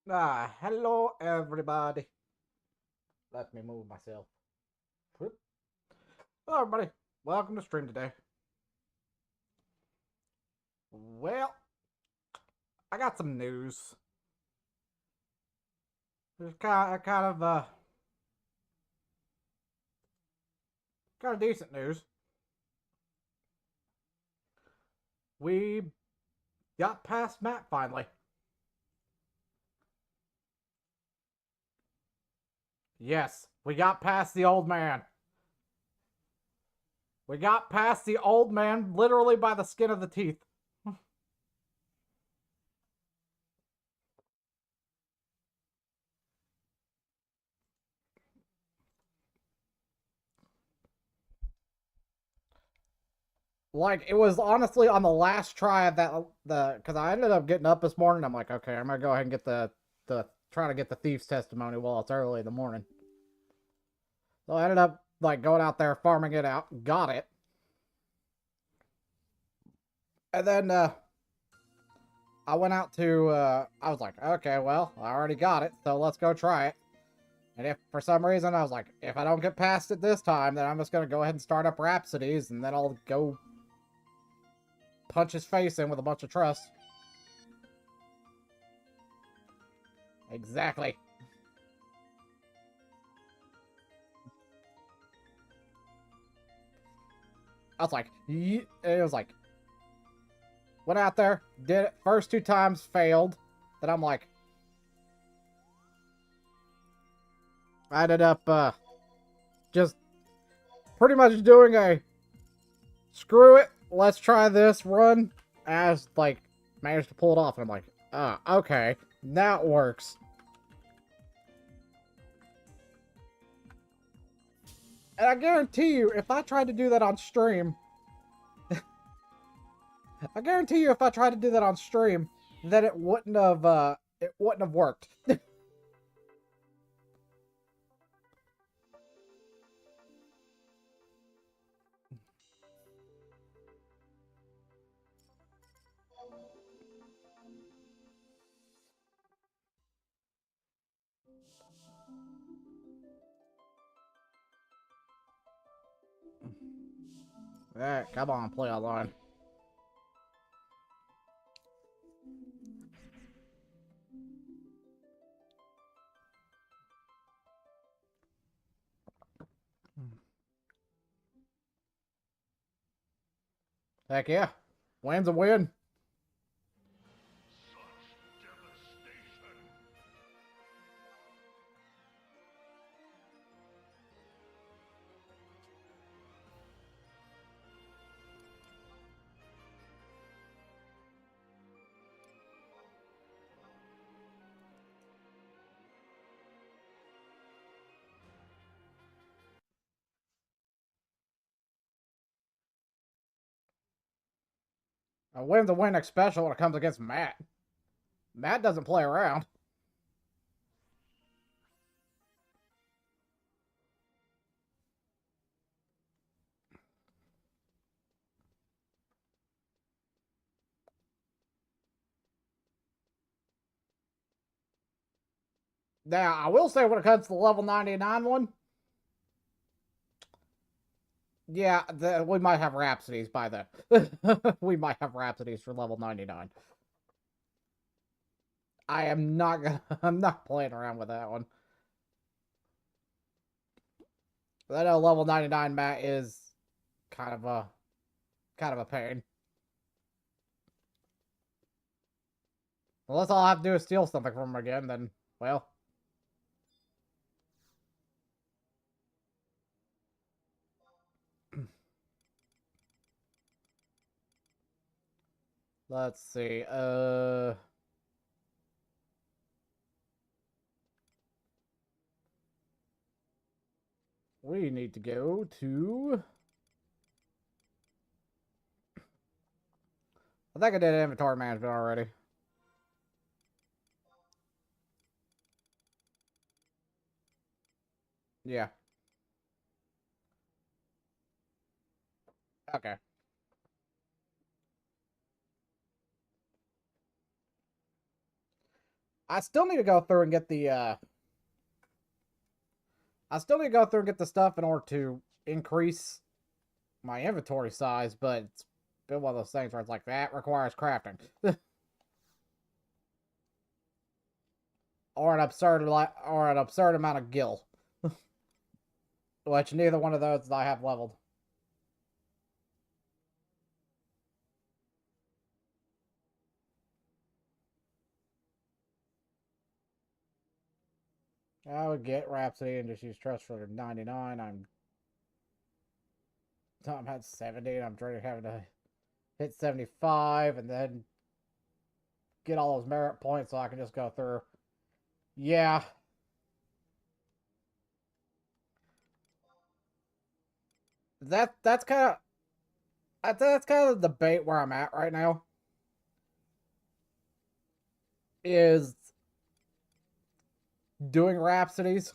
Hello everybody. Let me move myself. Whoop. Hello everybody. Welcome to stream today. Well, I got some news. There's kind of decent news. We got past Matt finally. Yes, we got past the old man. We got past the old man literally by the skin of the teeth. Like it was honestly on the last try of the because I ended up getting up this morning. I'm like, okay, I'm gonna go ahead and get the try to get the thief's testimony while it's early in the morning. So I ended up like going out there farming it out, got it, and then I went out to I was like, okay, well, I already got it, so let's go try it. And if for some reason I was like, if I don't get past it this time, then I'm just gonna go ahead and start up Rhapsodies, and then I'll go punch his face in with a bunch of trust. Exactly. I was like, it was like, went out there, did it, first two times, failed. Then I'm like, I ended up just pretty much doing a screw it, let's try this run. As like, managed to pull it off. And I'm like, okay, that works. And I guarantee you, if I tried to do that on stream, I guarantee you, if I tried to do that on stream, that it wouldn't have worked. Alright, come on, play online. Heck yeah. Win's a win. A win's a win, especially when it comes against Matt. Matt doesn't play around. Now, I will say when it comes to the level 99 one, yeah, we might have Rhapsodies by then. We might have Rhapsodies for level 99. I am not gonna, I'm not playing around with that one. I know level 99 Matt is kind of a pain. Unless all I have to do is steal something from him again, then well. Let's see. We need to go to. I think I did inventory management already. Yeah. Okay. I still need to go through and get the, I still need to go through and get the stuff in order to increase my inventory size, but it's been one of those things where it's like, that requires crafting. or an absurd amount of gil. Which neither one of those I have leveled. I would get Rhapsody and just use Trust for 99. I'm at 70 and I'm trying to having to hit 75 and then get all those merit points so I can just go through. Yeah. That's kind of the debate where I'm at right now. Is doing Rhapsodies,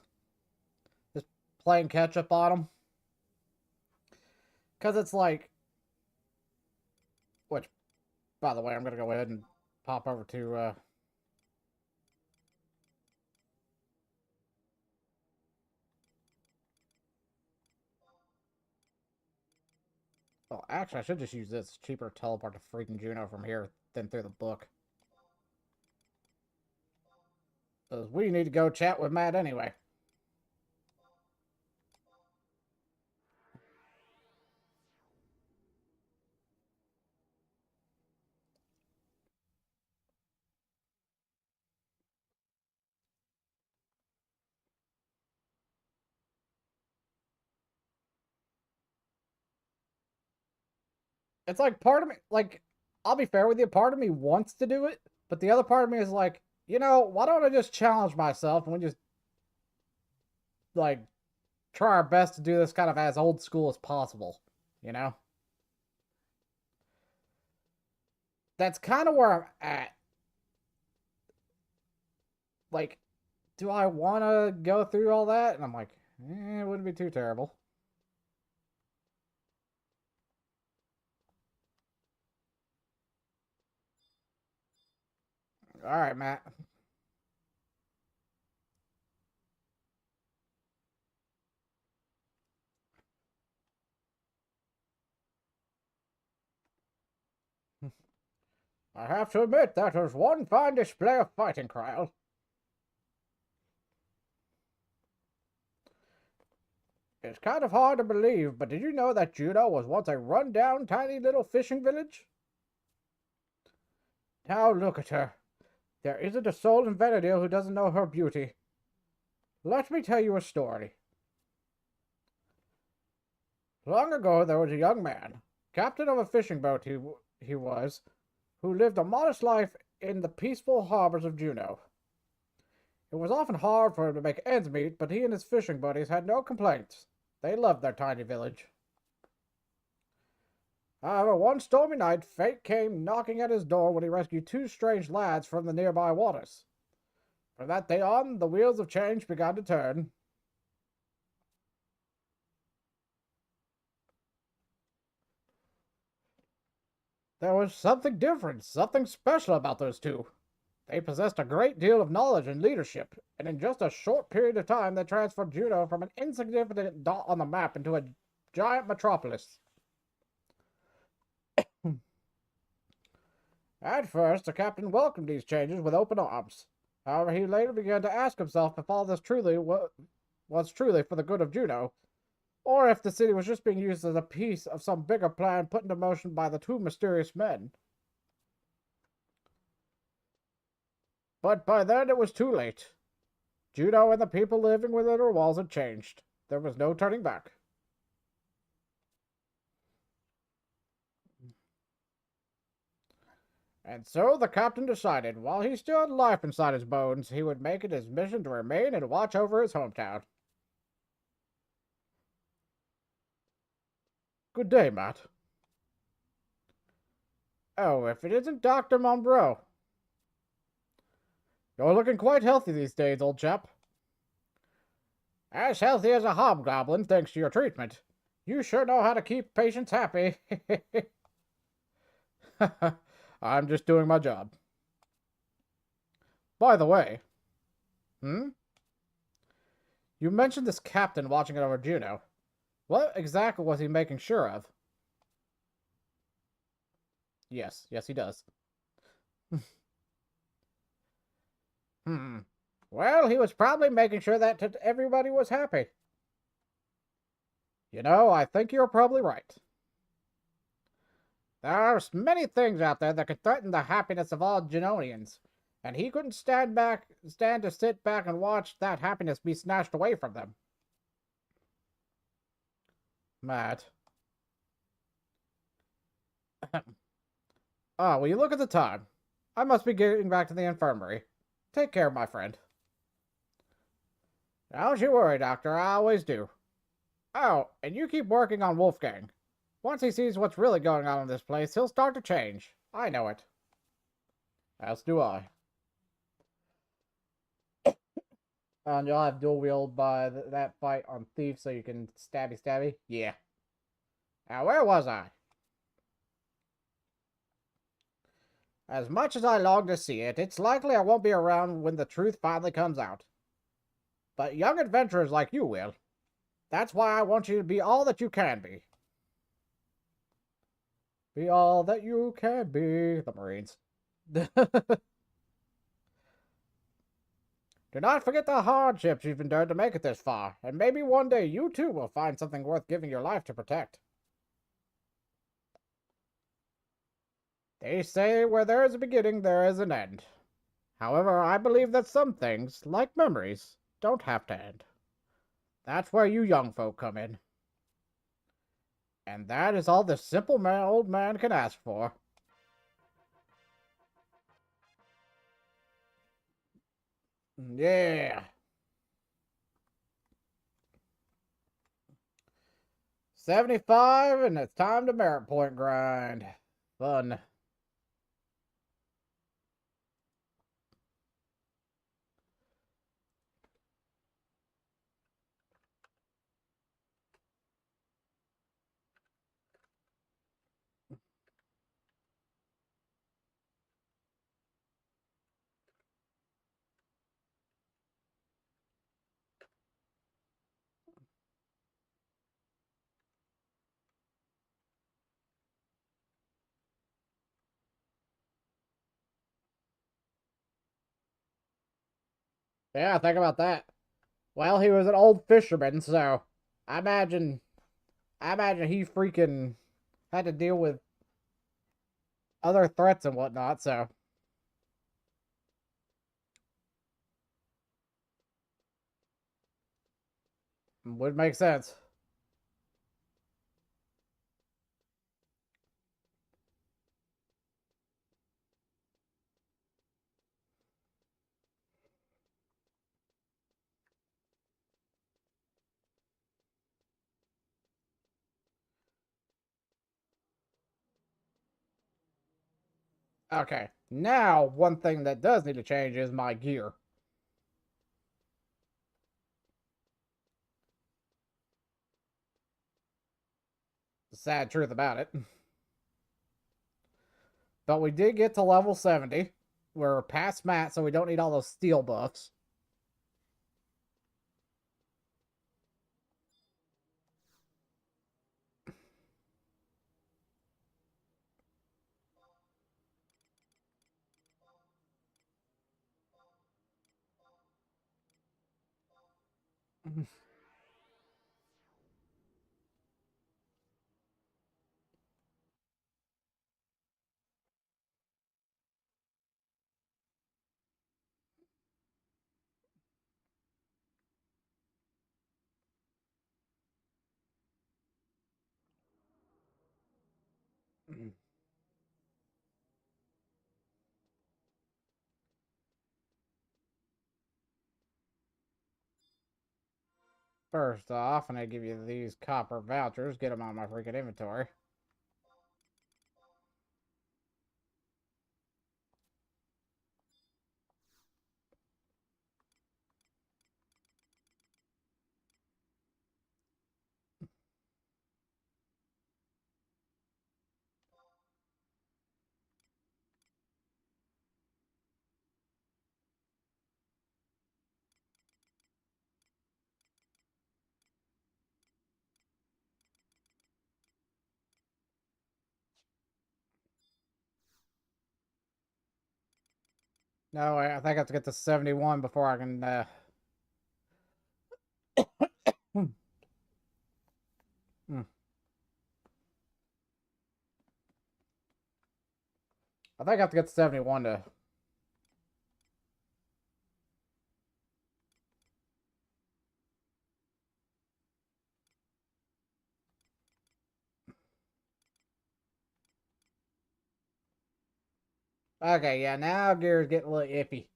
just playing catch up on them, because it's like, which, by the way, I'm gonna go ahead and pop over to. Well, actually, I should just use this. Cheaper teleport to freaking Juno from here than through the book. Because we need to go chat with Matt anyway. It's like part of me, like, I'll be fair with you, part of me wants to do it, but the other part of me is like, why don't I just challenge myself and we just, like, try our best to do this kind of as old school as possible, you know? That's kind of where I'm at. Like, do I want to go through all that? And I'm like, it wouldn't be too terrible. All right, Matt. I have to admit that was one fine display of fighting, Kyle. It's kind of hard to believe, but did you know that Juneau was once a run-down, tiny little fishing village? Now look at her. There isn't a soul in Vanadil who doesn't know her beauty. Let me tell you a story. Long ago, there was a young man, captain of a fishing boat he was, who lived a modest life in the peaceful harbors of Juneau. It was often hard for him to make ends meet, but he and his fishing buddies had no complaints. They loved their tiny village. However, one stormy night, fate came knocking at his door when he rescued two strange lads from the nearby waters. From that day on, the wheels of change began to turn. There was something different, something special about those two. They possessed a great deal of knowledge and leadership, and in just a short period of time they transformed Juneau from an insignificant dot on the map into a giant metropolis. At first, the captain welcomed these changes with open arms. However, he later began to ask himself if all this truly was truly for the good of Juneau, or if the city was just being used as a piece of some bigger plan put into motion by the two mysterious men. But by then it was too late. Juneau and the people living within her walls had changed. There was no turning back. And so the captain decided, while he still had life inside his bones, he would make it his mission to remain and watch over his hometown. Good day, Matt. Oh, if it isn't Dr. Monroe. You're looking quite healthy these days, old chap. As healthy as a hobgoblin, thanks to your treatment. You sure know how to keep patients happy. I'm just doing my job. By the way, hmm? You mentioned this captain watching it over Juno. What exactly was he making sure of? Yes, he does. Hmm. Well, he was probably making sure that everybody was happy. You know, I think you're probably right. There are many things out there that could threaten the happiness of all Genonians, and he couldn't stand to sit back and watch that happiness be snatched away from them. Matt. Ah, will you look at the time? I must be getting back to the infirmary. Take care, my friend. Don't you worry, Doctor. I always do. Oh, and you keep working on Wolfgang. Once he sees what's really going on in this place, he'll start to change. I know it. As do I. And you'll have dual wield by that fight on Thief so you can stabby. Yeah. Now, where was I? As much as I long to see it, it's likely I won't be around when the truth finally comes out. But young adventurers like you will. That's why I want you to be all that you can be. Be all that you can be. The Marines. Do not forget the hardships you've endured to make it this far, and maybe one day you too will find something worth giving your life to protect. They say where there is a beginning, there is an end. However, I believe that some things, like memories, don't have to end. That's where you young folk come in. And that is all this simple old man can ask for. Yeah. 75, and it's time to merit point grind. Fun. Yeah, think about that. Well, he was an old fisherman, so I imagine he freaking had to deal with other threats and whatnot, so would make sense. Okay, now one thing that does need to change is my gear. The sad truth about it. But we did get to level 70. We're past Matt, so we don't need all those steel buffs. First off, and I give you these copper vouchers, get them on my freaking inventory. No, I think I have to get to 71 before I can, hmm, hmm. I think I have to get to 71 to... Okay, yeah, now gear's getting a little iffy.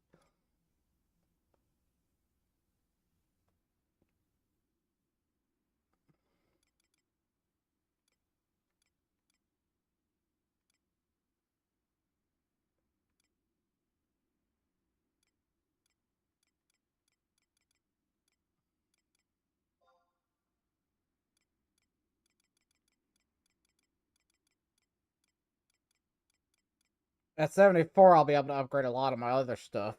At 74, I'll be able to upgrade a lot of my other stuff.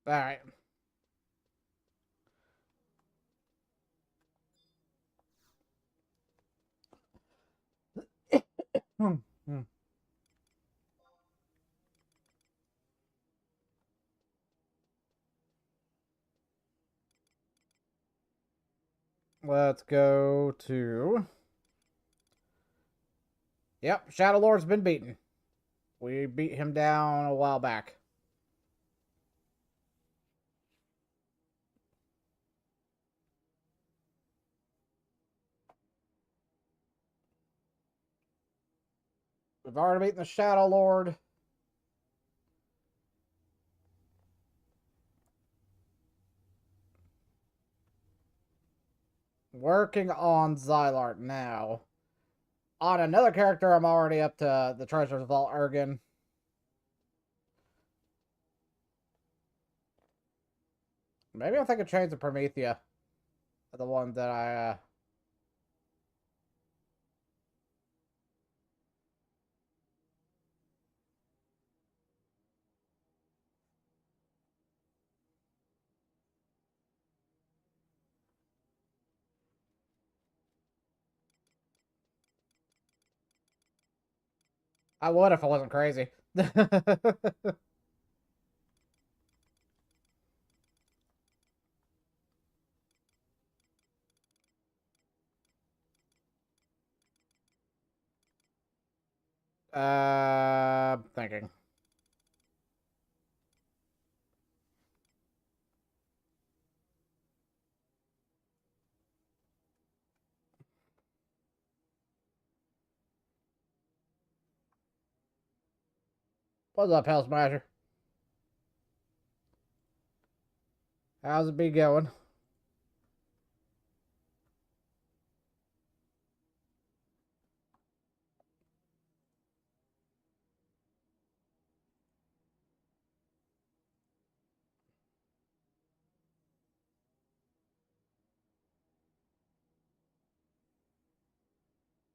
Alright. Hmm, hmm. Let's go to... Yep, Shadow Lord's been beaten. We beat him down a while back. We've already beaten the Shadow Lord. Working on Xylart now. On another character, I'm already up to the Treasures Vault Ergen. Maybe I'll take a Chains of Promethea. The one that I would if I wasn't crazy. Thinking. What's up, Hell Smasher? How's it be going?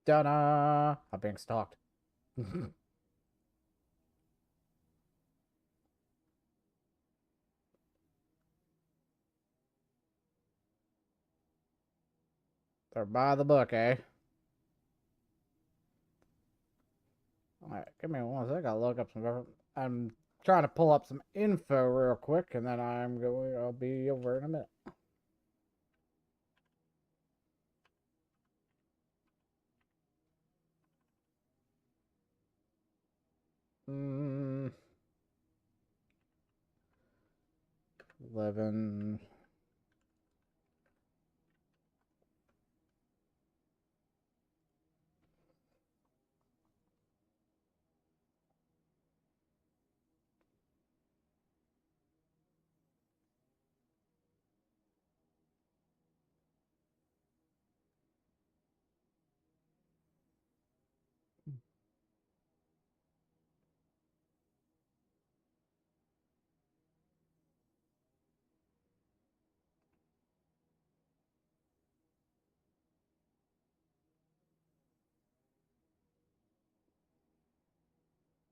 Da-da! I'm being stalked. They're by the book, eh? Alright, give me one second. I gotta look up some... I'm trying to pull up some info real quick, and then I'll be over in a minute. Hmm. 11...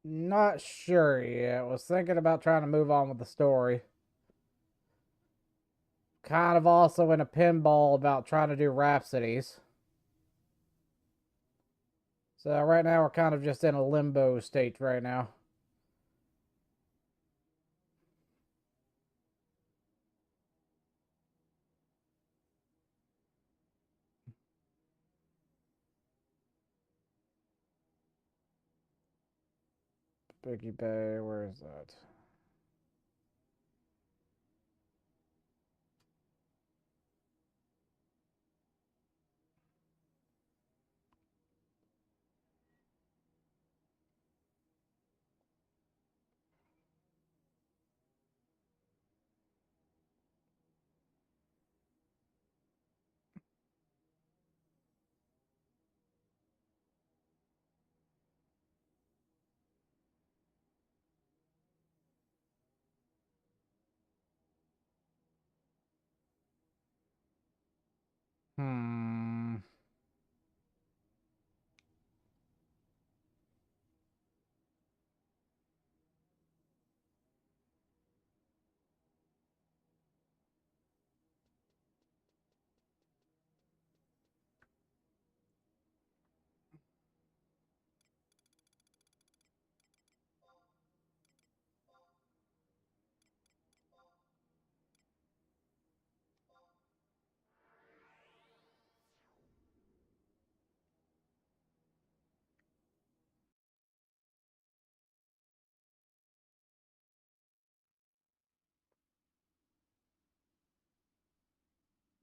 Not sure yet. Was thinking about trying to move on with the story. Kind of also in a pinball about trying to do Rhapsodies. So right now we're kind of just in a limbo state right now. Biggie Bay, where is that? Hmm.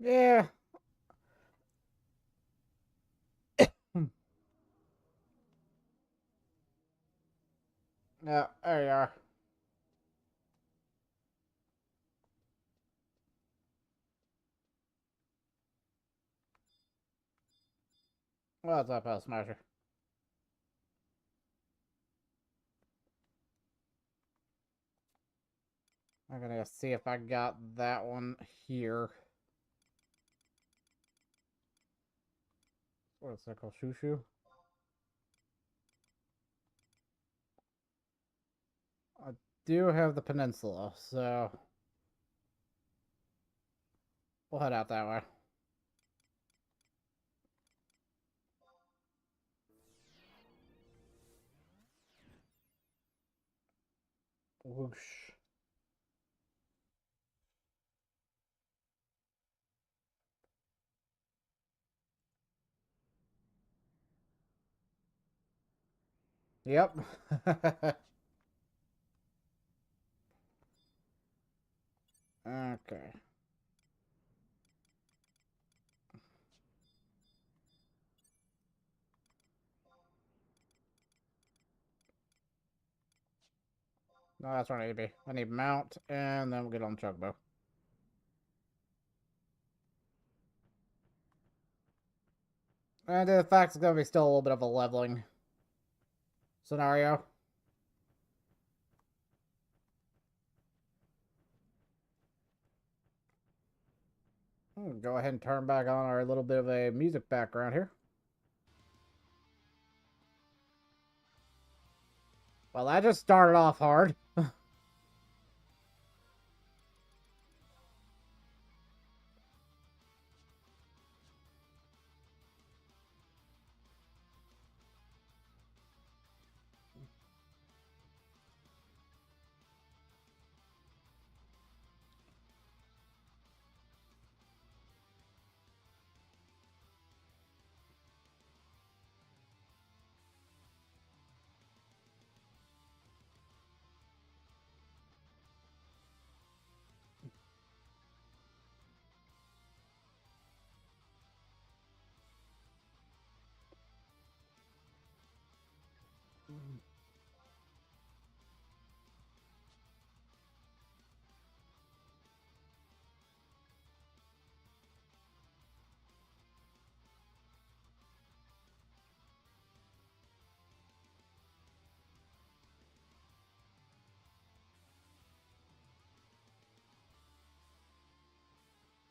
Yeah. Hmm. Yeah, there you are. What's up, House Smasher? I'm gonna see if I got that one here. What's that called? Shoo Shoo? I do have the peninsula, so we'll head out that way. Whoosh. Yep. Okay. No, that's where I need to be. I need mount, and then we'll get on the Chocobo. And the fact it's going to be still a little bit of a leveling scenario. Go ahead and turn back on our little bit of a music background here. Well, that just started off hard.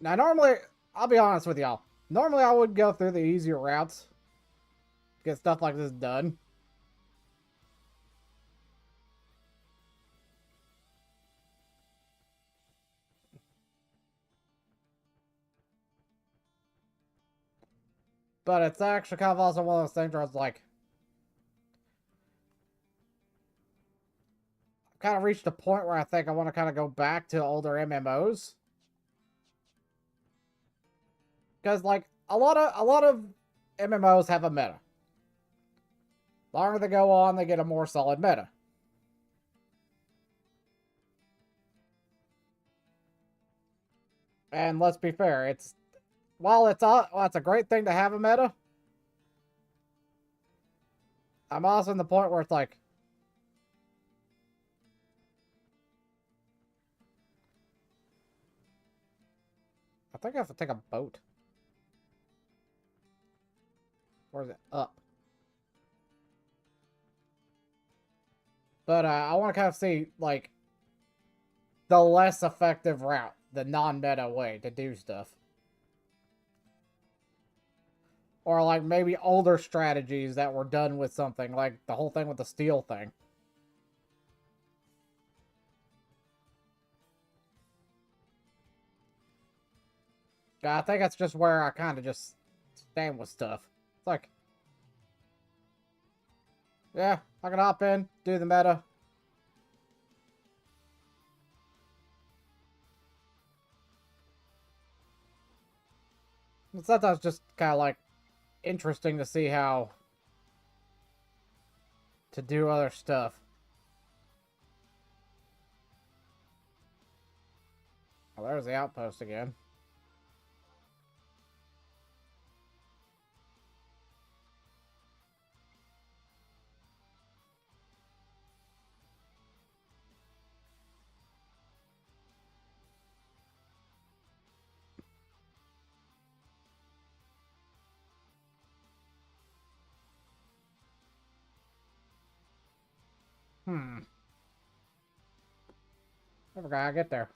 Now, normally, I'll be honest with y'all. Normally, I would go through the easier routes to get stuff like this done. But it's actually kind of also one of those things where I was like, I've kind of reached a point where I think I want to kind of go back to older MMOs. Because like a lot of MMOs have a meta. The longer they go on, they get a more solid meta. And let's be fair, while it's a great thing to have a meta, I'm also in the point where it's like, I think I have to take a boat. Where's it? Up. But I want to kind of see, like, the less effective route, the non-meta way to do stuff. Or, like, maybe older strategies that were done with something, like the whole thing with the steel thing. I think that's just where I kind of just stand with stuff. It's like, yeah, I can hop in, do the meta. It's sometimes just kind of like interesting to see how to do other stuff. Oh, there's the outpost again. Hmm. I forgot I get there.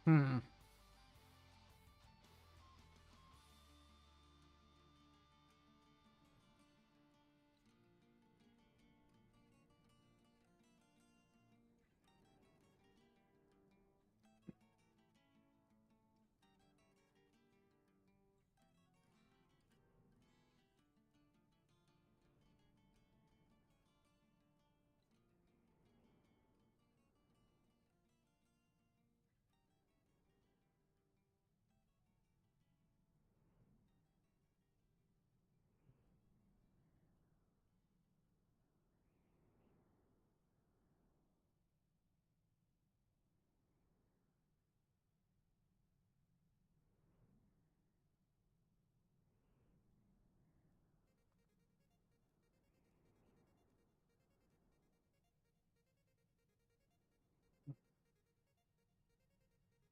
Hmm.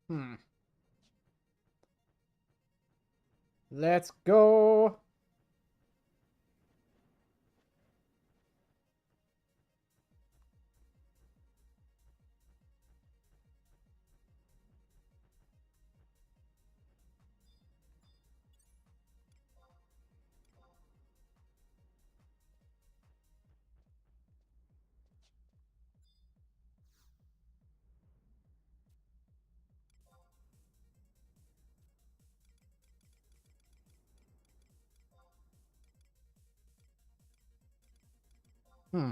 Hmm. Let's go. Hmm.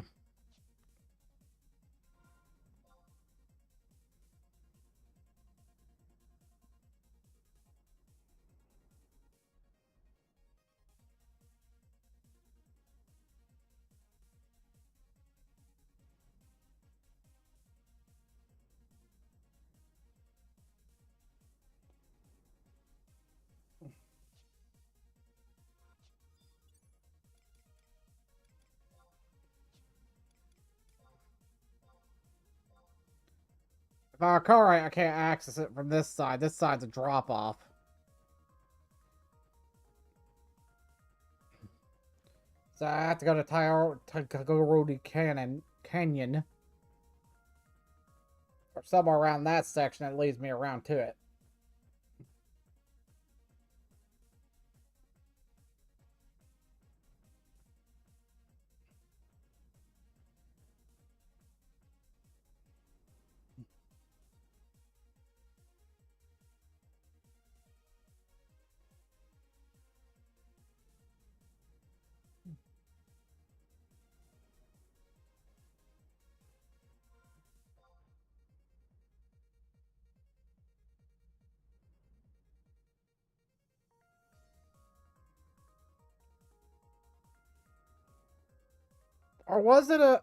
If I recall right, I can't access it from this side. This side's a drop-off. So I have to go to Tagorodi Canyon. Or somewhere around that section that leads me around to it. Or was it a...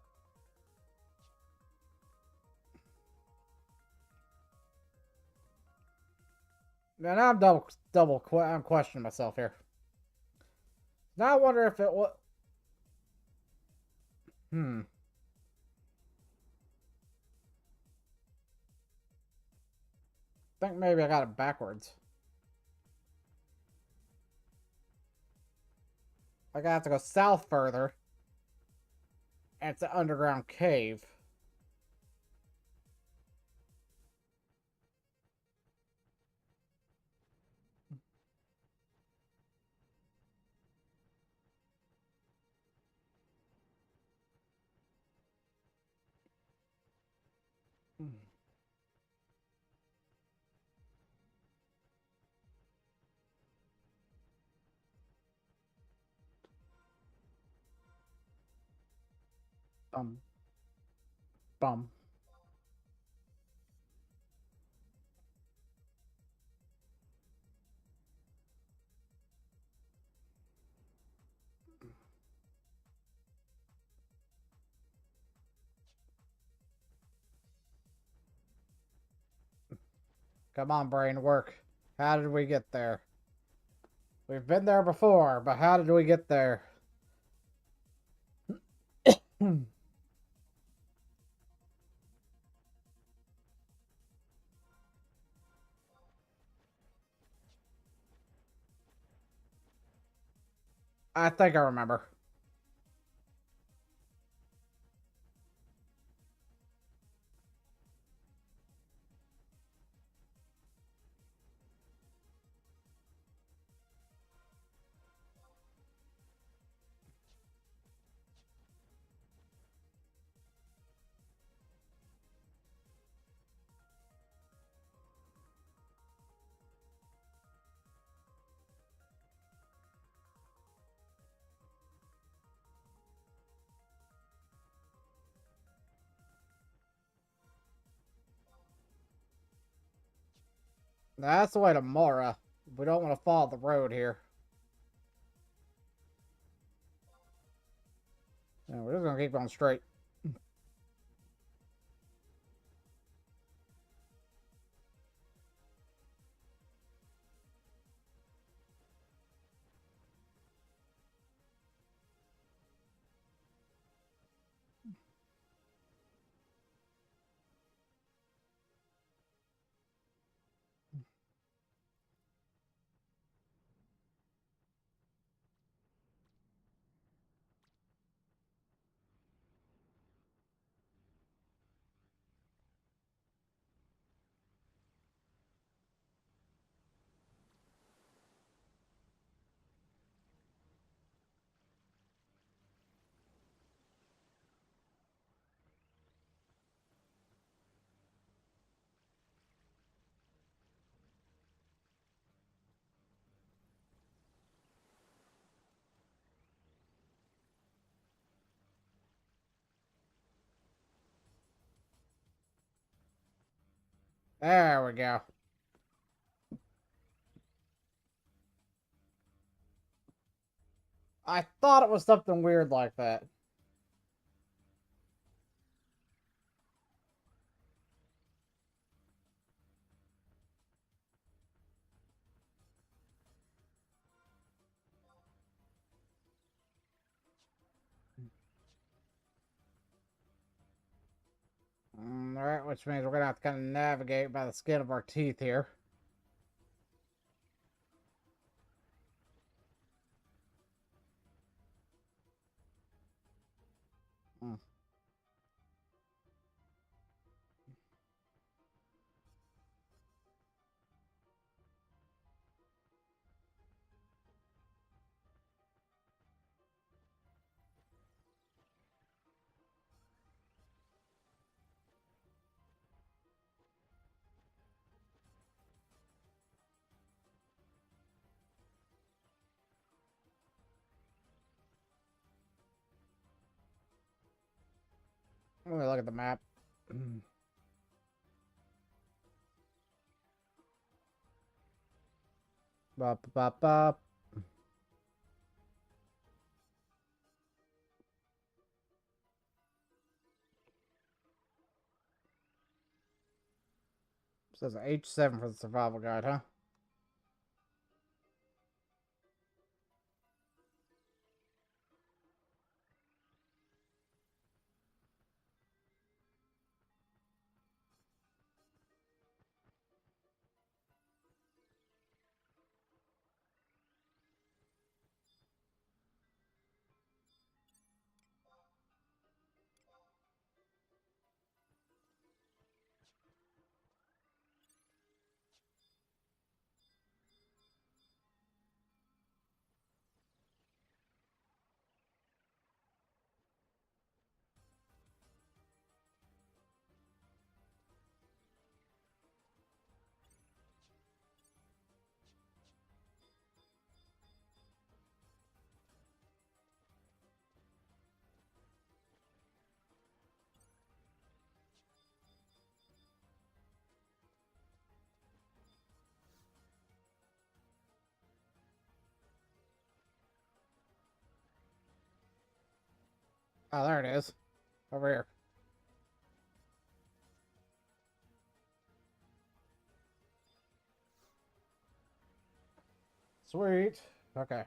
Man, I'm questioning myself here. Now I wonder if it was... I think maybe I got it backwards. Like I have to go south further. And it's an underground cave. Bum. Bum. Come on, brain, work. How did we get there? We've been there before, but how did we get there? I think I remember. That's the way to Mora. We don't want to follow the road here. No, we're just gonna keep going straight. There we go. I thought it was something weird like that. Alright, which means we're gonna have to kind of navigate by the skin of our teeth here. Hmm. Let me look at the map. Bop, bop, bop. Says H7 for the survival guide, huh? Oh, there it is. Over here. Sweet. Okay.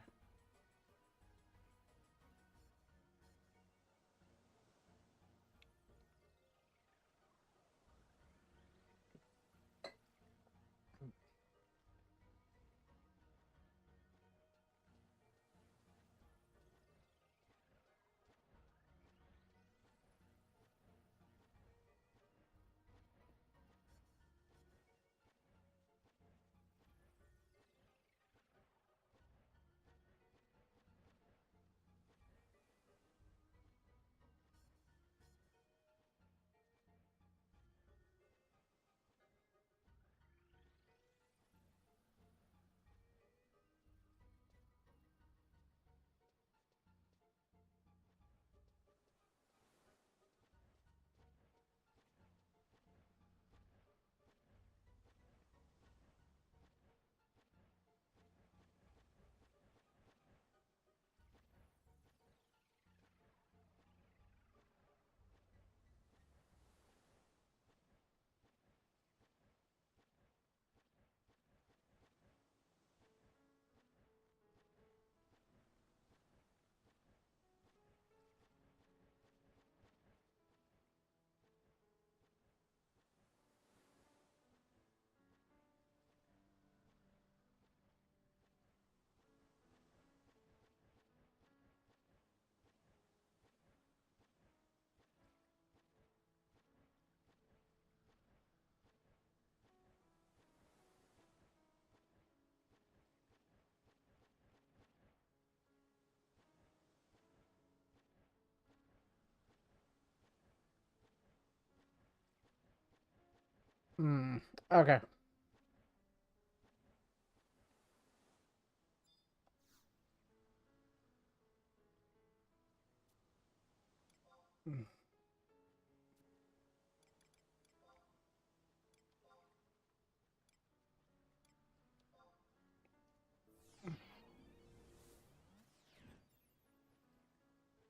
Hmm. Okay.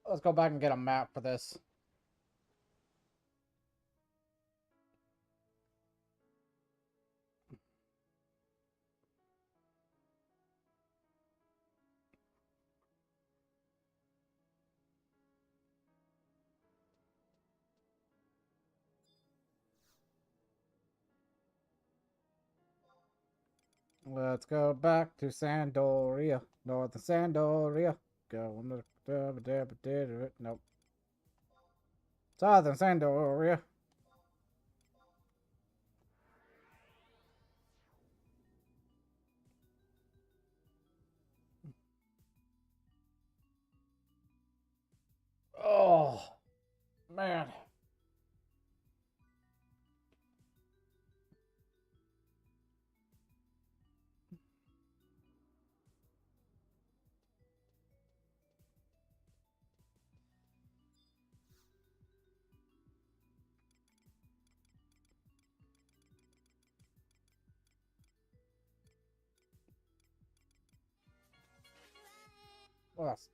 Let's go back and get a map for this. Let's go back to Sandoria. Northern Sandoria. Going to... Nope. Southern Sandoria. Oh, man. What else?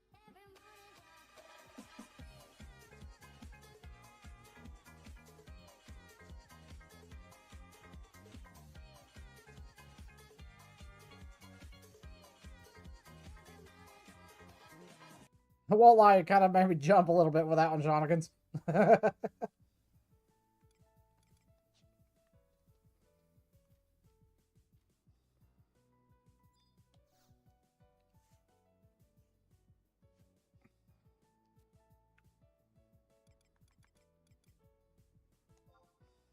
I won't lie, it kind of made me jump a little bit with that one, Jonathan's.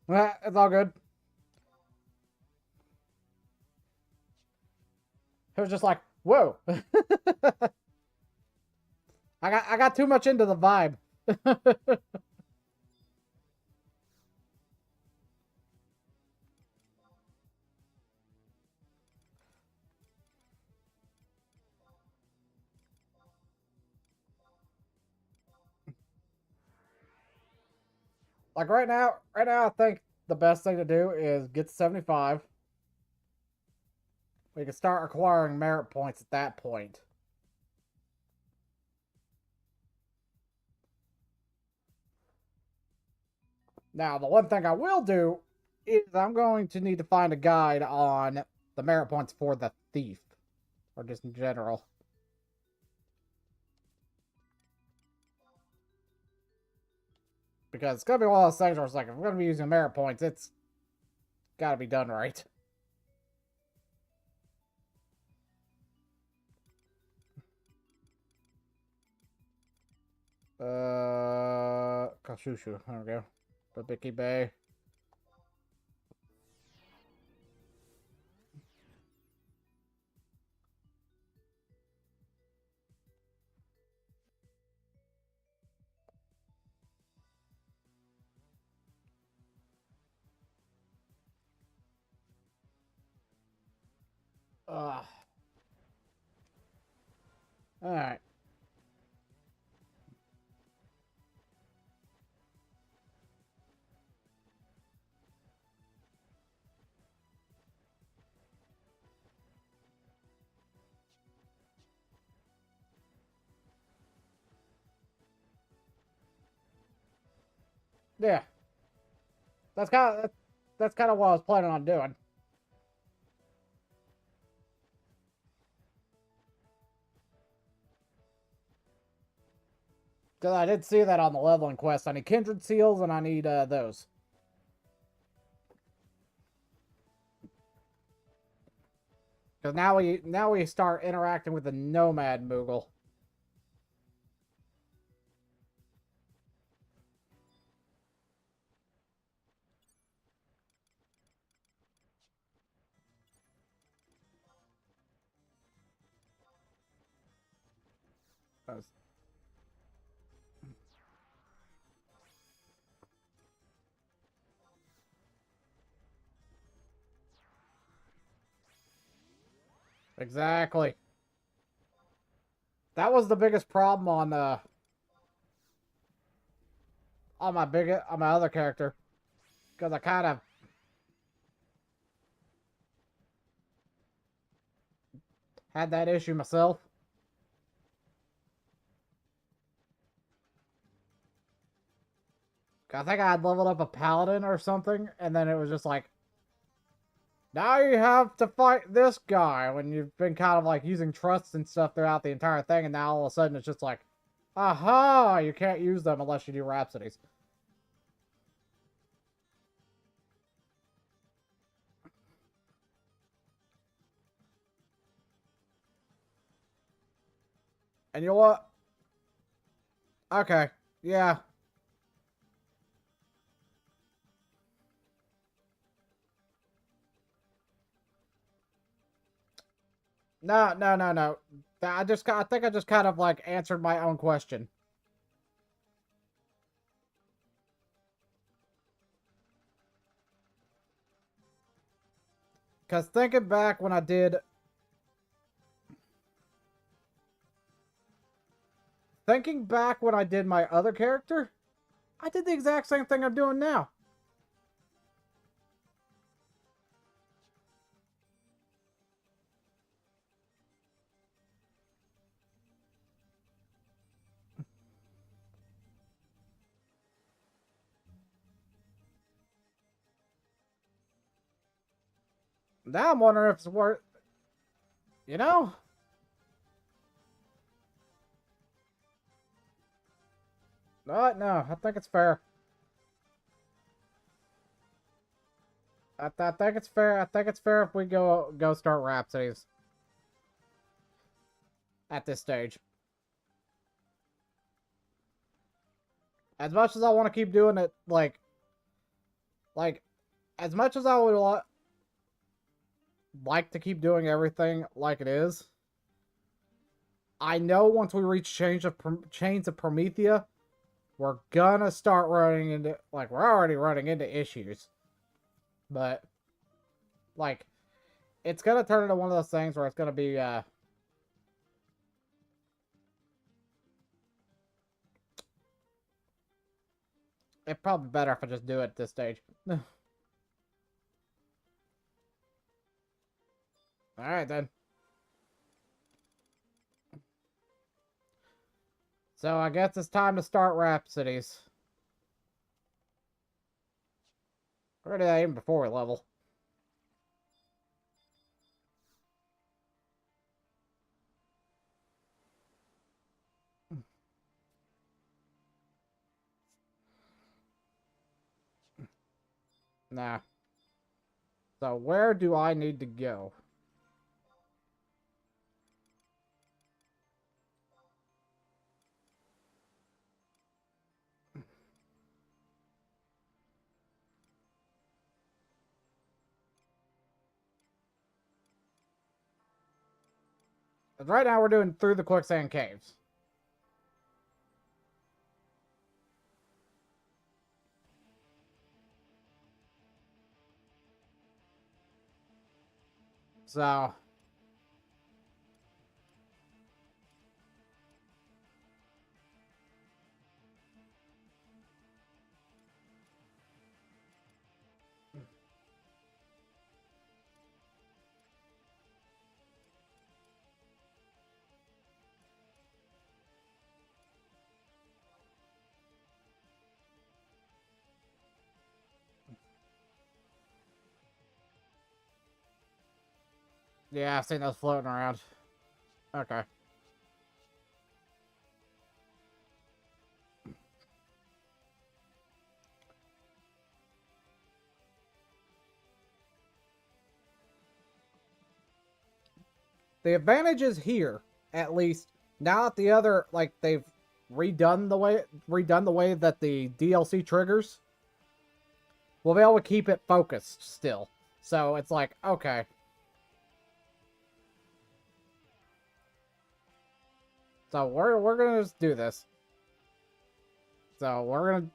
It's all good. It was just like, whoa. I got too much into the vibe. Like right now, I think the best thing to do is get to 75. We can start acquiring merit points at that point. Now, the one thing I will do is I'm going to need to find a guide on the merit points for the thief. Or just in general. Because it's going to be one of those things where it's like, if I'm going to be using merit points, it's got to be done right. Kashushu. There we go. Babiki Bay. Alright. Yeah. That's kind of what I was planning on doing. Because I did see that on the leveling quest. I need kindred seals and I need those. Because now we start interacting with the nomad Moogle. Exactly. That was the biggest problem on my other character, because I kind of had that issue myself. I think I had leveled up a paladin or something, and then it was just like, now you have to fight this guy, when you've been kind of like using trusts and stuff throughout the entire thing, and now all of a sudden it's just like, aha, you can't use them unless you do Rhapsodies. And you know what? Okay. Yeah. No, no, no, no. I think I just kind of like answered my own question. Because thinking back when I did my other character, I did the exact same thing I'm doing now. Now I'm wondering if it's worth, you know? No, no, I think it's fair. I think it's fair. I think it's fair if we go start Rhapsodies at this stage. As much as I want to keep doing it, like as much as I would like to keep doing everything like it is, I know once we reach Chains of Promethea, we're gonna start running into, like, we're already running into issues. But, like, it's gonna turn into one of those things where it's gonna be, it's probably better if I just do it at this stage. Alright then. So I guess it's time to start Rhapsodies. Or did I even before we level? Nah. So where do I need to go? Right now we're doing through the quicksand caves. So yeah, I've seen those floating around. Okay. The advantage is here, at least. Now that the other, like, they've redone the way that the DLC triggers, we'll be able to keep it focused still. So it's like, okay. So we're gonna just do this. So we're gonna.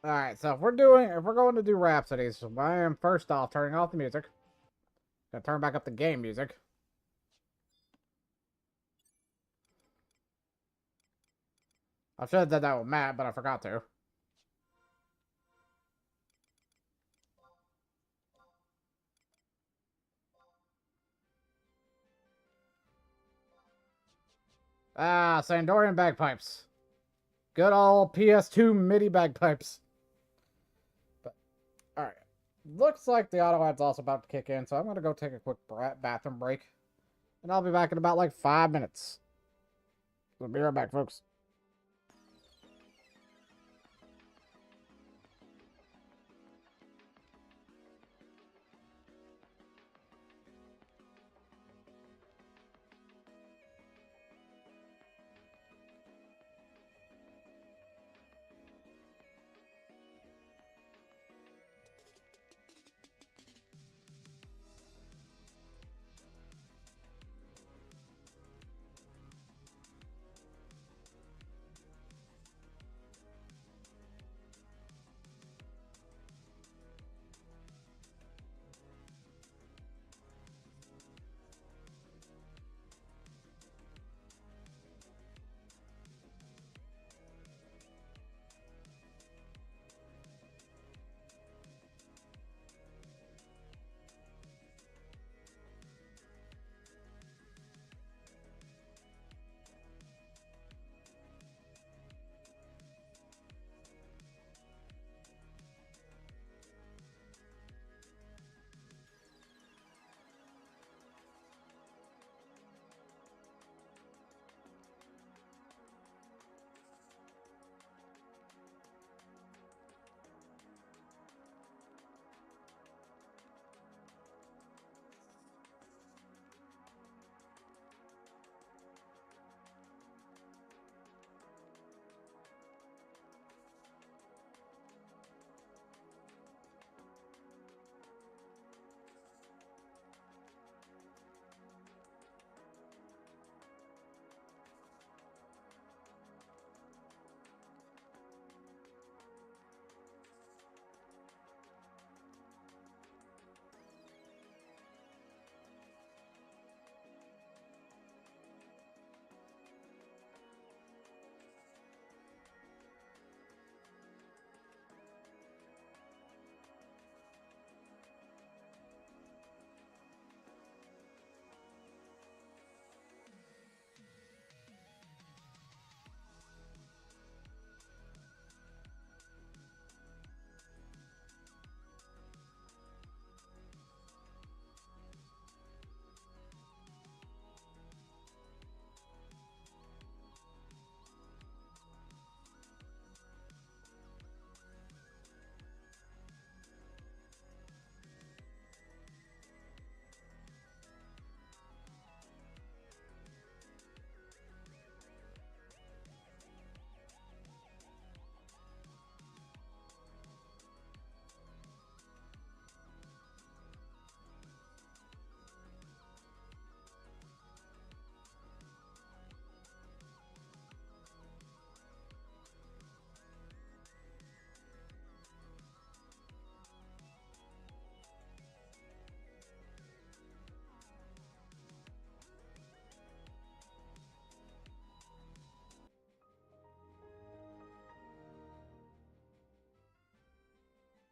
All right. So if we're going to do Rhapsodies, I am first off turning off the music. Gonna turn back up the game music. I should have done that with Matt, but I forgot to. Ah, Sandorian bagpipes. Good old PS2 MIDI bagpipes. But, alright. Looks like the auto ad's also about to kick in, so I'm gonna go take a quick bathroom break. And I'll be back in about like 5 minutes. So be right back, folks.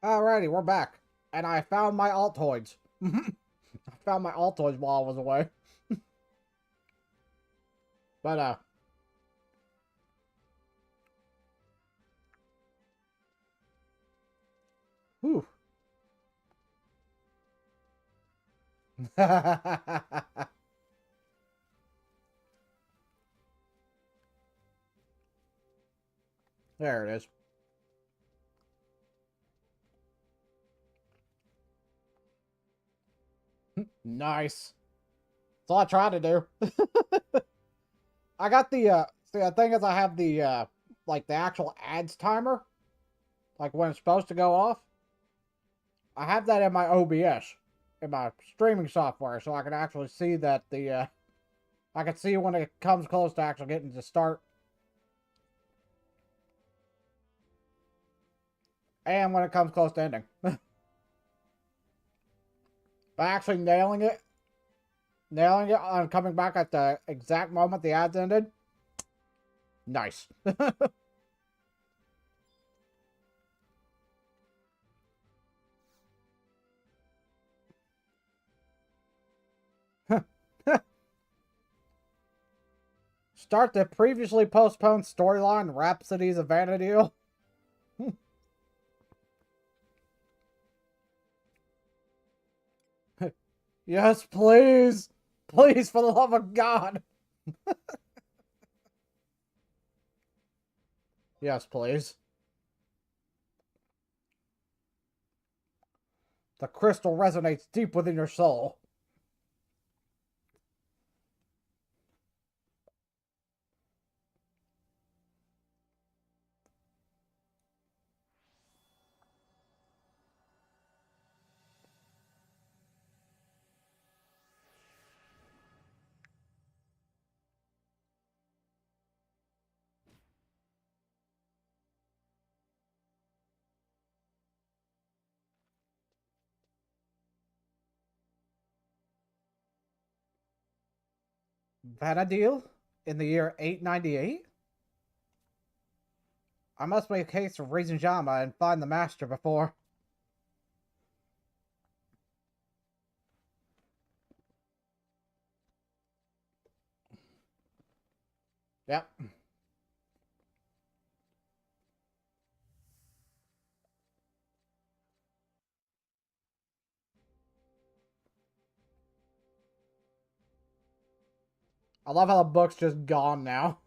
Alrighty, we're back. And I found my Altoids. I found my Altoids while I was away. But, whew. There it is. Nice. That's all I tried to do. I got the, see, the thing is I have the, like, the actual ads timer. Like, when it's supposed to go off. I have that in my OBS. In my streaming software. So I can actually see that the, I can see when it comes close to actually getting to start. And when it comes close to ending. By actually nailing it and coming back at the exact moment the ads ended, Nice. Start the previously postponed storyline Rhapsodies of Vanadil. Yes, please. Please, for the love of God. Yes, please. The crystal resonates deep within your soul. Vanadil? In the year 898? I must make a case for Rizujama and find the master before. Yep. I love how the book's just gone now.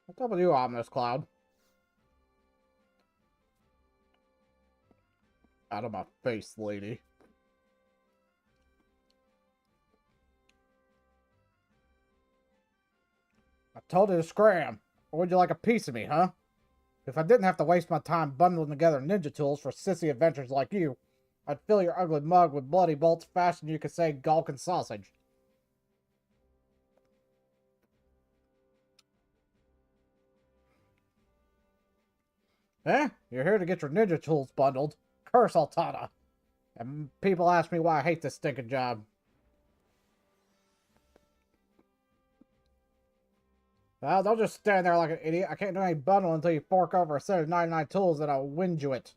What's up with you, Ominous Cloud? Out of my face, lady. I told you to scram. Or would you like a piece of me, huh? If I didn't have to waste my time bundling together ninja tools for sissy adventures like you, I'd fill your ugly mug with bloody bolts faster than you could say gulk and sausage. Eh? You're here to get your ninja tools bundled. Curse Altana. And people ask me why I hate this stinking job. Well, don't just stand there like an idiot. I can't do any bundle until you fork over a set of 99 tools that I'll wind you it.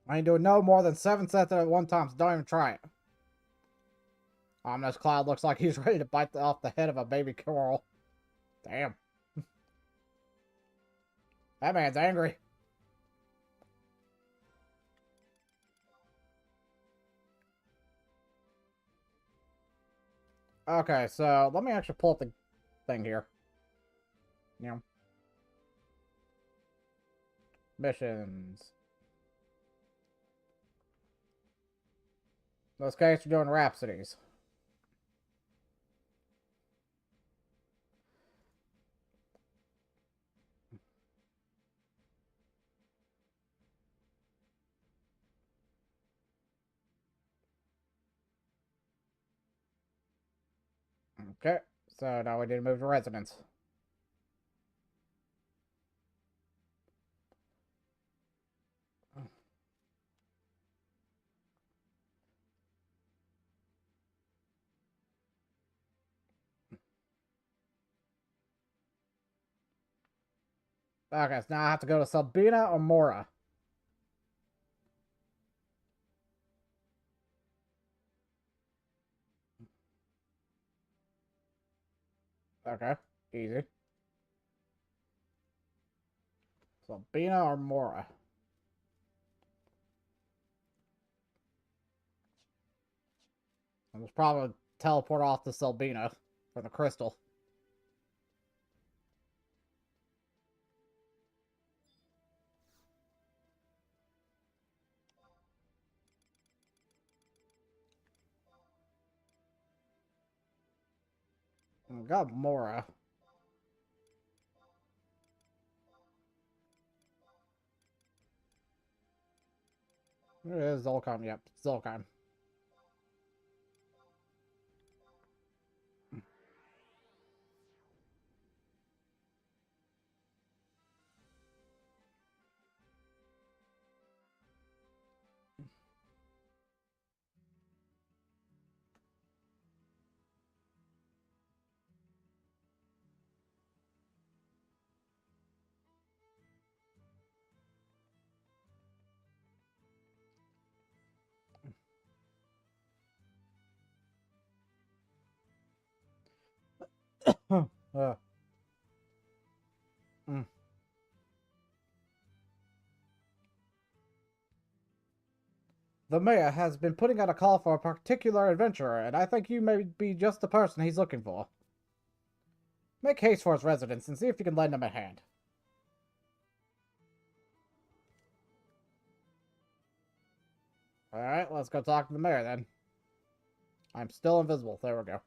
I ain't doing no more than 7 sets at one time, so don't even try it. Ominous Cloud looks like he's ready to bite off the head of a baby coral. Damn. That man's angry. Okay, so let me actually pull up the thing here. You know. Missions. In this case, we're doing Rhapsodies. Okay, so now we need to move to Resonance. Okay, so now I have to go to Sabina or Mora. Okay, easy. Sabina or Mora. I was probably teleport off to Sabina for the crystal. We got Mora. It is Zolkon, yep, Zolkon. Uh, mm. The mayor has been putting out a call for a particular adventurer, and I think you may be just the person he's looking for. Make haste for his residence and see if you can lend him a hand. Alright, let's go talk to the mayor then. I'm still invisible. There we go.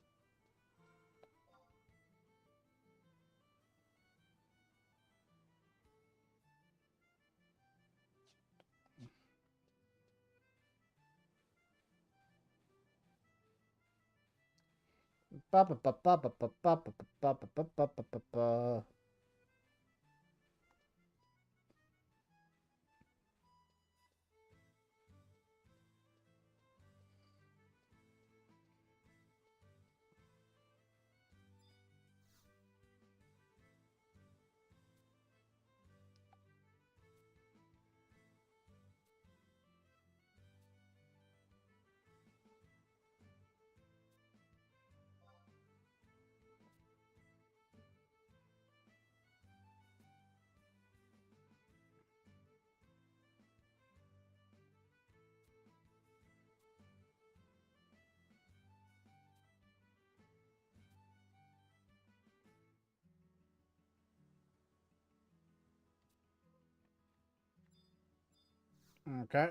Okay.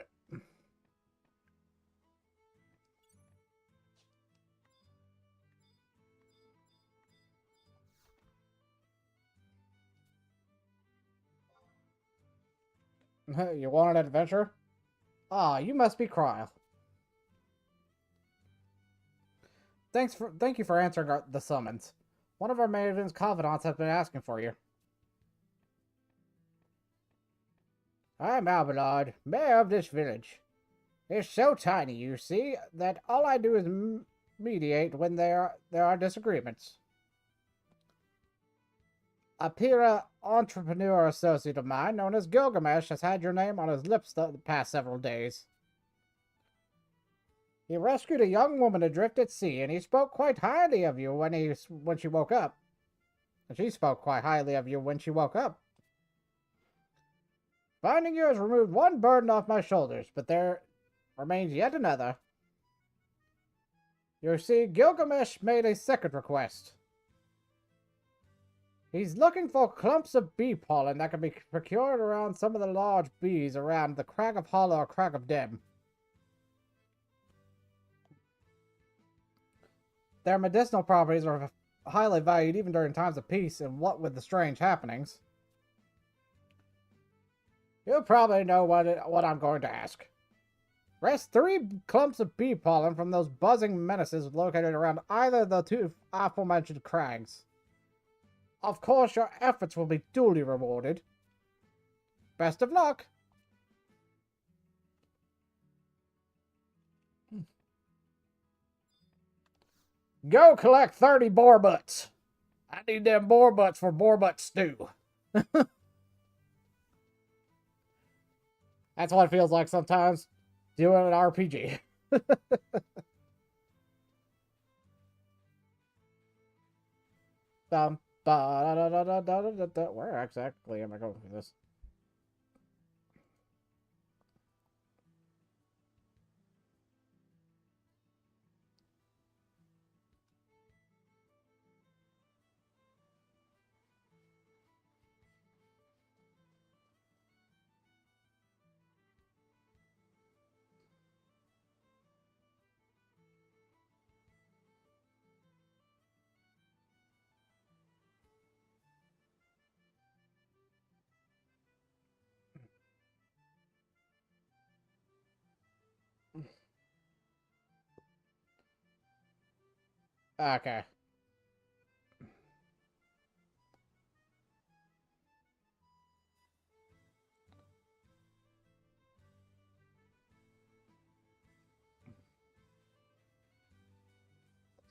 You want an adventure? Ah, you must be Cryle. Thank you for answering the summons. One of our maiden's confidants has been asking for you. I'm Abelard, mayor of this village. It's so tiny, you see, that all I do is mediate when there are disagreements. A peer entrepreneur associate of mine, known as Gilgamesh, has had your name on his lips the past several days. He rescued a young woman adrift at sea, and he spoke quite highly of you when she woke up. And she spoke quite highly of you when she woke up. Finding you has removed one burden off my shoulders, but there remains yet another. You see, Gilgamesh made a second request. He's looking for clumps of bee pollen that can be procured around some of the large bees around the Crag of Hollow or Crag of Dem. Their medicinal properties are highly valued even during times of peace, and what with the strange happenings. You probably know what I'm going to ask. Wrest 3 clumps of bee pollen from those buzzing menaces located around either of the 2 aforementioned crags. Of course, your efforts will be duly rewarded. Best of luck! Go collect 30 boar butts. I need them boar butts for boar butt stew. That's what it feels like sometimes doing an RPG. Where exactly am I going with this? Okay.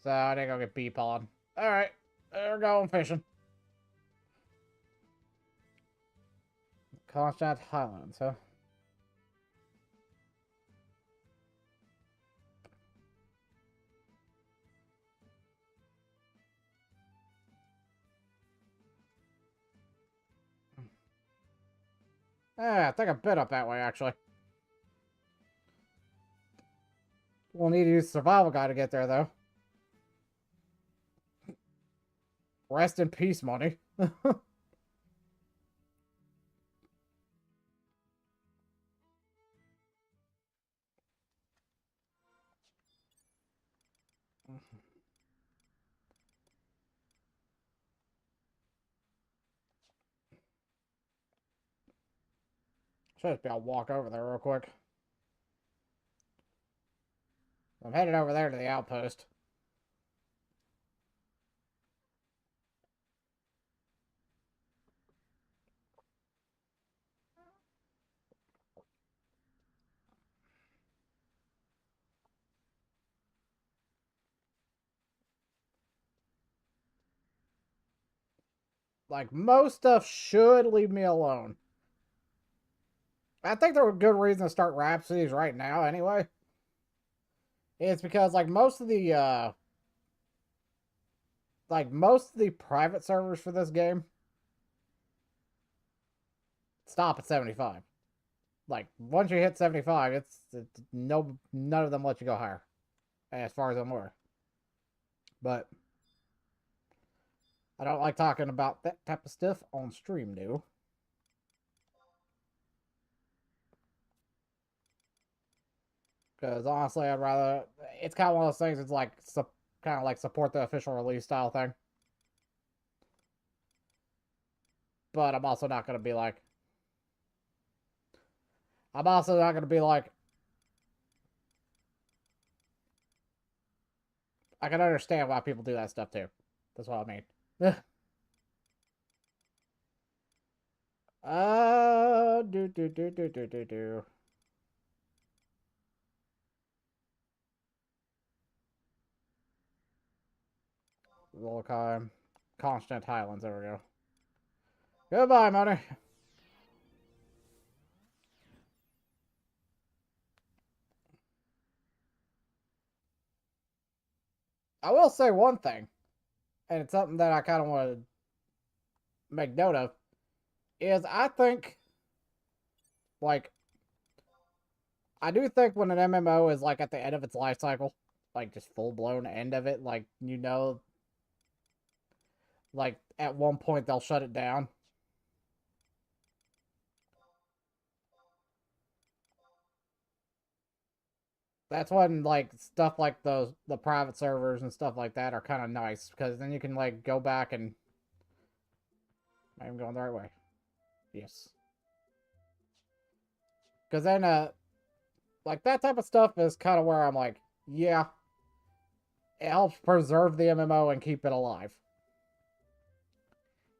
So I need to go get bee pollen. Alright, we're going fishing. Constact Highlands, huh? I think I've been up that way, actually. We'll need to use survival guide to get there, though. Rest in peace, money. Should just be able to walk over there real quick. I'm headed over there to the outpost. Like, most stuff should leave me alone. I think there were good reasons to start Rhapsodies right now, anyway. It's because, most of the private servers for this game stop at 75. Like, once you hit 75, none of them let you go higher, as far as I'm aware. But I don't like talking about that type of stuff on stream, dude. Because honestly, I'd rather. It's kind of one of those things. It's like kind of like support the official release style thing. But I'm also not going to be like. I'm also not going to be like. I can understand why people do that stuff too. That's what I mean. Do. Volcom. Constant Highlands. There we go. Goodbye, money. I will say one thing, and it's something that I kind of want to make note of, is I think, like, I do think when an MMO is, like, at the end of its life cycle, like, just full-blown end of it, like, like, at one point they'll shut it down. That's when, like, stuff like the private servers and stuff like that are kind of nice, because then you can, like, go back and... I'm going the right way. Yes. Because then, like, that type of stuff is kind of where I'm like, yeah, it helps preserve the MMO and keep it alive.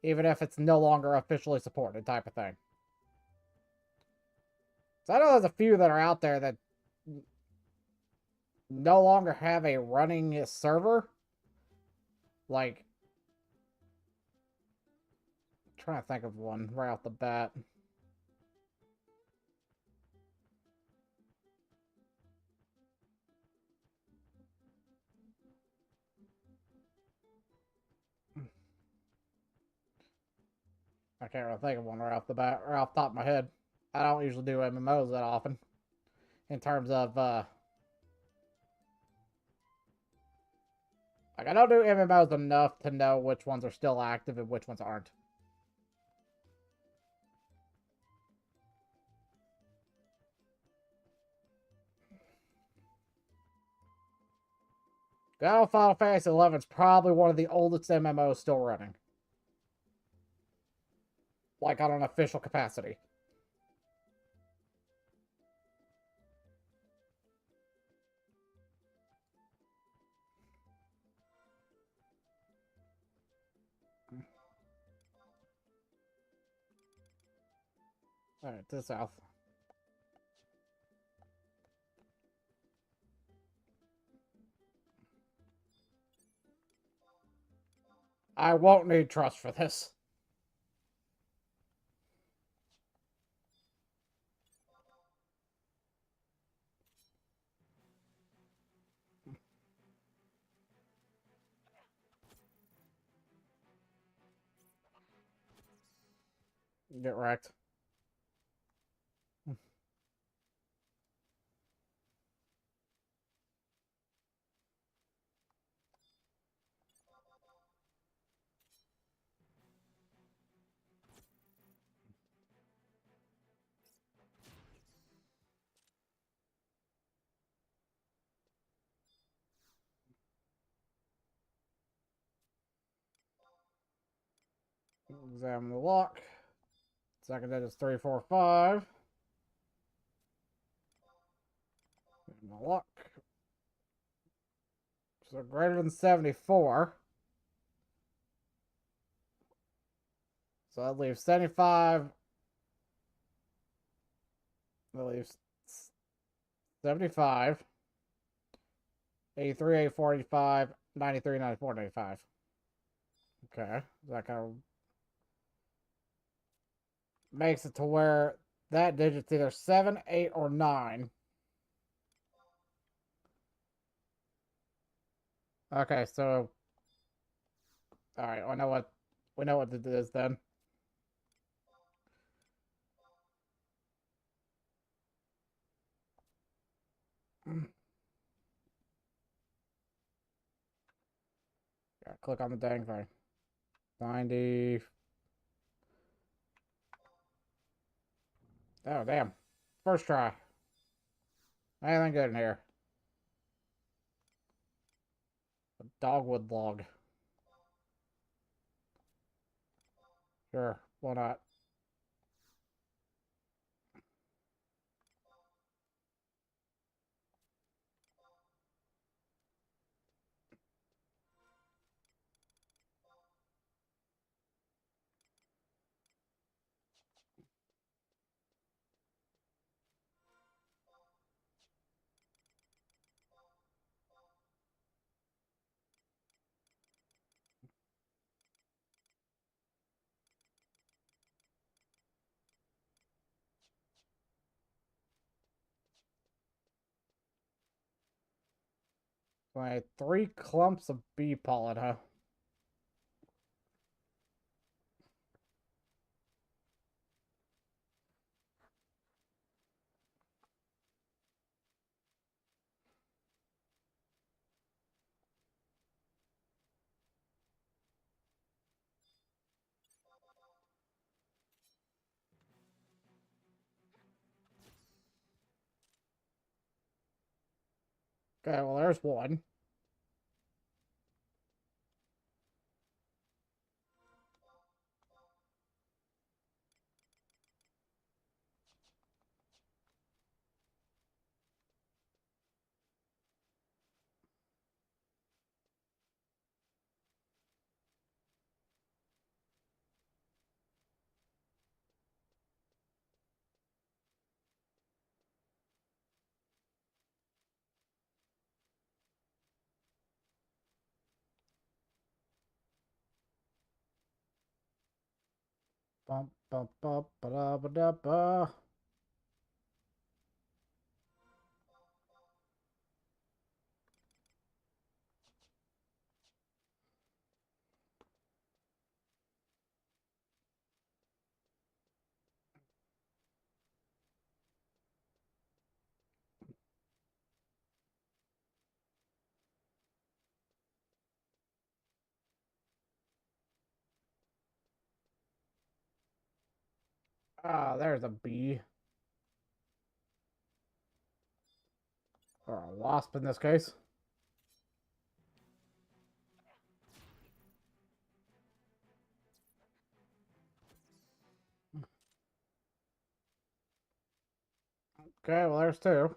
Even if it's no longer officially supported type of thing. So I know there's a few that are out there that no longer have a running server. Like, I'm trying to think of one right off the bat. I can't really think of one right off the bat, right off the top of my head. I don't usually do MMOs that often. In terms of, like, I don't do MMOs enough to know which ones are still active and which ones aren't. Final Fantasy XI is probably one of the oldest MMOs still running. Like, on an official capacity. Alright, to the south. I won't need trust for this. Get wrecked. Examine the lock. Second digit's 345. The lock. So greater than 74. So that leaves 75. That leaves 75. 83, 84, 85, 93, 94, 95. Okay. That kind of makes it to where that digit's either 7, 8, or 9. Okay, so alright, we know what it is then. Yeah, click on the dang thing. 90. Oh damn. First try. Anything good in here? A dogwood log. Sure, why not? Like 3 clumps of bee pollen, huh? Okay, well there's one. Bump, bump, bump, ba da ba da ba. Ah, there's a bee. Or a wasp in this case. Okay, well there's 2.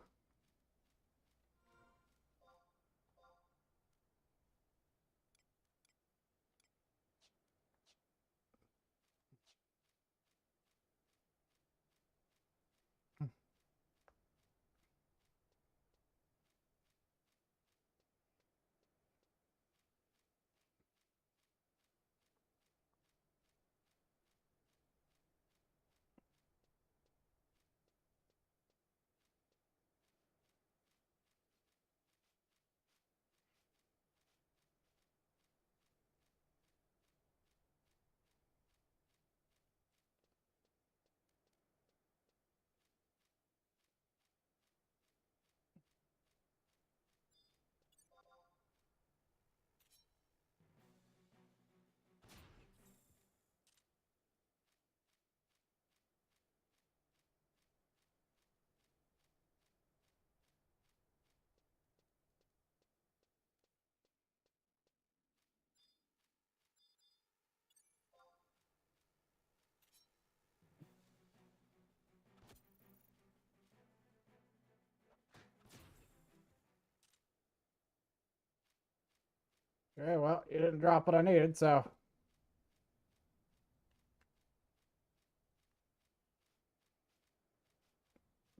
Okay, well, you didn't drop what I needed, so...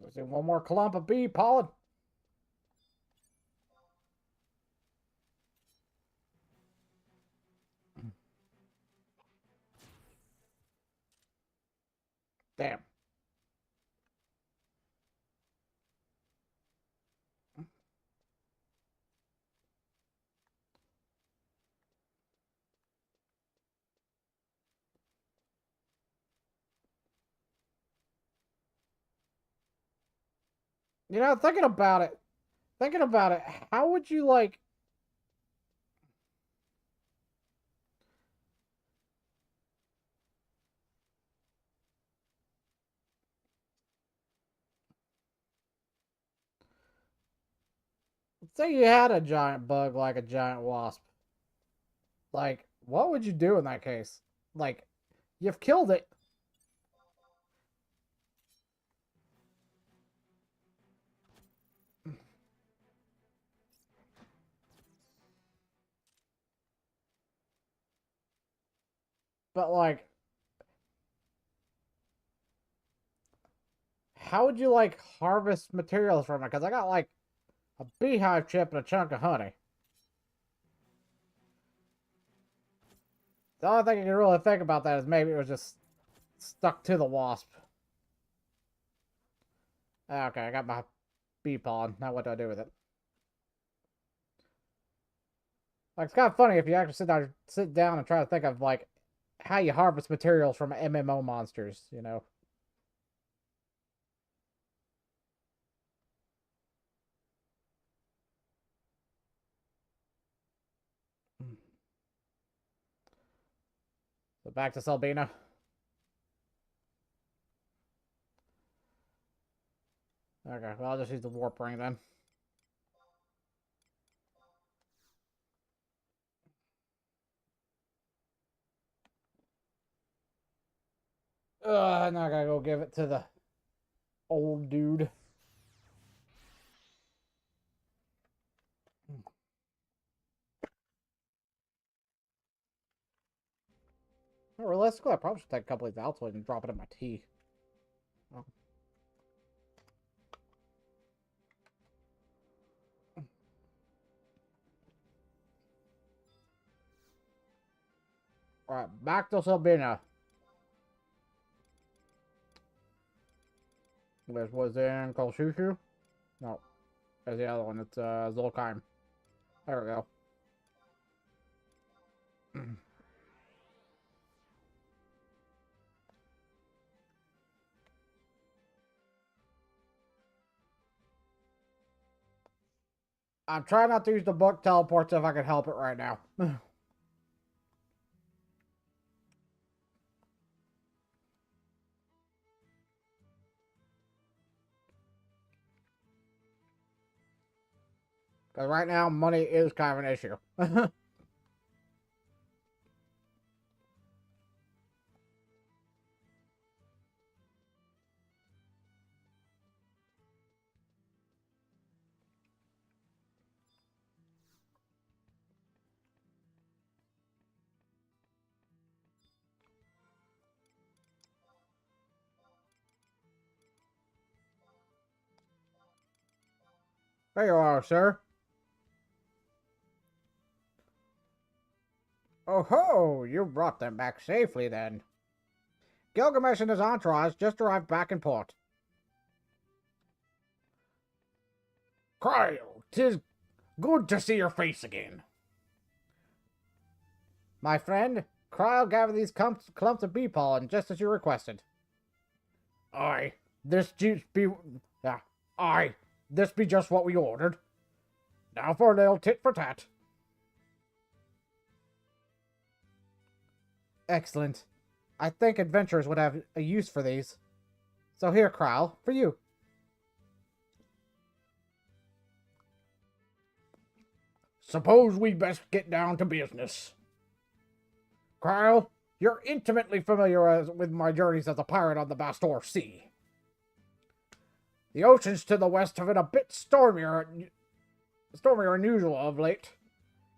Let's see, one more clump of bee pollen. Damn. You know, thinking about it, how would you, like... Say you had a giant bug like a giant wasp. Like, what would you do in that case? Like, you've killed it. But, like, how would you, like, harvest materials from it? Because I got, like, a beehive chip and a chunk of honey. The only thing you can really think about that is maybe it was just stuck to the wasp. Okay, I got my bee pollen. Now what do I do with it? Like, it's kind of funny if you actually sit down and try to think of, like, how you harvest materials from MMO monsters, you know? So back to Selbina. Okay, well, I'll just use the warp ring then. Now I gotta go give it to the old dude. Realistically, I probably should take a couple of these Altoids and drop it in my tea. Oh. Alright, back to Sabina. This was in Kolshushu? No, there's the other one. It's Zolkheim. There we go. I'm trying not to use the book teleports if I can help it right now. Because right now, money is kind of an issue. There you are, sir. Oh ho! You brought them back safely then. Gilgamesh and his entourage just arrived back in port. Cryo, 'tis good to see your face again. My friend, Cryo gathered these clumps of bee pollen just as you requested. Aye, this be... aye, this be just what we ordered. Now for a little tit for tat. Excellent. I think adventurers would have a use for these. So here, Cryo, for you. Suppose we best get down to business. Cryo, you're intimately familiar with my journeys as a pirate on the Bastor Sea. The oceans to the west have been a bit stormier than usual of late.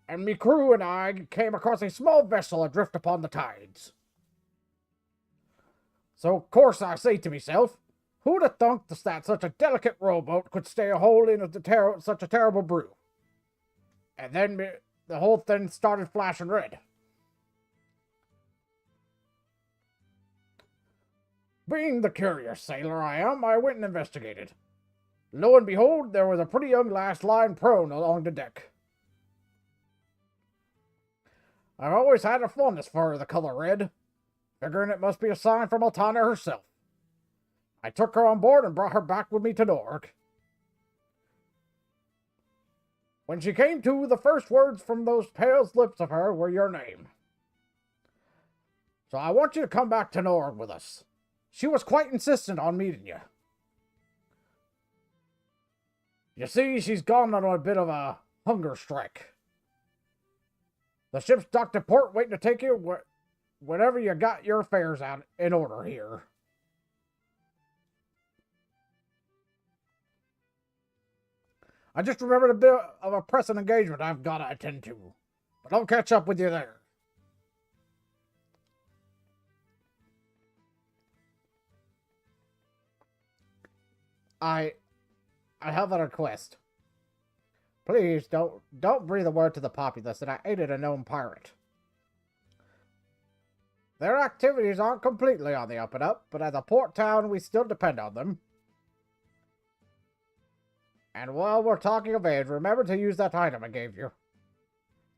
and me crew and I came across a small vessel adrift upon the tides. So, of course, I say to myself, who'd have thunk that such a delicate rowboat could stay a hole in such a terrible brew? And then the whole thing started flashing red. Being the curious sailor I am, I went and investigated. Lo and behold, there was a pretty young lass lying prone along the deck. I've always had a fondness for the color red, figuring it must be a sign from Altana herself. I took her on board and brought her back with me to Norg. When she came to, the first words from those pale lips of her were your name. So I want you to come back to Norg with us. She was quite insistent on meeting you. You see, she's gone on a bit of a hunger strike. The ship's docked at port waiting to take you whenever you got your affairs out in order here. I just remembered a bit of a pressing engagement I've got to attend to. But I'll catch up with you there. I have a request. Please don't breathe a word to the populace that I aided a known pirate. Their activities aren't completely on the up and up, but as a port town, we still depend on them. And while we're talking of aid, remember to use that item I gave you.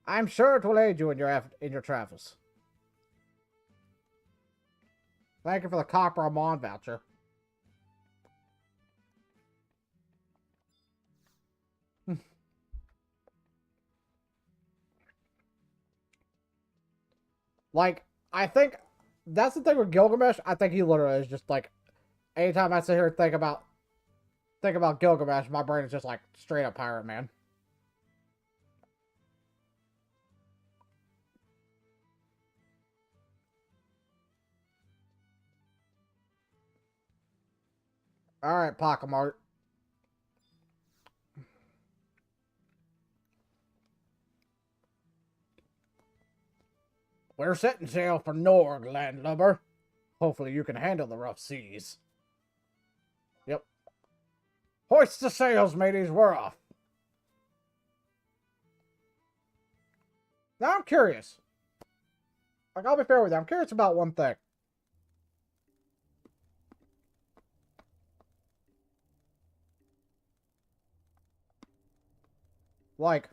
I'm sure it will aid you in your travels. Thank you for the copper Amon voucher. Like, I think that's the thing with Gilgamesh. I think he literally is just like, anytime I sit here and think about Gilgamesh, my brain is just like straight up pirate man. All right, Pockemart. We're setting sail for Norg, landlubber. Hopefully you can handle the rough seas. Yep. Hoist the sails, mateys. We're off. Now I'm curious. Like, I'll be fair with you. I'm curious about one thing. Like,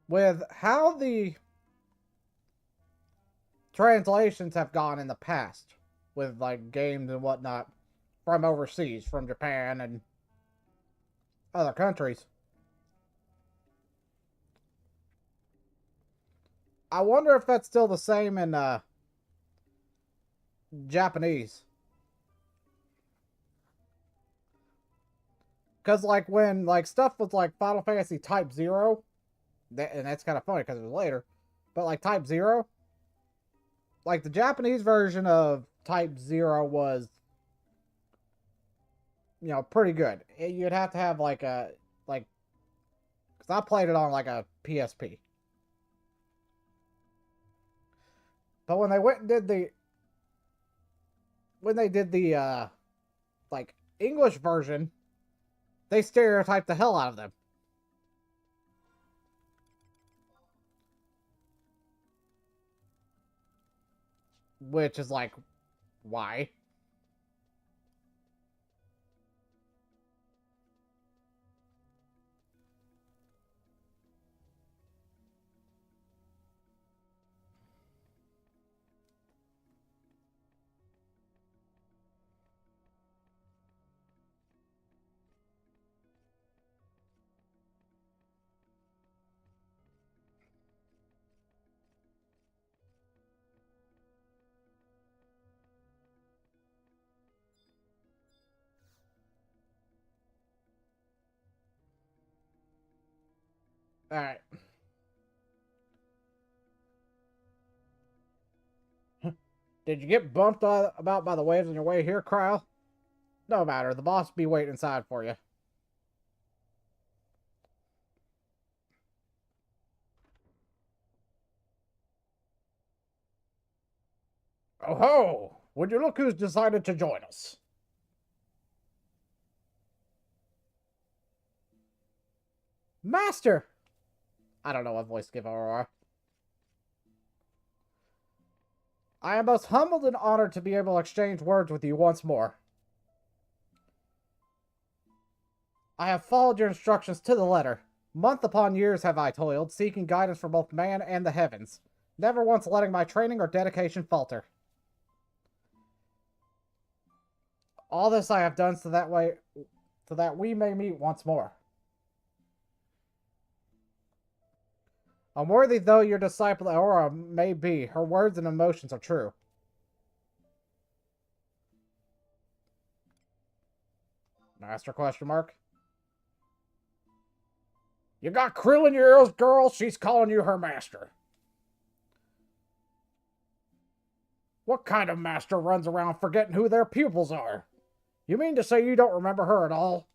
with how the translations have gone in the past, with like games and whatnot from overseas, from Japan and other countries, I wonder if that's still the same in Japanese. Because like when like stuff was like Final Fantasy Type 0, and that's kind of funny because it was later, but like Type 0, like the Japanese version of Type 0 was, you know, pretty good. You'd have to have like a, like, because I played it on like a PSP. But when they went and did the like English version, they stereotyped the hell out of them. Which is like, why? Alright. Did you get bumped about by the waves on your way here, Cryle? No matter, the boss will be waiting inside for you. Oh ho! Would you look who's decided to join us? Master! I don't know what voice to give Aurora. I am most humbled and honored to be able to exchange words with you once more. I have followed your instructions to the letter. Month upon years have I toiled, seeking guidance from both man and the heavens, never once letting my training or dedication falter. All this I have done so that we may meet once more. Unworthy though your disciple Aurora may be, her words and emotions are true. Master question mark? You got krill in your ears, girl? She's calling you her master. What kind of master runs around forgetting who their pupils are? You mean to say you don't remember her at all?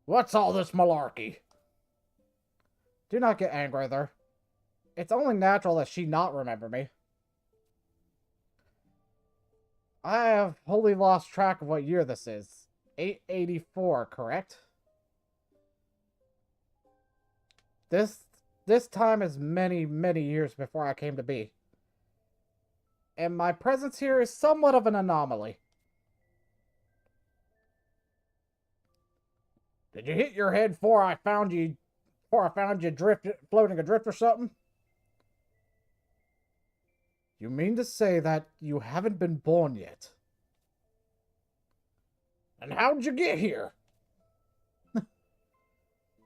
What's all this malarkey? Do not get angry there. It's only natural that she not remember me. I have wholly lost track of what year this is. 884, correct? This time is many, many years before I came to be. And my presence here is somewhat of an anomaly. Did you hit your head before I found you floating adrift or something? You mean to say that you haven't been born yet? And how'd you get here?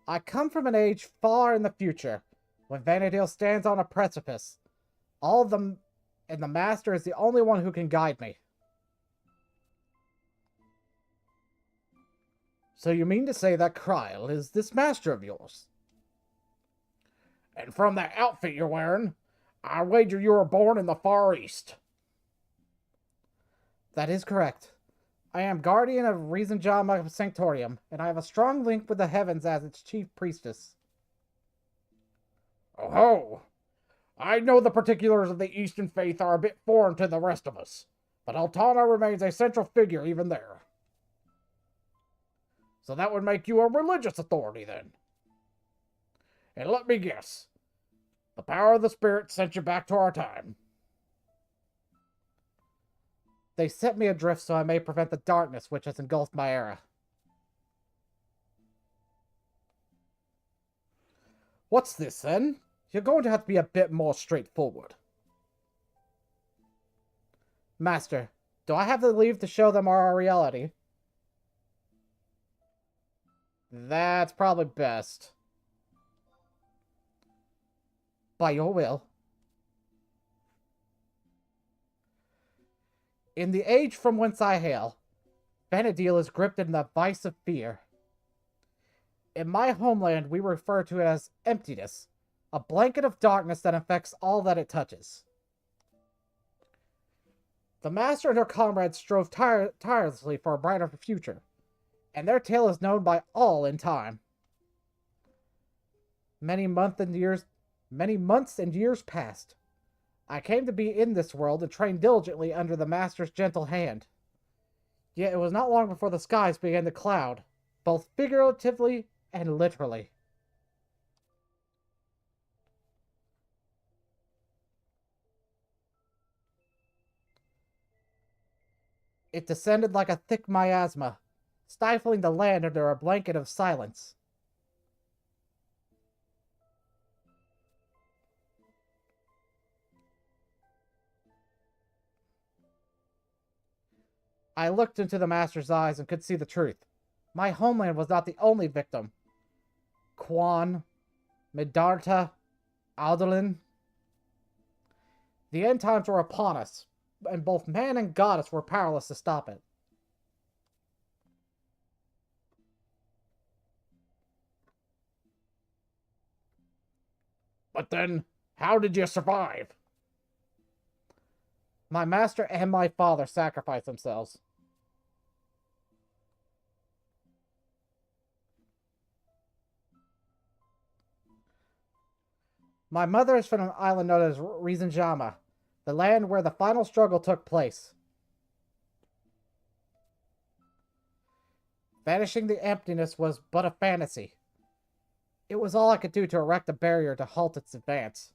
I come from an age far in the future, when Vanadil stands on a precipice. And the Master is the only one who can guide me. So you mean to say that Cryle is this master of yours? And from that outfit you're wearing, I wager you were born in the Far East. That is correct. I am guardian of Reasonjama Sanctorium, and I have a strong link with the heavens as its chief priestess. Oh ho! I know the particulars of the Eastern faith are a bit foreign to the rest of us, but Altana remains a central figure even there. So that would make you a religious authority, then. And let me guess. The power of the spirit sent you back to our time. They set me adrift so I may prevent the darkness which has engulfed my era. What's this, then? You're going to have to be a bit more straightforward. Master, do I have the leave to show them our reality? That's probably best. By your will. In the age from whence I hail, Vanadil is gripped in the vice of fear. In my homeland, we refer to it as emptiness, a blanket of darkness that infects all that it touches. The Master and her comrades strove tirelessly for a brighter future, and their tale is known by all in time. Many months and years passed. I came to be in this world and trained diligently under the Master's gentle hand. Yet it was not long before the skies began to cloud, both figuratively and literally. It descended like a thick miasma, stifling the land under a blanket of silence. I looked into the Master's eyes and could see the truth. My homeland was not the only victim. Quan, Midarta, Aldolin. The end times were upon us, and both man and goddess were powerless to stop it. But then, How did you survive? My master and my father sacrificed themselves. My mother is from an island known as Rizanjama, the land where the final struggle took place. Vanishing the emptiness was but a fantasy. It was all I could do to erect a barrier to halt its advance.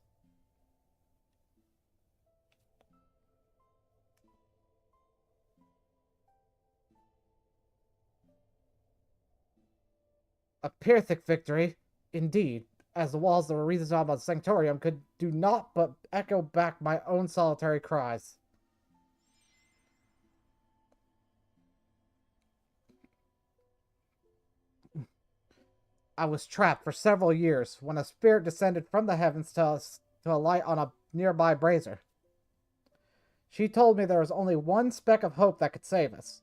A Pyrrhic victory, indeed, as the walls of the Rizanjama Sanctorium could do naught but echo back my own solitary cries. I was trapped for several years when a spirit descended from the heavens to alight on a nearby brazier. She told me there was only one speck of hope that could save us.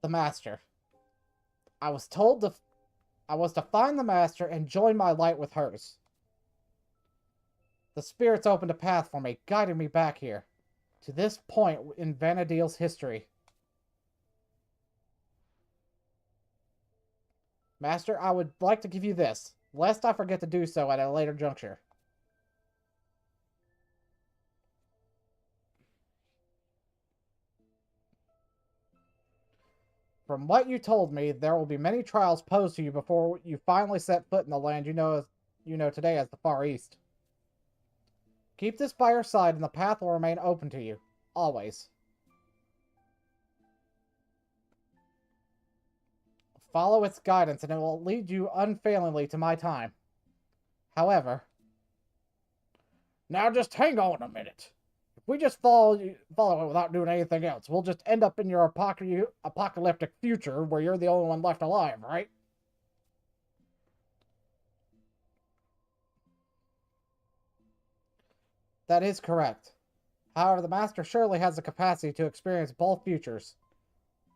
The Master. I was told I was to find the Master and join my light with hers. The spirits opened a path for me, guiding me back here, to this point in Vana'diel's history. Master, I would like to give you this, lest I forget to do so at a later juncture. From what you told me, there will be many trials posed to you before you finally set foot in the land you know today as the Far East. Keep this by your side and the path will remain open to you, always. Follow its guidance and it will lead you unfailingly to my time. However... Now just hang on a minute. If we just follow it without doing anything else, we'll just end up in your apocalyptic future where you're the only one left alive, right? That is correct. However, the Master surely has the capacity to experience both futures.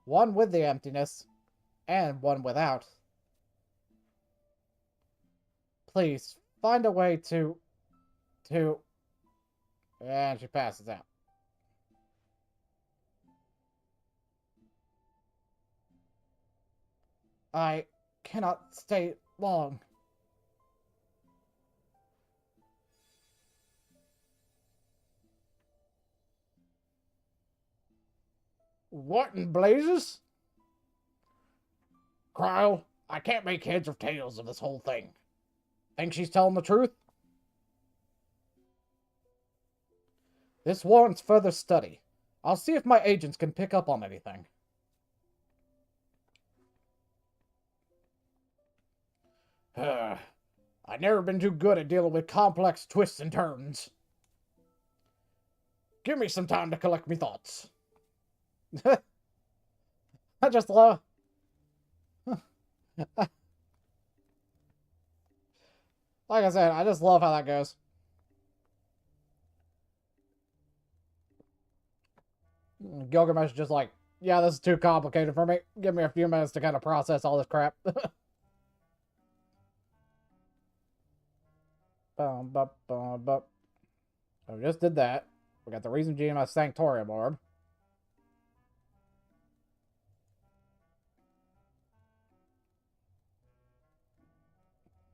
One with the emptiness, and one without. Please, find a way to... And she passes out. I cannot stay long. What in blazes? Cryle, I can't make heads or tails of this whole thing. Think she's telling the truth? This warrants further study. I'll see if my agents can pick up on anything. I've never been too good at dealing with complex twists and turns. Give me some time to collect me thoughts. I just love... like I said, I just love how that goes. Gilgamesh is just like, yeah, this is too complicated for me. Give me a few minutes to kind of process all this crap. Bum, bum, bum, bum. So we just did that. We got the Reason GMS Sanctorium Orb.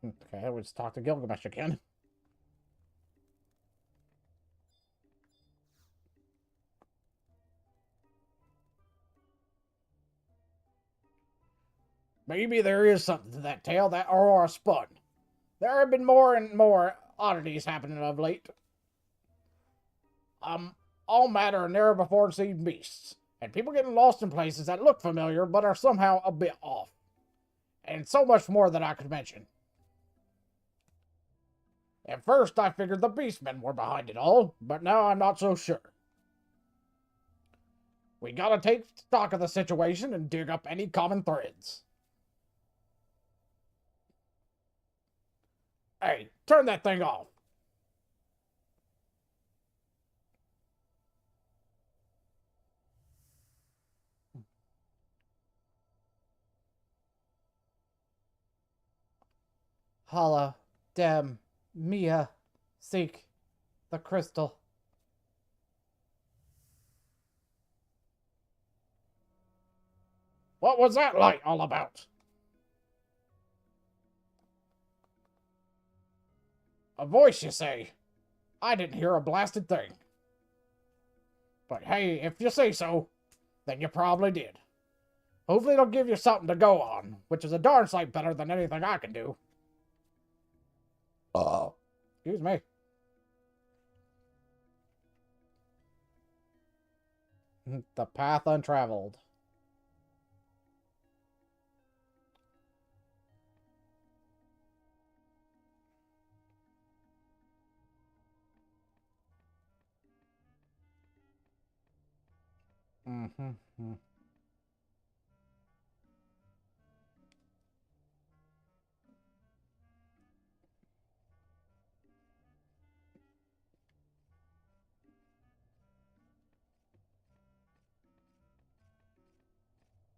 Okay, we'll just talk to Gilgamesh again. Maybe there is something to that tale that Aurora spun. There have been more and more oddities happening of late. All matter of never before seen beasts, and people getting lost in places that look familiar but are somehow a bit off. And so much more that I could mention. At first I figured the beastmen were behind it all, but now I'm not so sure. We gotta take stock of the situation and dig up any common threads. Hey, turn that thing off. Hala, Dem, Mia, seek the crystal. What was that light all about? A voice, you say? I didn't hear a blasted thing. But hey, if you say so, then you probably did. Hopefully it'll give you something to go on, which is a darn sight better than anything I can do. Excuse me. The path untraveled. Mm-hmm.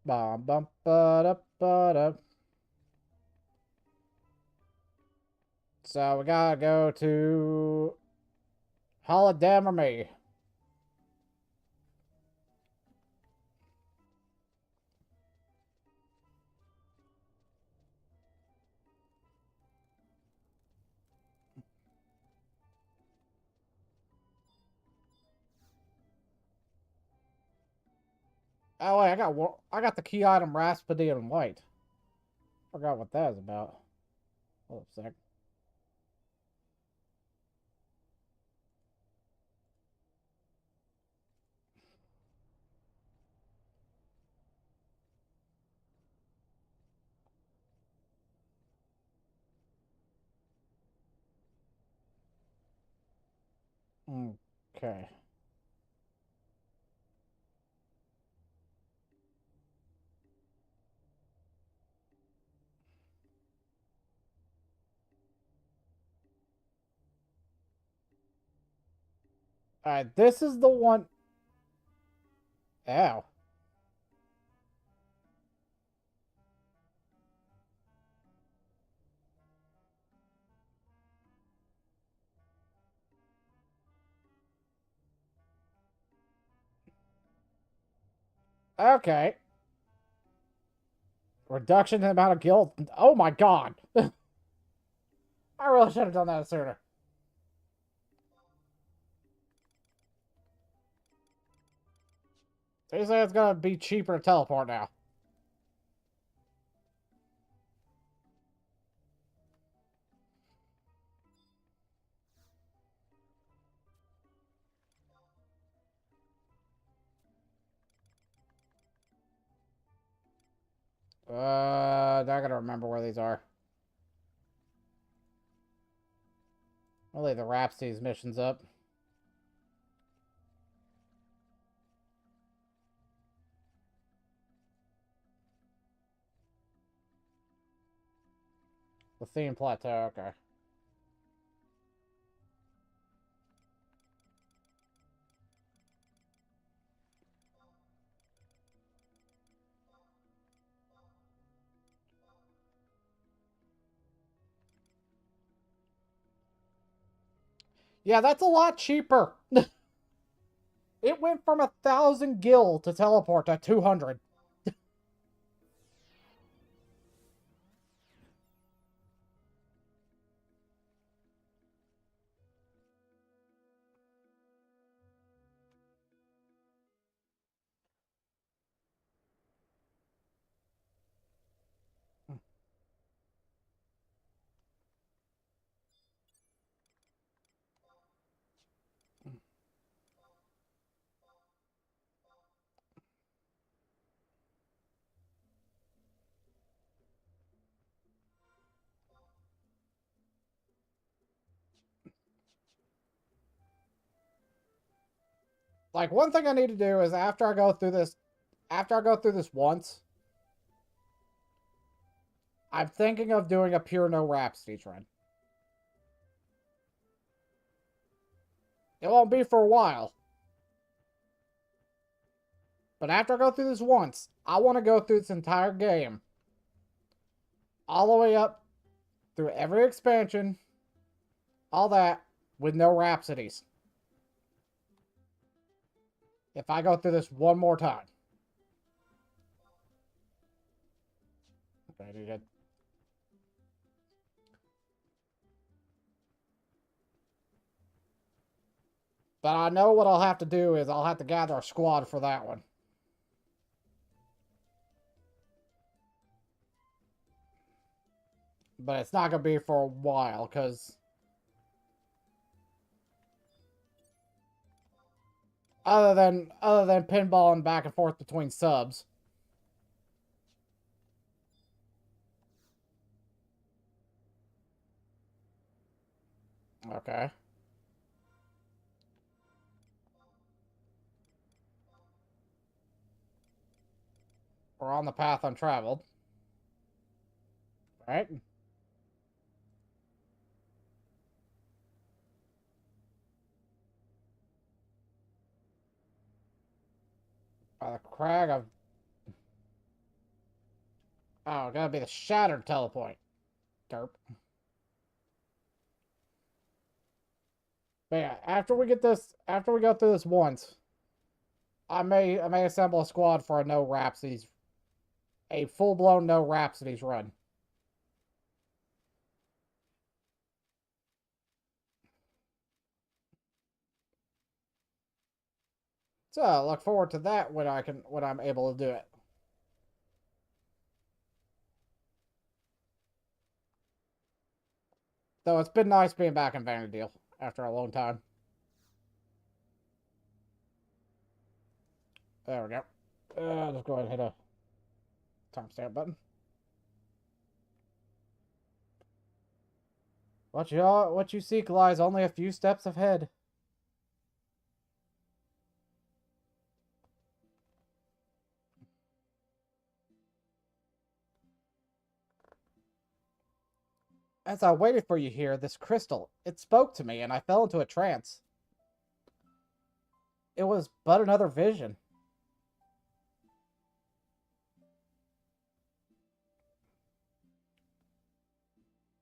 Bum bum ba da ba da. So we gotta go to Holiday or me. Oh wait, I got the key item Raspadian White. Forgot what that is about. Hold up a sec. Okay. Alright, this is the one. Ow. Okay. Reduction in the amount of guild. Oh my god. I really should have done that sooner. So you say it's gonna be cheaper to teleport now. I gotta remember where these are. I'll leave the Rhapsody's missions up. The theme plateau, okay. Yeah, that's a lot cheaper. It went from 1,000 gil to teleport to 200. Like, one thing I need to do is after I go through this once, I'm thinking of doing a pure no Rhapsody run. It won't be for a while. But after I go through this once, I want to go through this entire game. All the way up through every expansion, all that, with no rhapsodies. If I go through this one more time. Okay, but I know what I'll have to do is I'll have to gather a squad for that one. But it's not going to be for a while, because other than pinballing back and forth between subs. Okay. We're on the path untraveled. Right? By the crag of... Oh, gotta be the shattered telepoint. Derp. But yeah, after we go through this once, I may assemble a squad for a full-blown no Rhapsodies run. So I look forward to that when I'm able to do it. Though it's been nice being back in Vanadil after a long time. There we go. Just go ahead and hit a timestamp button. What you seek lies only a few steps ahead. As I waited for you here, this crystal, it spoke to me and I fell into a trance. It was but another vision.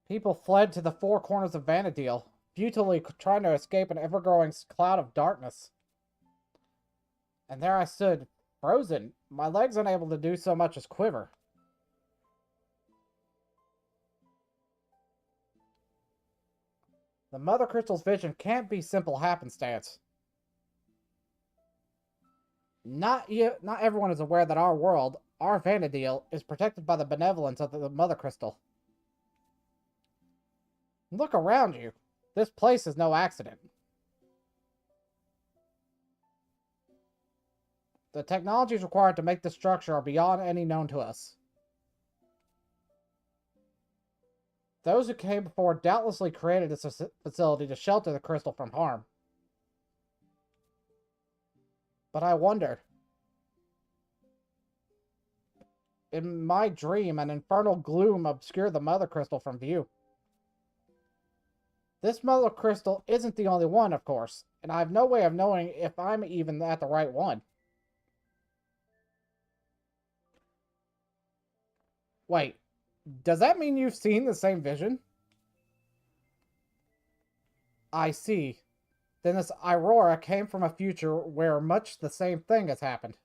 People fled to the four corners of Vanadil, futilely trying to escape an ever-growing cloud of darkness. And there I stood, frozen, my legs unable to do so much as quiver. The Mother Crystal's vision can't be simple happenstance. Not everyone is aware that our world, our Vanadil, is protected by the benevolence of the Mother Crystal. Look around you. This place is no accident. The technologies required to make this structure are beyond any known to us. Those who came before doubtlessly created this facility to shelter the crystal from harm. But I wonder. In my dream, an infernal gloom obscured the Mother Crystal from view. This Mother Crystal isn't the only one, of course, and I have no way of knowing if I'm even at the right one. Wait, does that mean you've seen the same vision? I see. Then this Aurora came from a future where much the same thing has happened.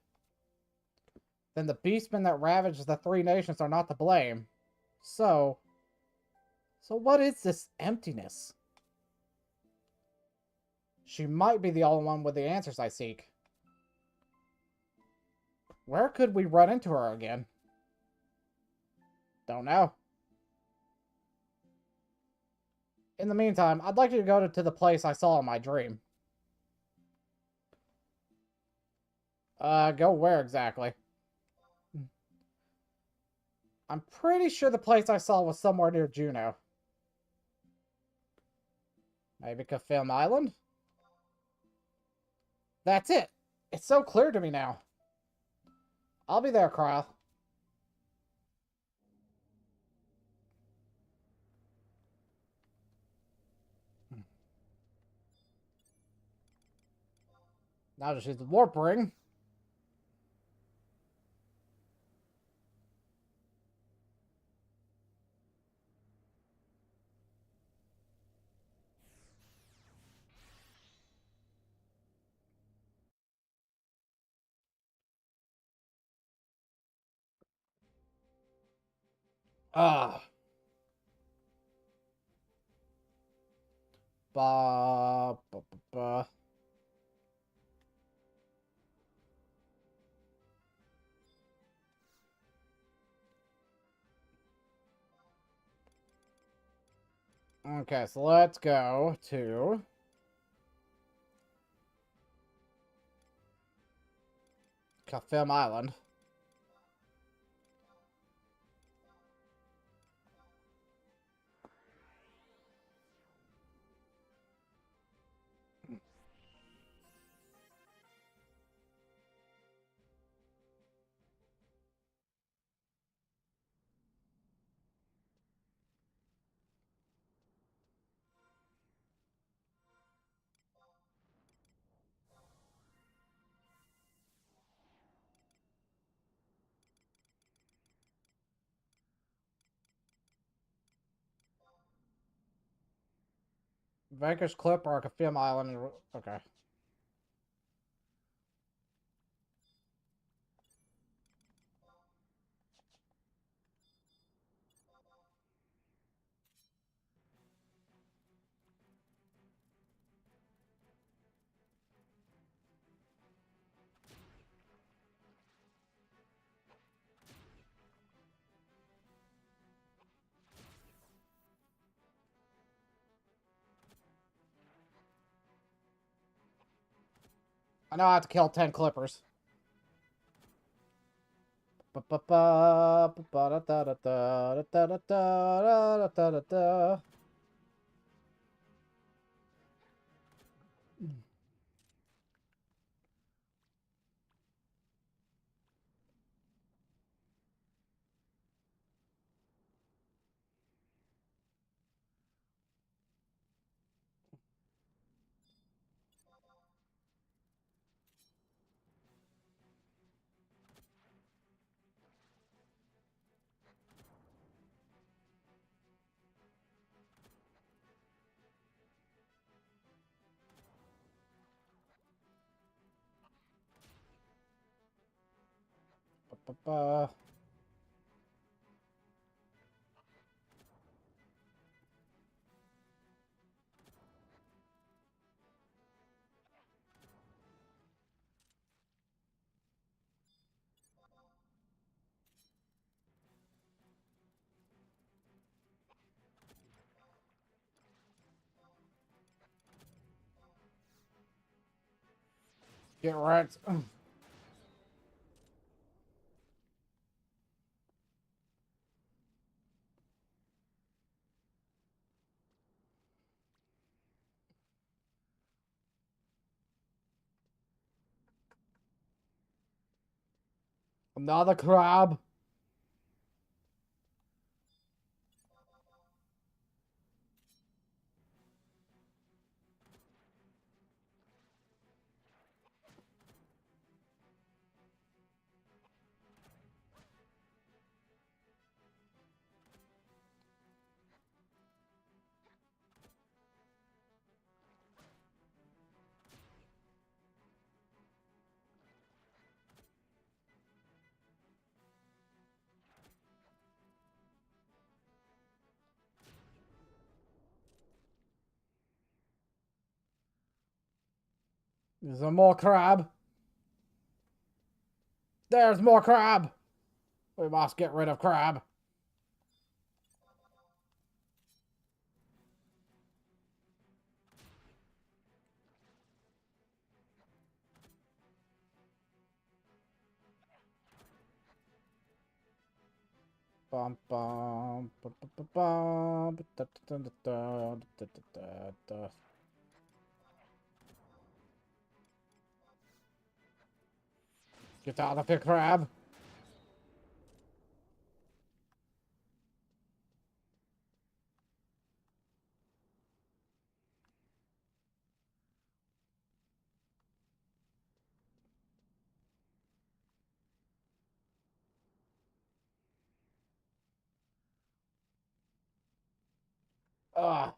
Then the beastmen that ravaged the three nations are not to blame. So what is this emptiness? She might be the only one with the answers I seek. Where could we run into her again? Don't know. In the meantime, I'd like you to go to the place I saw in my dream. Go where exactly? I'm pretty sure the place I saw was somewhere near Juneau. Maybe Kafilm Island? That's it! It's so clear to me now. I'll be there, Kyle. Now just use the warp ring. Ah. Ba, ba, ba, ba. Okay, so let's go to Kafim Island. Vanquish Clip or Kafim Island. Okay. I know I have to kill 10 Clippers. Get wrecked. Another crab. There's more crab. There's more crab. We must get rid of crab. Bum bum bum bum bum bum. Get out of here, crab. Ah.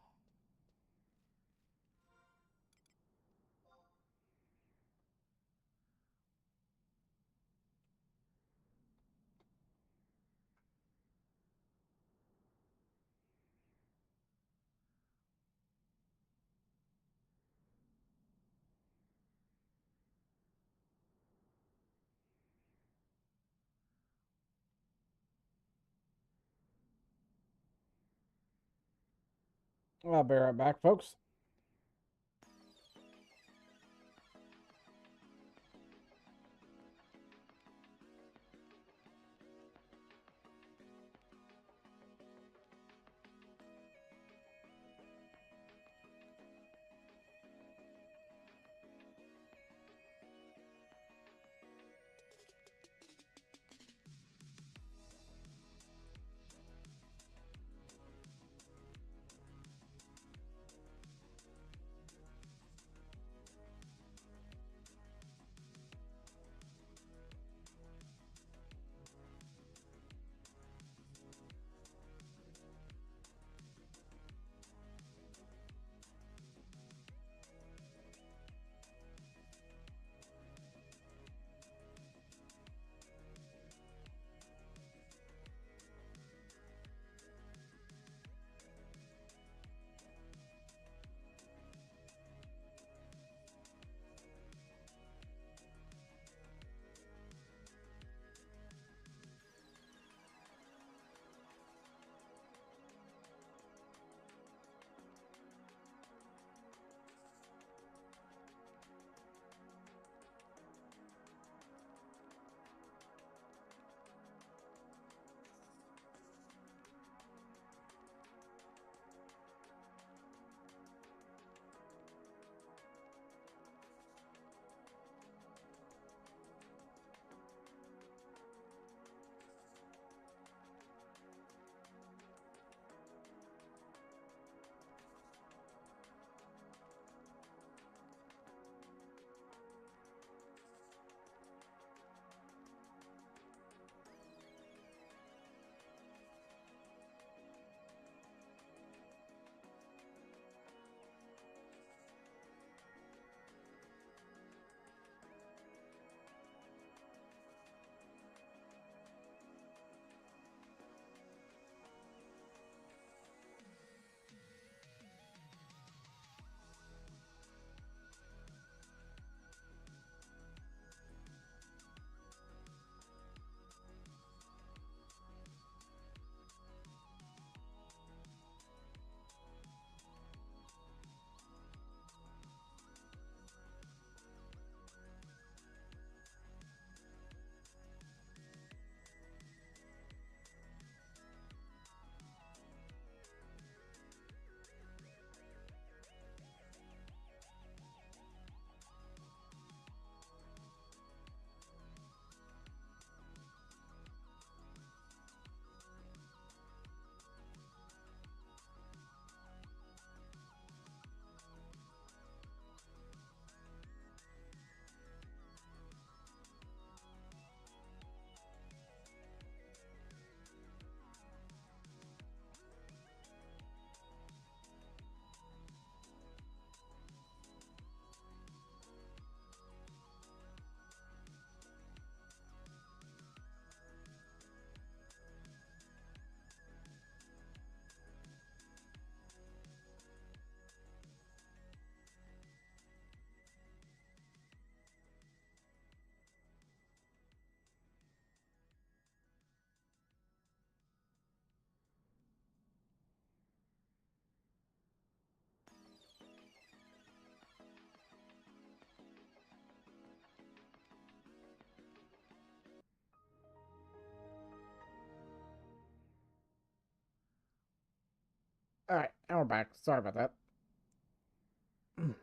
I'll be right back, folks. Alright, and we're back. Sorry about that. In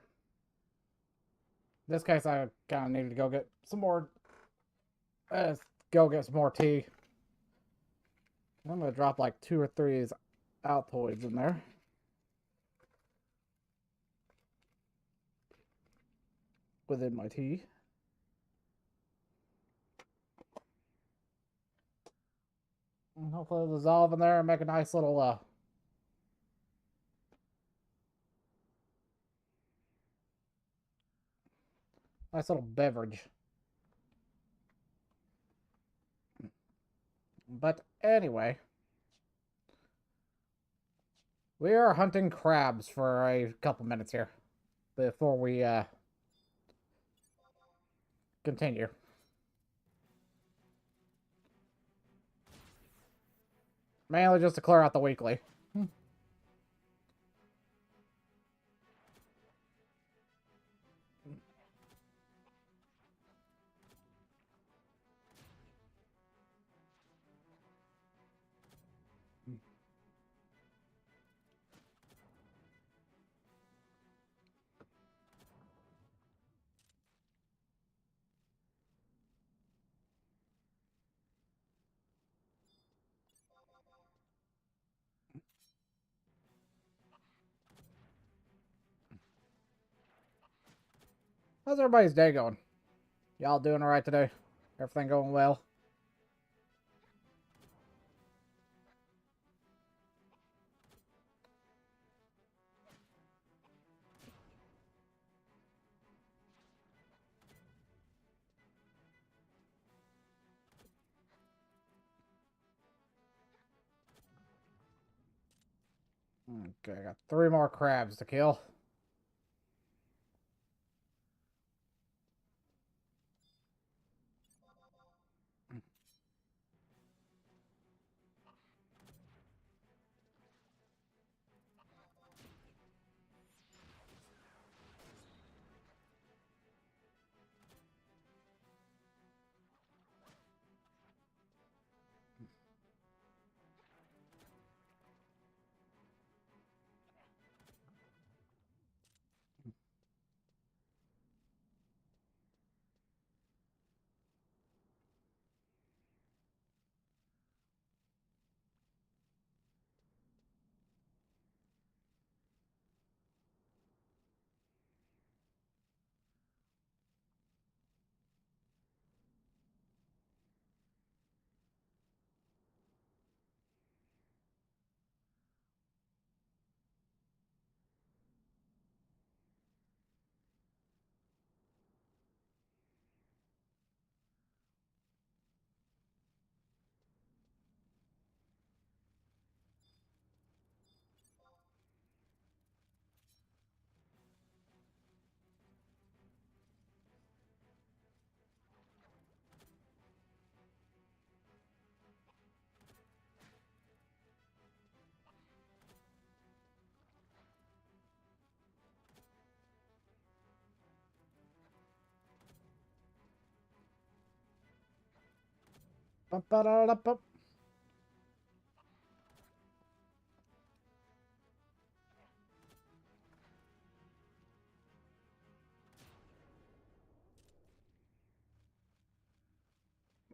this case, I kind of needed to go get some more. Go get some more tea. I'm gonna drop like 2 or 3 of these Altoids in there. Within my tea. And hopefully it'll dissolve in there and make a nice little beverage. But anyway, we are hunting crabs for a couple minutes here before we continue. Mainly just to clear out the weekly. How's everybody's day going? Y'all doing alright today? Everything going well? Okay, I got 3 more crabs to kill.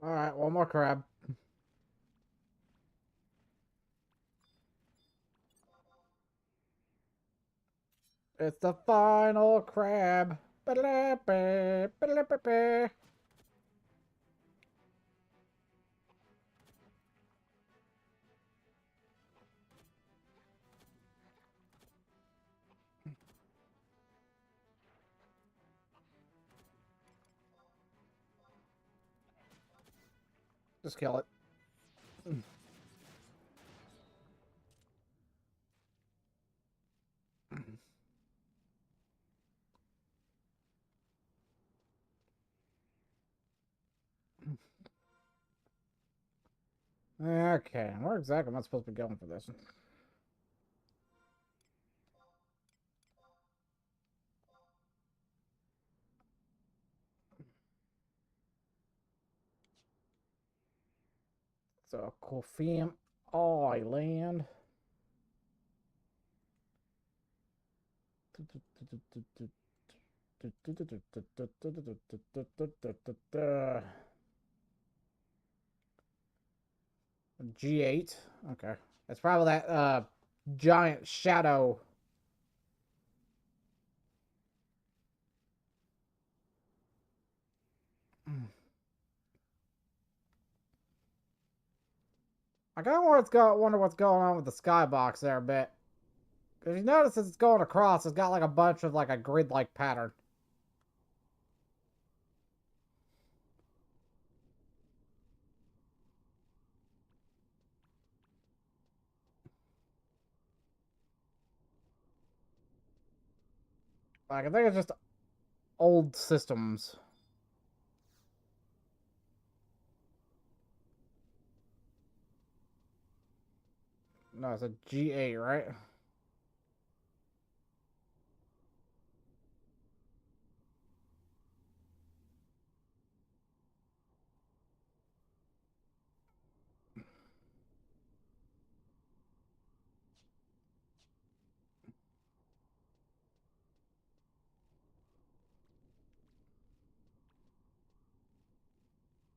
Alright, one more crab. It's the final crab. Just kill it. Okay, where exactly am I supposed to be going for this? So, Colfam Island. G8. Okay. It's probably that giant shadow. I kind of wonder what's going on with the skybox there a bit. Because you notice as it's going across, it's got like a bunch of like a grid-like pattern. Like I think it's just old systems. No, it's a G8, right?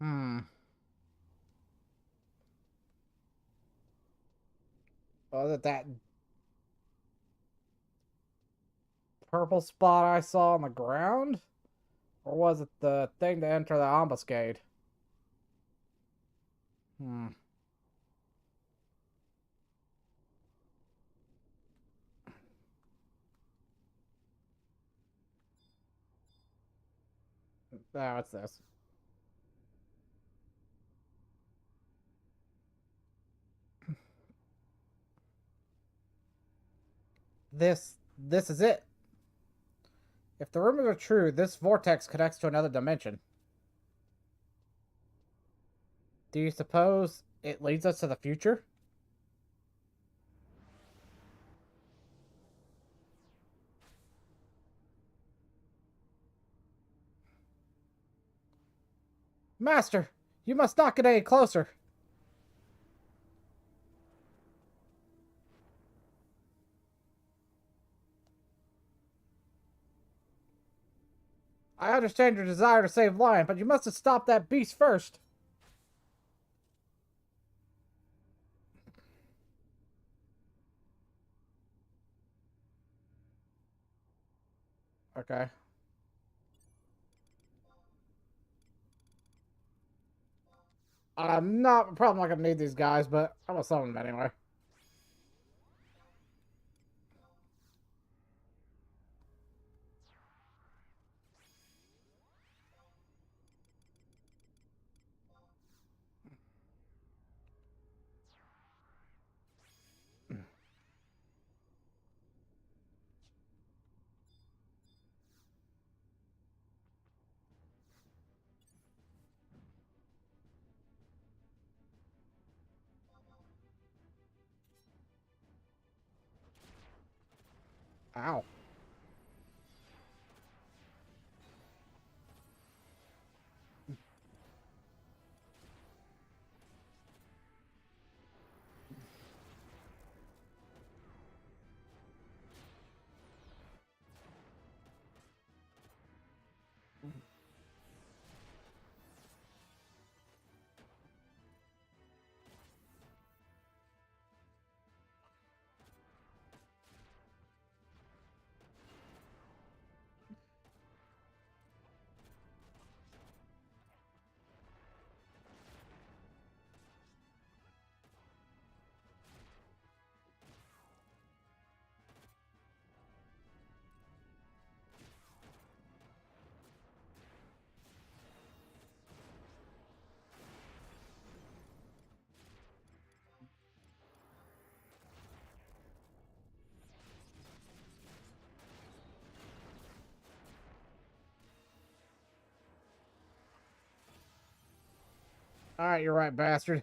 Hmm. Was it that purple spot I saw on the ground? Or was it the thing to enter the ambuscade? Hmm. Oh, it's this. This is it. If the rumors are true, this vortex connects to another dimension. Do you suppose it leads us to the future? Master, you must not get any closer. I understand your desire to save Lion, but you must have stopped that beast first. Okay. I'm not probably not gonna need these guys, but I'm gonna summon them anyway. Ow. Alright, you're right, bastard.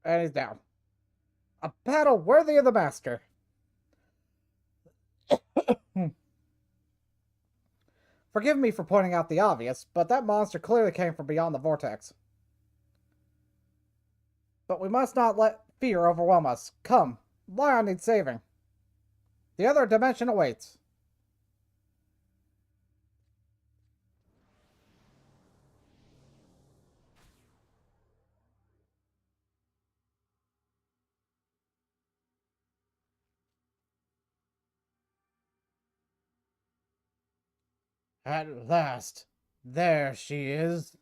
And he's down. A battle worthy of the master. Forgive me for pointing out the obvious, but that monster clearly came from beyond the vortex. But we must not let fear overwhelm us. Come, Lion needs saving. The other dimension awaits. At last, there she is.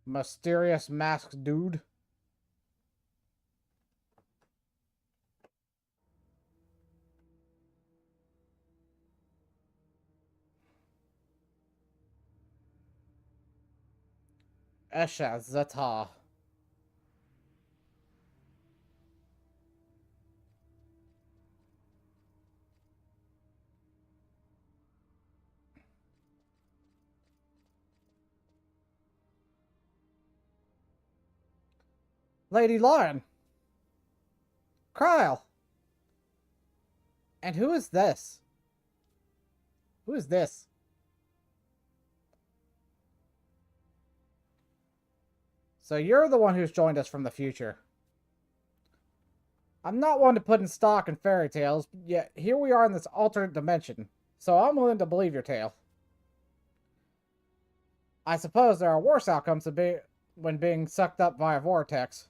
Mysterious masked dude. Esha Zeta. Lady Lion. Kyle. And who is this? Who is this? So you're the one who's joined us from the future. I'm not one to put in stock in fairy tales, yet here we are in this alternate dimension, so I'm willing to believe your tale. I suppose there are worse outcomes when being sucked up by a vortex.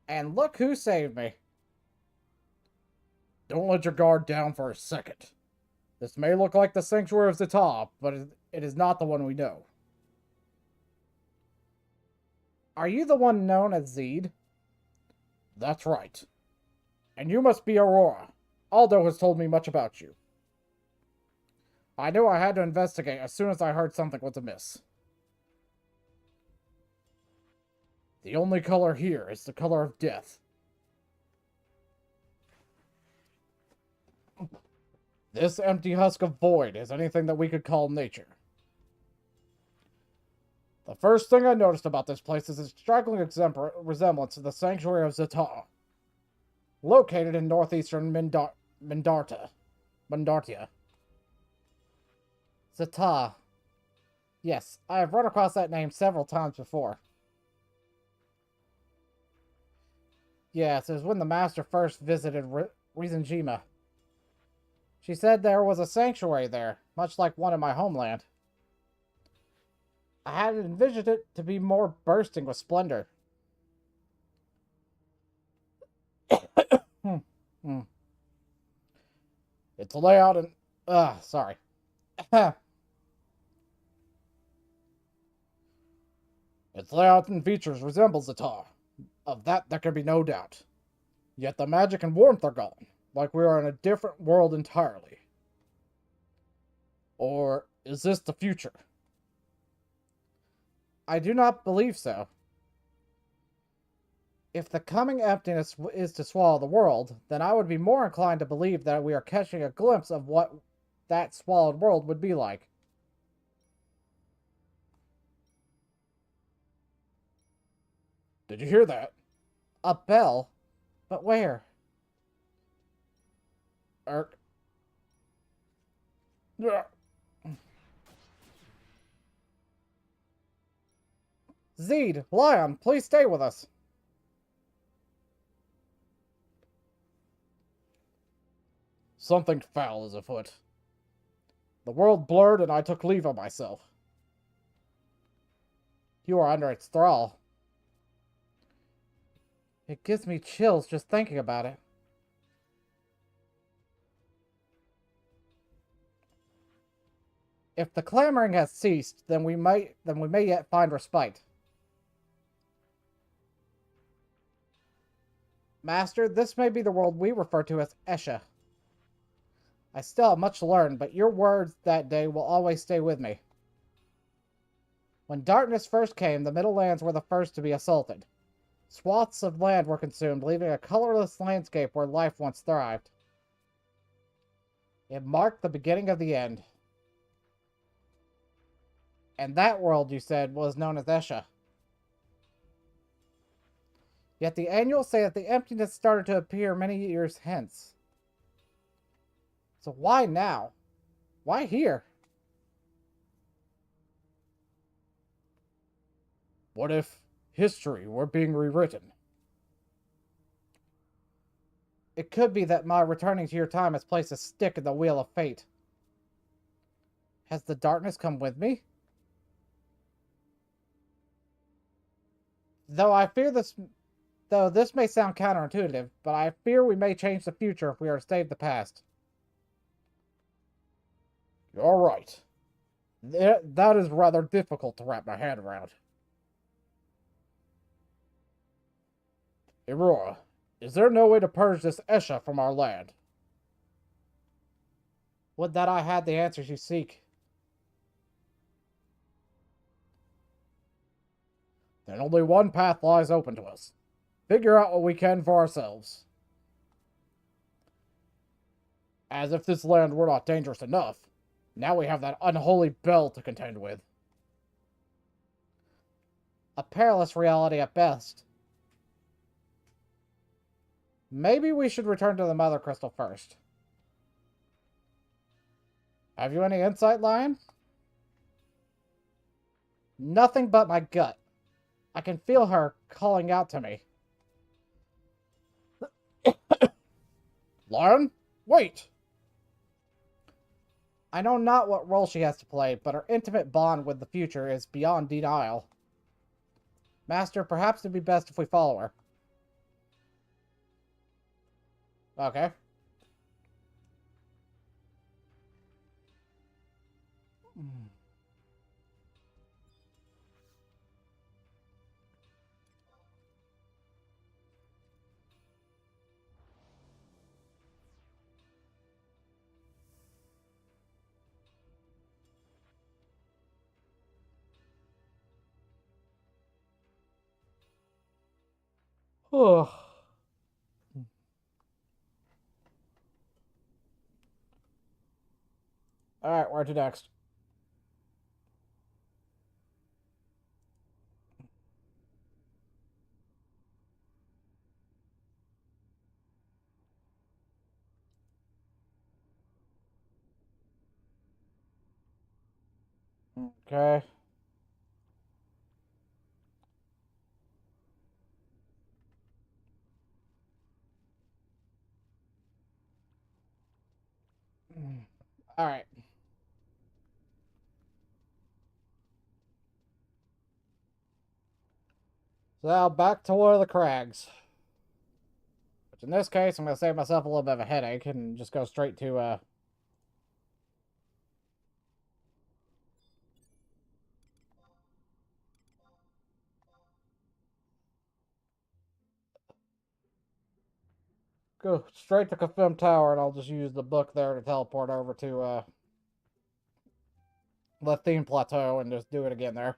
And look who saved me. Don't let your guard down for a second. This may look like the Sanctuary of Zata, but it is not the one we know. Are you the one known as Zed? That's right. And you must be Aurora. Aldo has told me much about you. I knew I had to investigate as soon as I heard something was amiss. The only color here is the color of death. This empty husk of void is anything that we could call nature. The first thing I noticed about this place is its striking resemblance to the Sanctuary of Zata, located in northeastern Mandartia. Zata. Yes, I have run across that name several times before. Yes, it was when the Master first visited Rizenjima. She said there was a sanctuary there, much like one in my homeland. I had envisioned it to be more bursting with splendor. Its layout and... sorry. Its layout and features resembles Zata. Of that, there can be no doubt. Yet the magic and warmth are gone, like we are in a different world entirely. Or is this the future? I do not believe so. If the coming emptiness is to swallow the world, then I would be more inclined to believe that we are catching a glimpse of what that swallowed world would be like. Did you hear that? A bell? But where? Zed, Lion, please stay with us. Something foul is afoot. The world blurred and I took leave of myself. You are under its thrall. It gives me chills just thinking about it. If the clamoring has ceased, then we may yet find respite. Master, this may be the world we refer to as Esha. I still have much to learn, but your words that day will always stay with me. When darkness first came, the Middle Lands were the first to be assaulted. Swaths of land were consumed, leaving a colorless landscape where life once thrived. It marked the beginning of the end. And that world, you said, was known as Esha. Yet the annuals say that the emptiness started to appear many years hence. So why now? Why here? What if history were being rewritten? It could be that my returning to your time has placed a stick in the wheel of fate. Has the darkness come with me? Though this may sound counterintuitive, but I fear we may change the future if we are to save the past. You're right. That is rather difficult to wrap my head around. Aurora, is there no way to purge this Esha from our land? Would that I had the answers you seek. Then only one path lies open to us. Figure out what we can for ourselves. As if this land were not dangerous enough, now we have that unholy bell to contend with. A perilous reality at best. Maybe we should return to the Mother Crystal first. Have you any insight, Lion? Nothing but my gut. I can feel her calling out to me. Lion, wait! I know not what role she has to play, but her intimate bond with the future is beyond denial. Master, perhaps it'd be best if we follow her. Okay. Alright, where to next? Okay. Alright. So now back to one of the crags. Which in this case, I'm going to save myself a little bit of a headache and just go straight to, go straight to Kafim Tower, and I'll just use the book there to teleport over to, the theme plateau and just do it again there.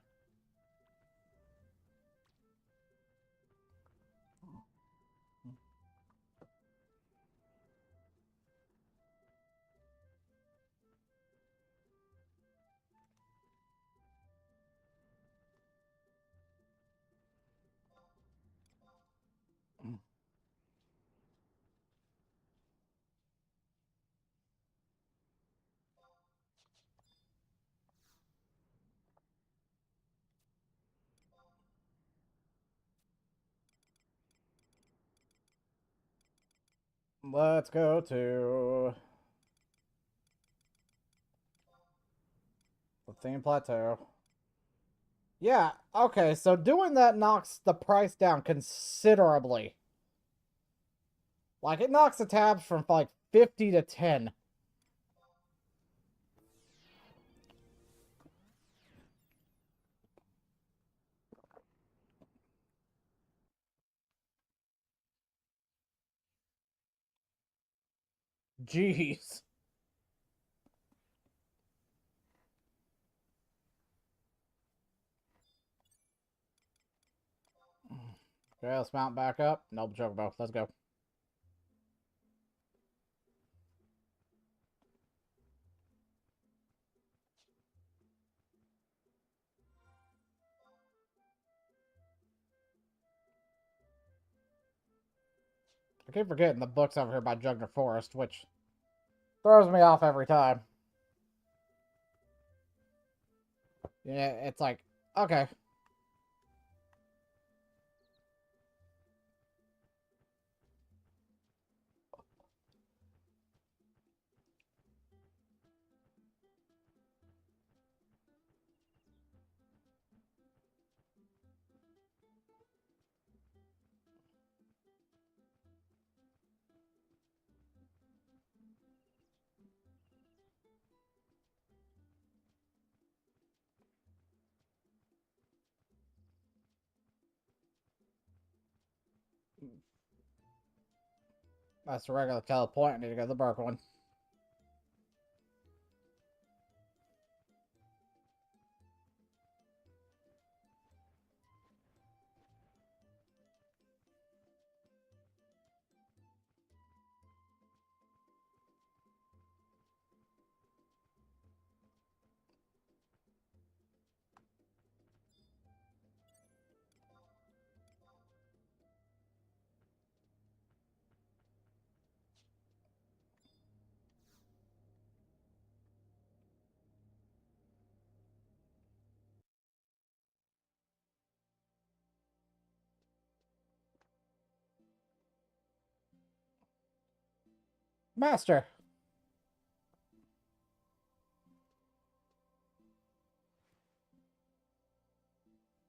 Let's go to the theme plateau. Yeah, okay, so doing that knocks the price down considerably. Like, it knocks the tabs from, like, 50 to 10. Jeez. Okay, let's mount back up. Nope, Chocobo. Let's go. I keep forgetting the book's over here by Jugner Forest, which throws me off every time. Yeah, it's like, okay. That's the regular teleport. I need to go to the dark one. Master!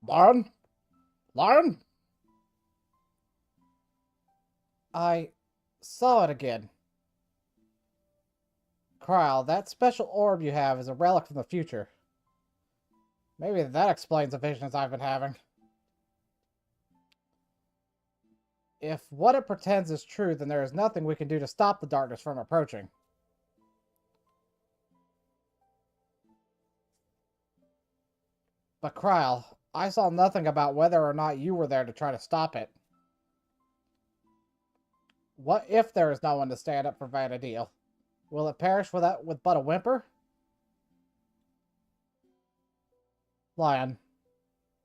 Lion? Lion? I saw it again. Krile, that special orb you have is a relic from the future. Maybe that explains the visions I've been having. If what it pretends is true, then there is nothing we can do to stop the darkness from approaching. But Krile, I saw nothing about whether or not you were there to try to stop it. What if there is no one to stand up for Vanadil? Will it perish with but a whimper? Lion,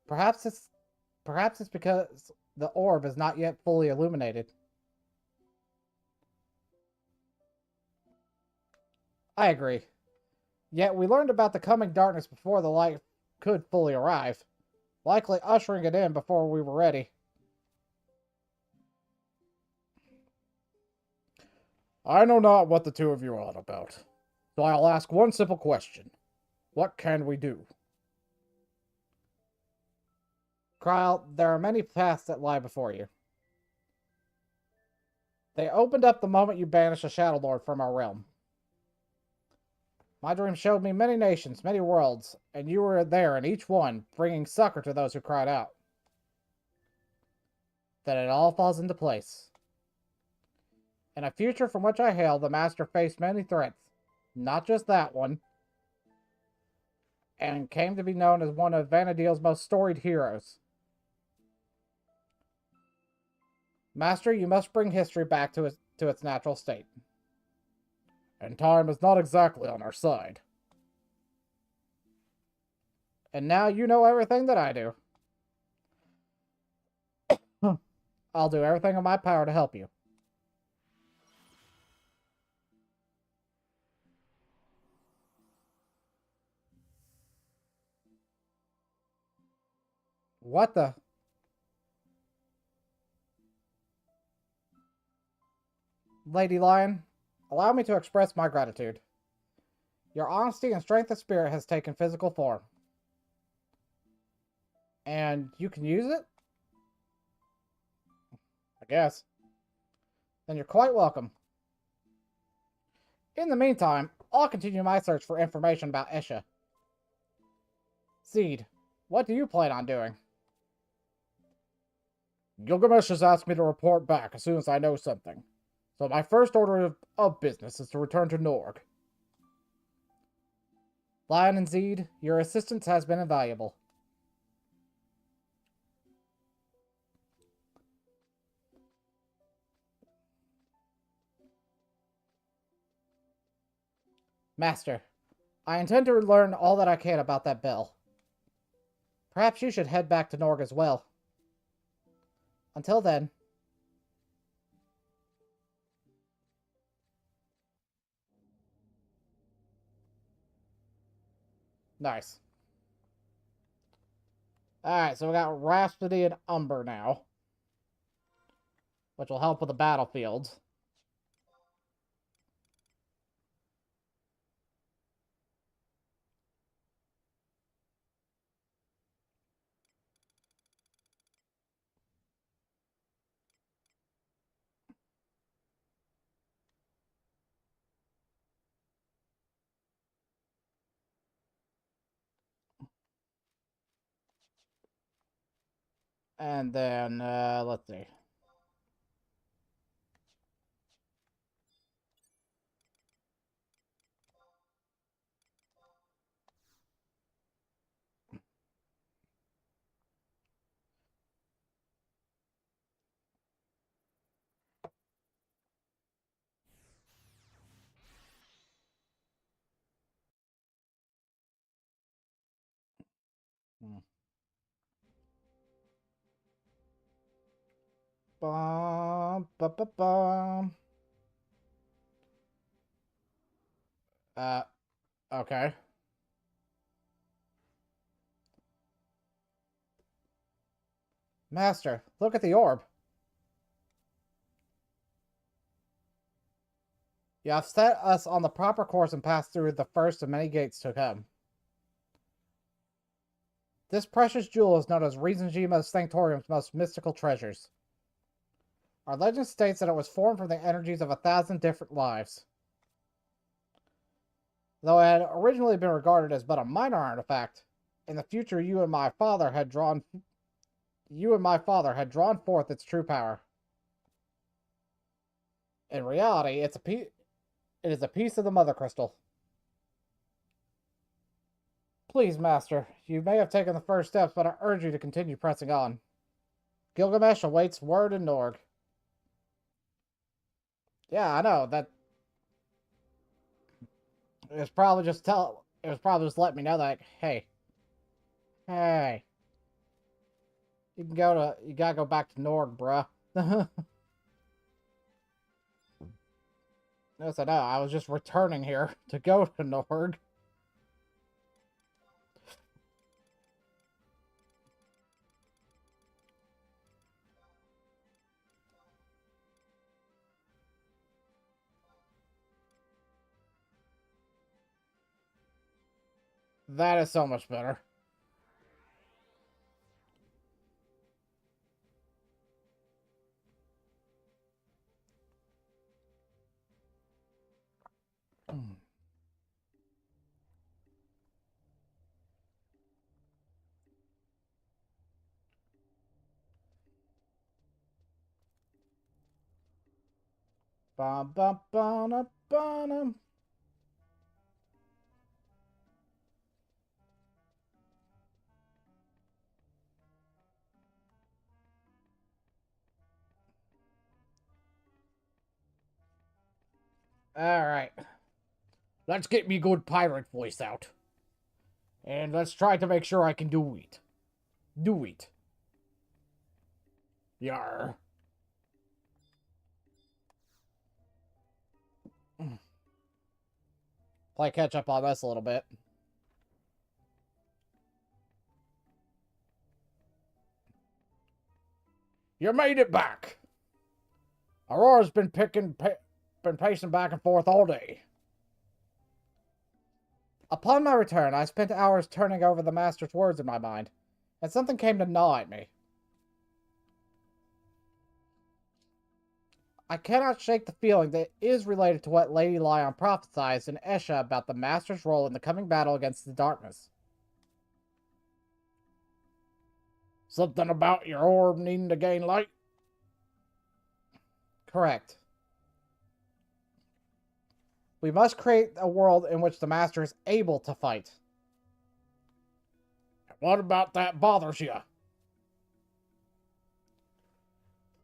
perhaps it's because the orb is not yet fully illuminated. I agree. Yet we learned about the coming darkness before the light could fully arrive, likely ushering it in before we were ready. I know not what the two of you are on about, so I'll ask one simple question. What can we do? Krile, there are many paths that lie before you. They opened up the moment you banished a Shadow Lord from our realm. My dream showed me many nations, many worlds, and you were there in each one, bringing succor to those who cried out. Then it all falls into place. In a future from which I hail, the Master faced many threats, not just that one, and came to be known as one of Vanadil's most storied heroes. Master, you must bring history back to its natural state. And time is not exactly on our side. And now you know everything that I do. I'll do everything in my power to help you. What the? Lady Lion, allow me to express my gratitude. Your honesty and strength of spirit has taken physical form. And you can use it? I guess. Then you're quite welcome. In the meantime, I'll continue my search for information about Esha. Seed, what do you plan on doing? Gilgamesh has asked me to report back as soon as I know something. So my first order of business is to return to Norg. Lion and Zeed, your assistance has been invaluable. Master, I intend to learn all that I can about that bell. Perhaps you should head back to Norg as well. Until then. Nice. Alright, so we got Rhapsody and Umber now. Which will help with the battlefields. And then, let's see. Bum, ba, ba, bum. Uh, okay. Master, look at the orb. You have set us on the proper course and passed through the first of many gates to come. This precious jewel is known as Rizenjima's Sanctorium's most mystical treasures. Our legend states that it was formed from the energies of 1,000 different lives. Though it had originally been regarded as but a minor artifact, in the future you and my father had drawn forth its true power. In reality, it is a piece of the Mother Crystal. Please, Master, you may have taken the first steps, but I urge you to continue pressing on. Gilgamesh awaits word in Norg. Yeah, I know, that... It was probably just letting me know that, hey. You gotta go back to Norg, bruh. Yes, I know, I was just returning here to go to Norg. That is so much better. Bum bum bum bum. Alright. Let's get me good pirate voice out. And let's try to make sure I can do it. Do it. Yar. Play catch up on this a little bit. You made it back. Aurora's been pacing back and forth all day. Upon my return, I spent hours turning over the Master's words in my mind, and something came to gnaw at me. I cannot shake the feeling that it is related to what Lady Lion prophesied in Esha about the Master's role in the coming battle against the darkness. Something about your orb needing to gain light? Correct. We must create a world in which the Master is able to fight. What about that bothers you?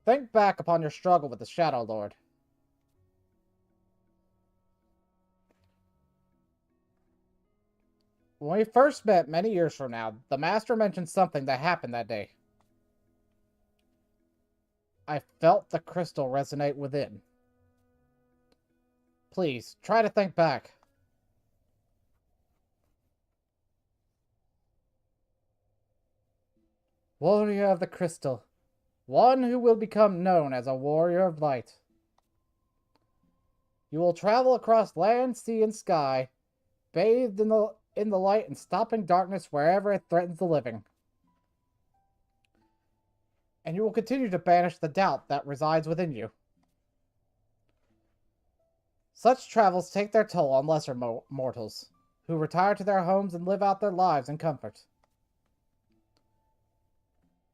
Think back upon your struggle with the Shadow Lord. When we first met many years from now, the Master mentioned something that happened that day. I felt the crystal resonate within. Please, try to think back. Warrior of the Crystal. One who will become known as a warrior of light. You will travel across land, sea, and sky, bathed in the light and stopping darkness wherever it threatens the living. And you will continue to banish the doubt that resides within you. Such travels take their toll on lesser mortals, who retire to their homes and live out their lives in comfort.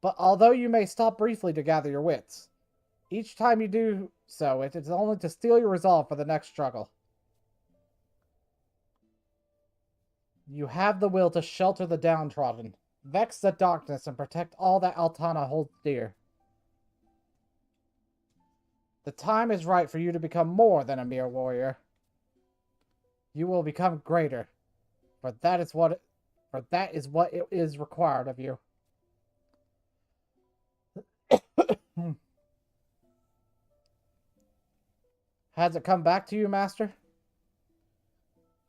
But although you may stop briefly to gather your wits, each time you do so, it is only to steel your resolve for the next struggle. You have the will to shelter the downtrodden, vex the darkness, and protect all that Altana holds dear. The time is right for you to become more than a mere warrior. You will become greater, for that is what it is required of you. Has it come back to you, Master?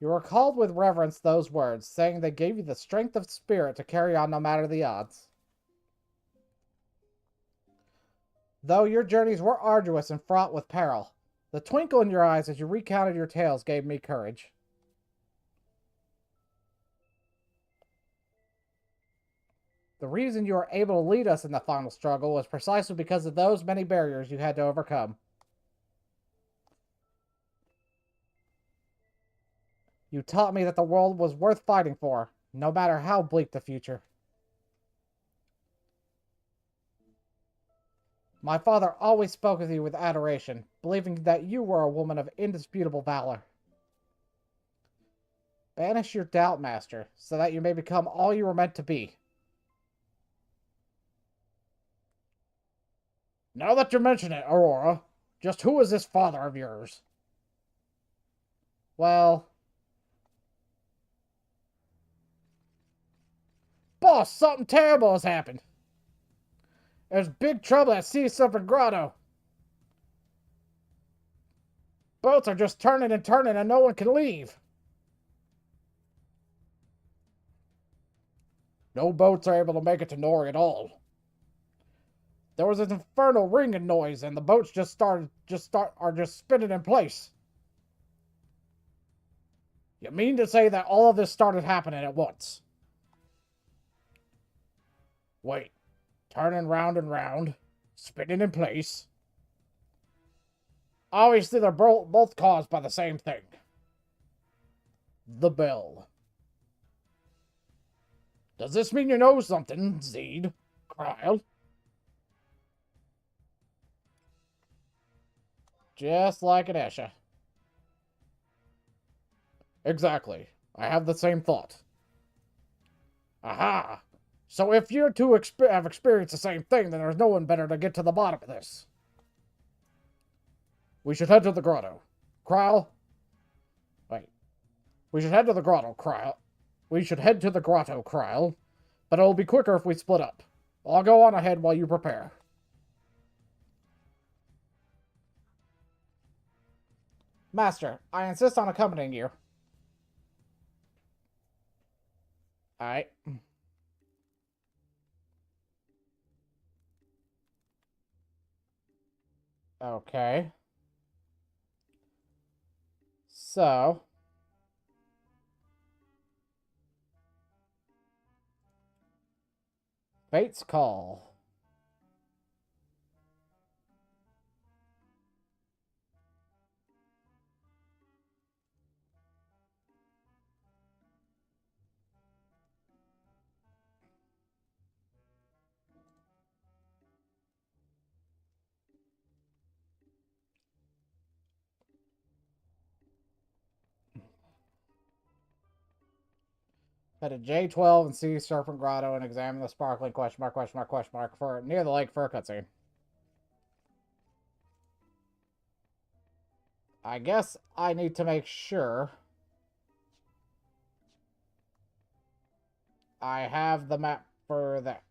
You recalled with reverence those words, saying they gave you the strength of spirit to carry on no matter the odds. Though your journeys were arduous and fraught with peril, The twinkle in your eyes as you recounted your tales gave me courage. The reason you were able to lead us in the final struggle was precisely because of those many barriers you had to overcome. You taught me that the world was worth fighting for, no matter how bleak the future. My father always spoke of you with adoration, believing that you were a woman of indisputable valor. Banish your doubt, Master, so that you may become all you were meant to be. Now that you mention it, Aurora, just who is this father of yours? Well... Boss, something terrible has happened. There's big trouble at Sea Serpent Grotto. Boats are just turning and turning and no one can leave. No boats are able to make it to Nori at all. There was an infernal ringing noise and the boats are just spinning in place. You mean to say that all of this started happening at once? Wait, turning round and round, spinning in place. Obviously, they're both caused by the same thing. The bell. Does this mean you know something, Zed? Krile? Just like an Esha. Exactly. I have the same thought. Aha! So if you two have experienced the same thing, then there's no one better to get to the bottom of this. We should head to the grotto. Krile? Wait. We should head to the grotto, Krile. We should head to the grotto, Krile. But it'll be quicker if we split up. I'll go on ahead while you prepare. Master, I insist on accompanying you. Alright. Okay. So... Fate's Call. Head to J12 and see Serpent Grotto and examine the sparkling question mark for near the lake for a cutscene. I guess I need to make sure I have the map for that.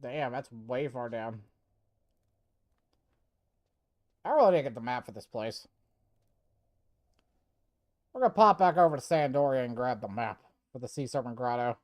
Damn, that's way far down. I really didn't get the map for this place. We're gonna pop back over to Sandoria and grab the map for the Sea Serpent Grotto.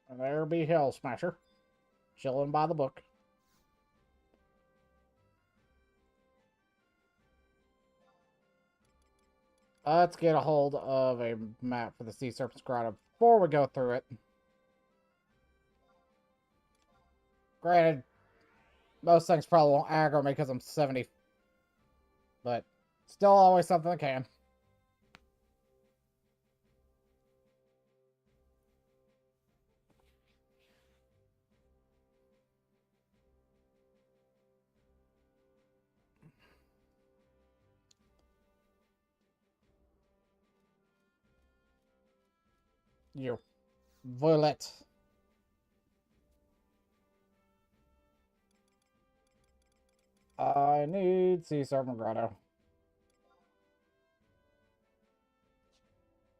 And there be Hell Smasher, chilling by the book. Let's get a hold of a map for the Sea Serpent's Grotto before we go through it. Granted, most things probably won't aggro me because I'm 70. But still always something that can. You. Violet. I need Sea Serpent Grotto.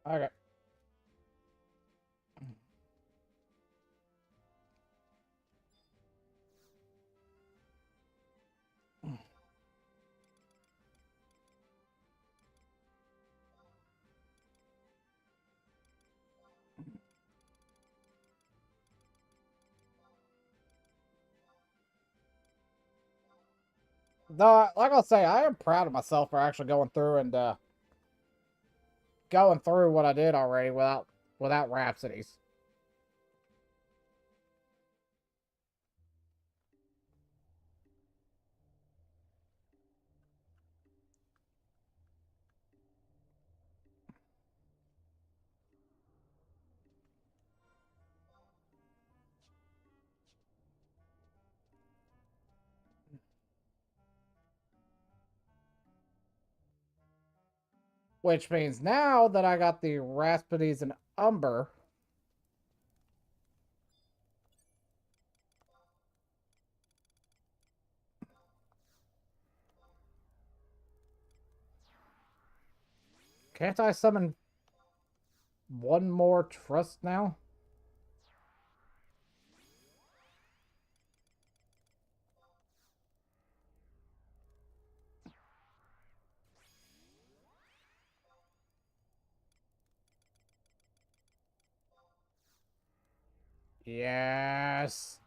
Okay. Though, like I'll say, I am proud of myself for actually going through and going through what I did already without Rhapsodies. Which means now that I got the Rhapsodies and Umber, can't I summon one more Trust now? Yes.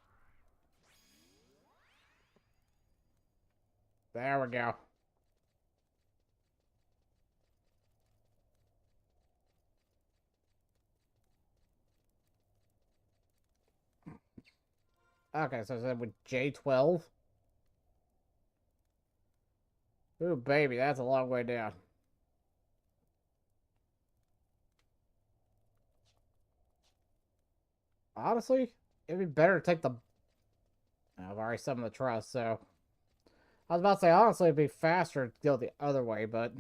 There we go. Okay, so is that with J12? Ooh, baby, that's a long way down. Honestly, it'd be better to take the... I've already summoned the Trust, so... I was about to say, honestly, it'd be faster to go the other way, but...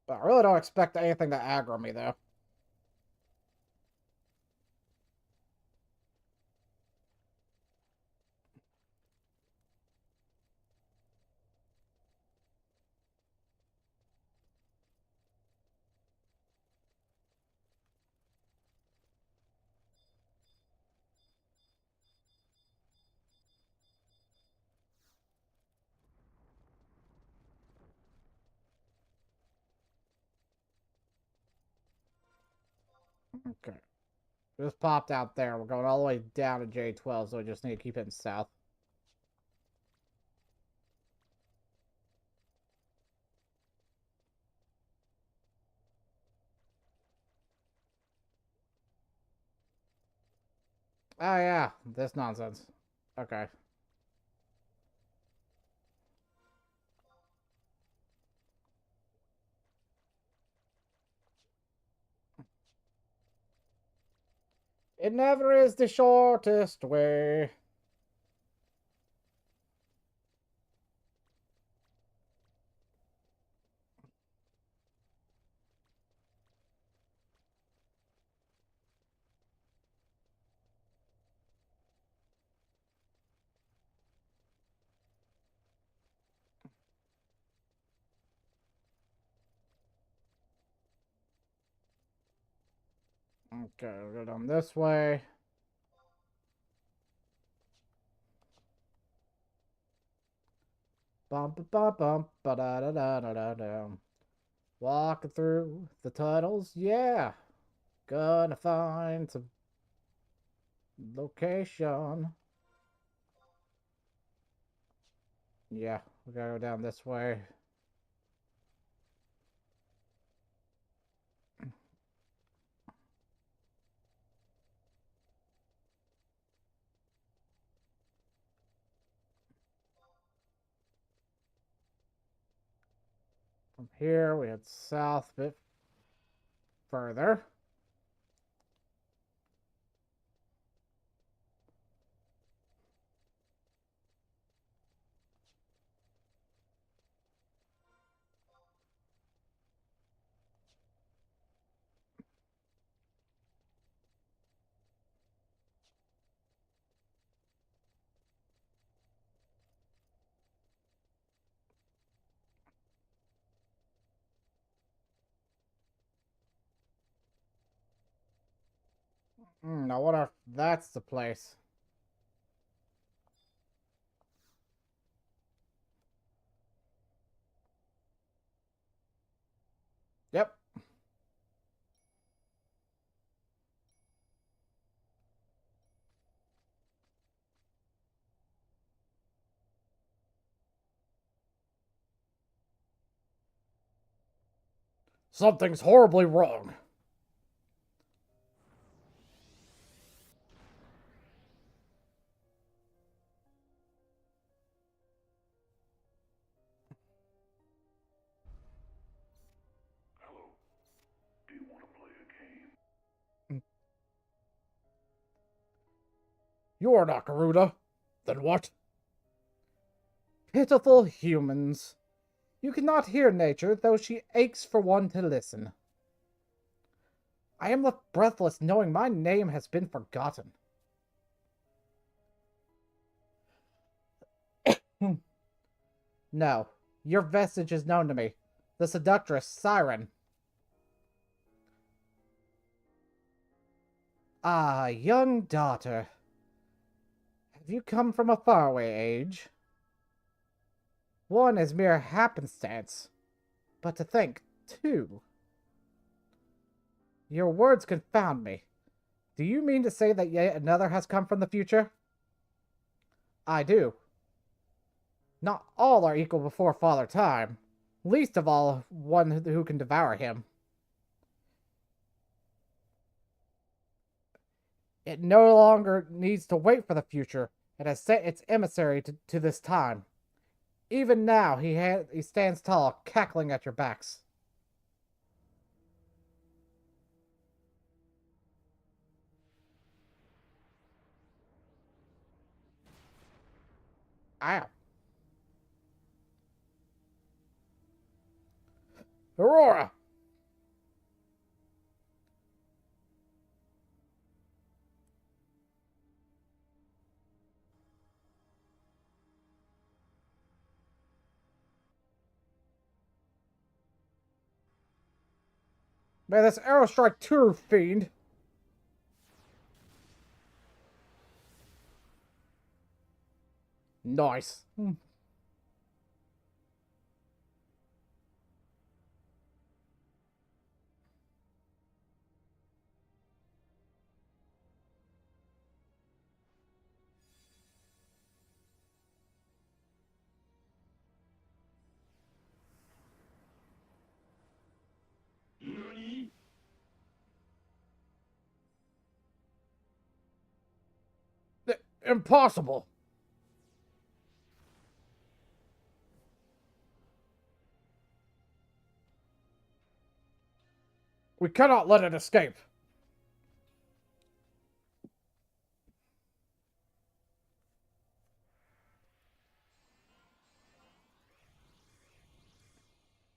But I really don't expect anything to aggro me, though. Okay. Just popped out there. We're going all the way down to J12, so we just need to keep heading south. Oh, yeah. This nonsense. Okay. It never is the shortest way. Okay, we'll go down this way. Bum ba bum bum ba da da da da da da. Walking through the tunnels, yeah. Gonna find some location. Yeah, we gotta go down this way. From here, we head south a bit further. I wonder if that's the place. Yep. Something's horribly wrong. You're not Garuda. Then what? Pitiful humans. You cannot hear nature, though she aches for one to listen. I am left breathless knowing my name has been forgotten. No, your vestige is known to me. The seductress Siren. Ah, young daughter. Have you come from a faraway age? One is mere happenstance. But to think, two. Your words confound me. Do you mean to say that yet another has come from the future? I do. Not all are equal before Father Time. Least of all, one who can devour him. It no longer needs to wait for the future. It has sent its emissary to this time. Even now, he stands tall, cackling at your backs. Ow. Aurora! May this arrow strike true, fiend! Nice. Impossible! We cannot let it escape.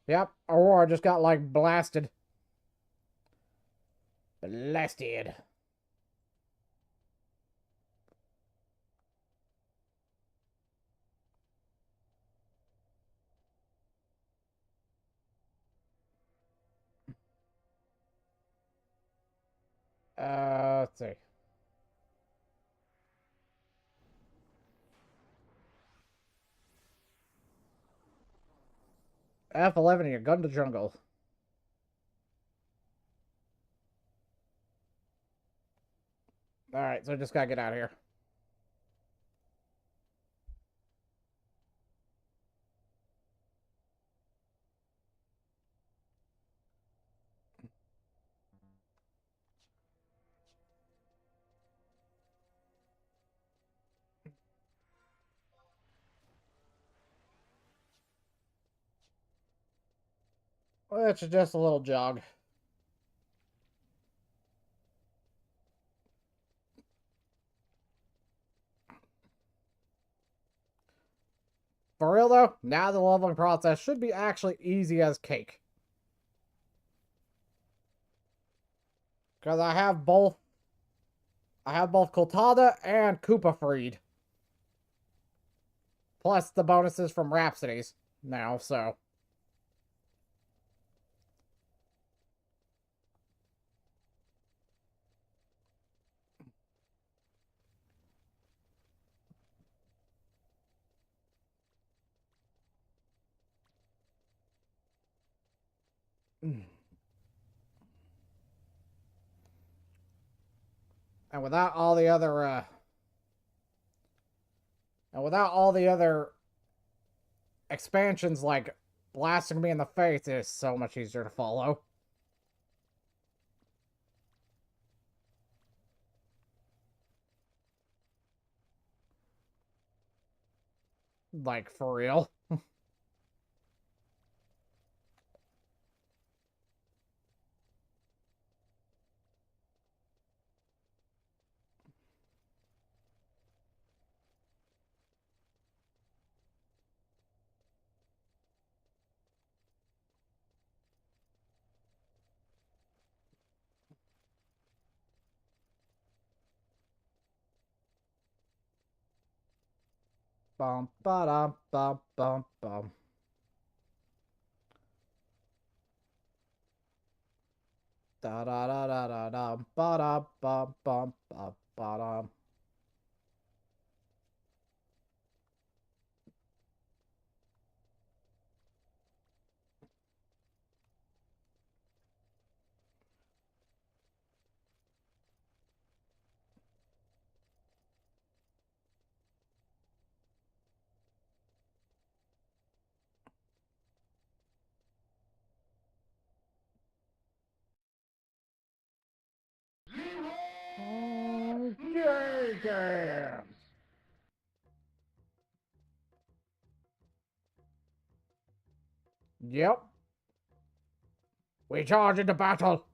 Yep, Aurora just got, like, blasted. Blasted. Let's see. F11, you gun to jungle. Alright, so I just gotta get out of here. Which is just a little jog. For real though, now the leveling process should be actually easy as cake. Because I have both Coltada and Koopa Freed. Plus the bonuses from Rhapsodies now, so. And without all the other, expansions like blasting me in the face, it is so much easier to follow. Like, for real. Bum ba dum bum bum bum. Da da da da da da ba da bum bum bum ba dum. Okay. Yep. We charge into battle.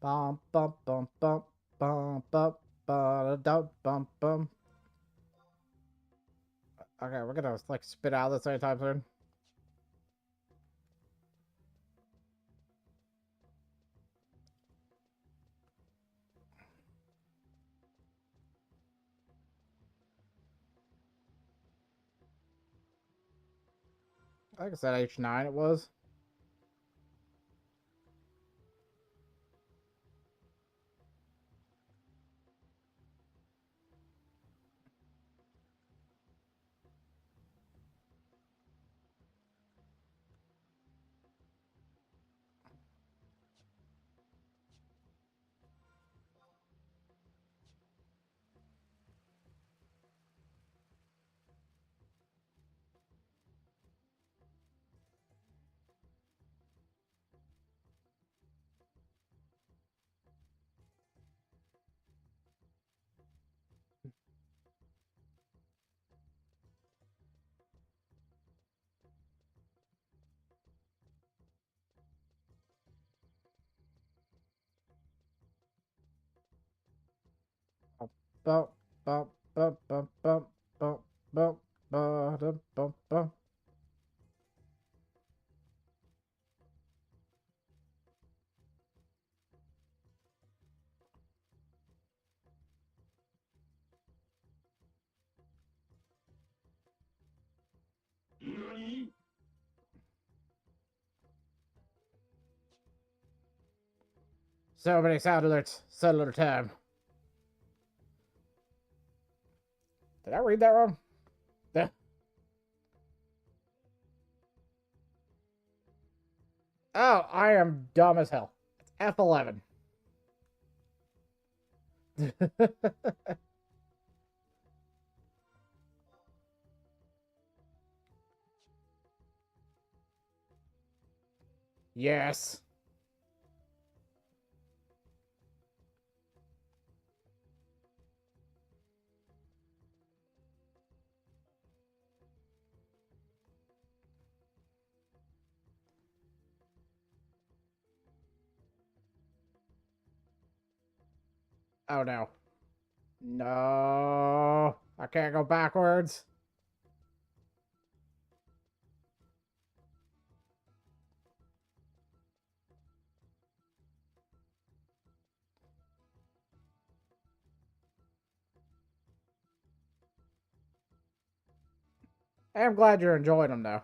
Bum bum bum bum bum bum ba dum bum bum. Okay, we're gonna like spit out this anytime soon. I think I said H9 it was. Bum bum bum bum bum bum bum ba dum bum bum. So many sound alerts, so little time. Did I read that wrong? Oh, I am dumb as hell. It's F11. Yes. Oh no. No. I can't go backwards. I'm glad you're enjoying them though.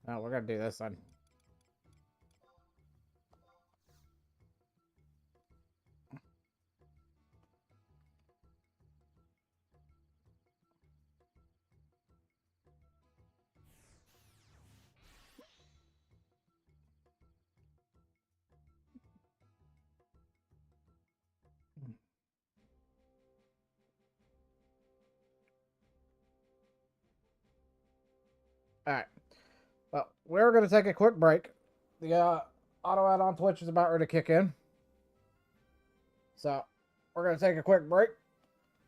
Oh, we're gonna do this then. Alright. Well, we're gonna take a quick break. The auto ad on Twitch is about ready to kick in. So we're gonna take a quick break.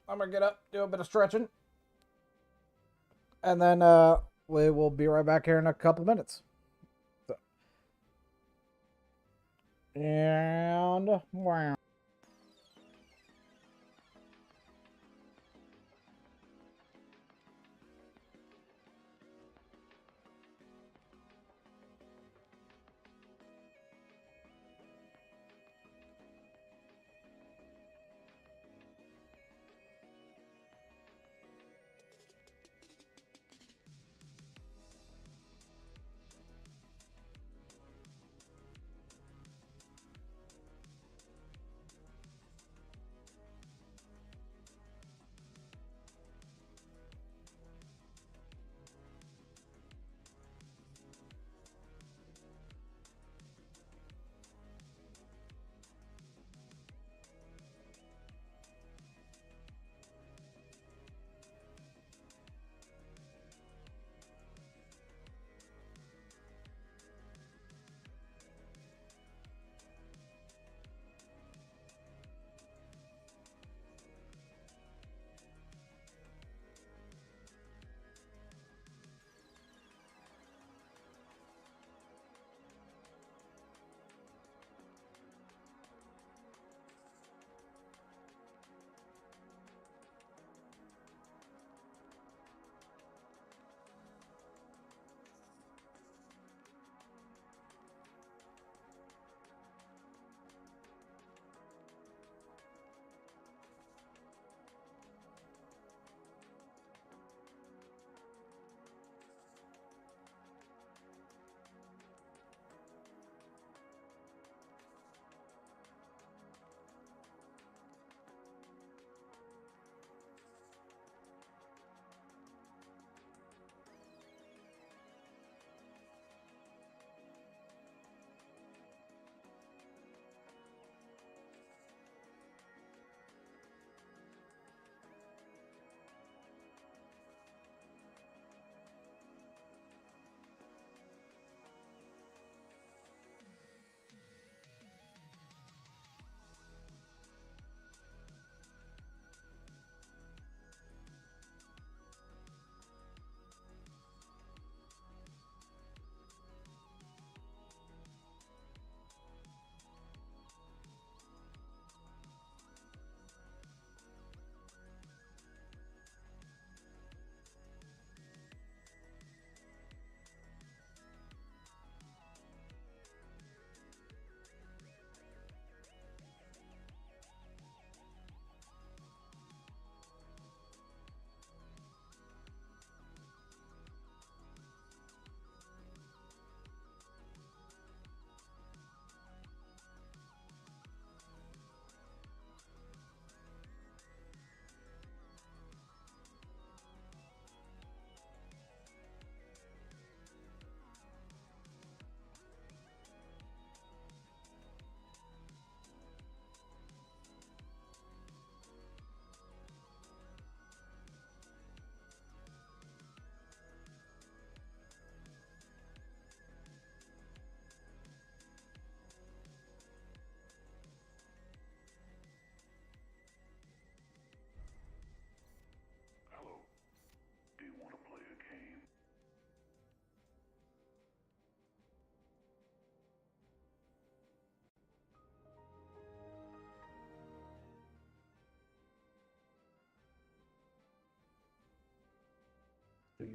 I'm gonna get up, do a bit of stretching. And then we will be right back here in a couple minutes. So, and wow.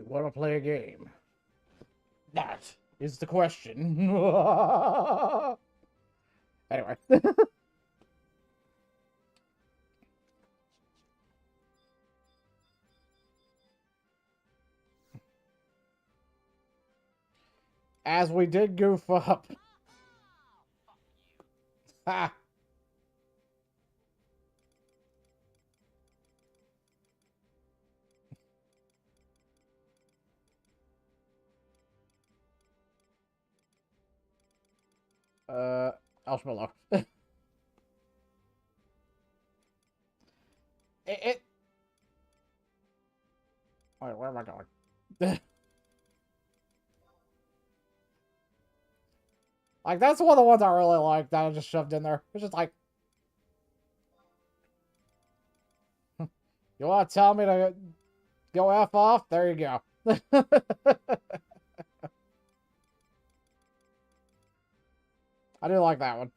want to play a game? That is the question. Anyway. As we did goof up. Ha! Marshmallow. it... Wait, where am I going? Like, that's one of the ones I really like that I just shoved in there. It's just like... You want to tell me to go F off? There you go. I do like that one.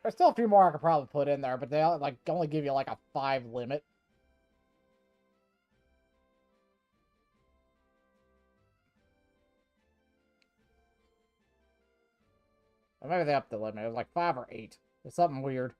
There's still a few more I could probably put in there, but they like only give you like a 5 limit. Or maybe they upped the limit. It was like 5 or 8. It's something weird.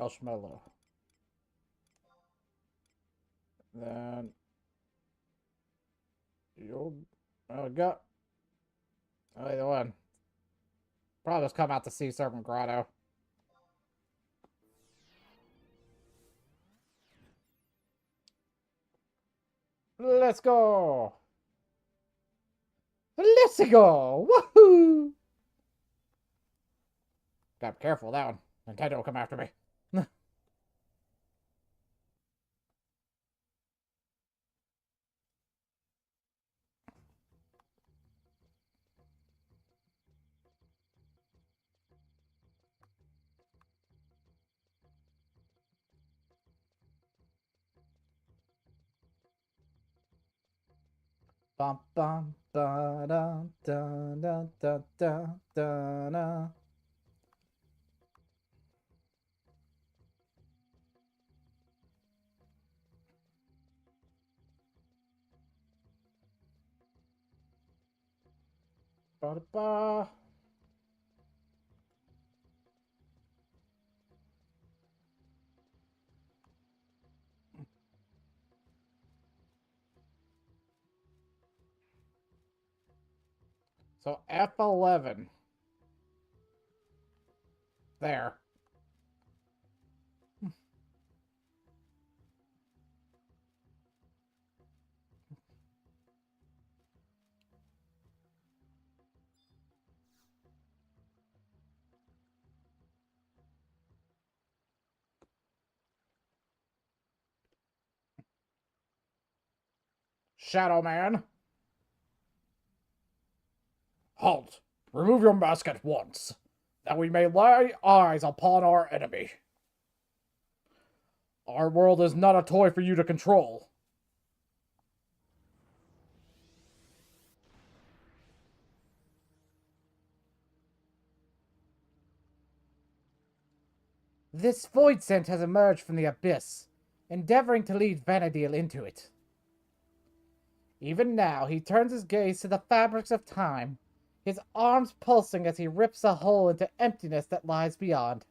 Marshmallow. Then you'll go. Either one. Probably just come out to Sea Serpent Grotto. Let's go. Let's go. Woohoo! Gotta be careful with that one. Nintendo will come after me. Bum bum ba da da da da da da da. Ba da ba. So F11. There. Shadow Man. Halt! Remove your mask at once, that we may lay eyes upon our enemy. Our world is not a toy for you to control. This void scent has emerged from the abyss, endeavoring to lead Vanadil into it. Even now, he turns his gaze to the fabrics of time, his arms pulsing as he rips a hole into emptiness that lies beyond.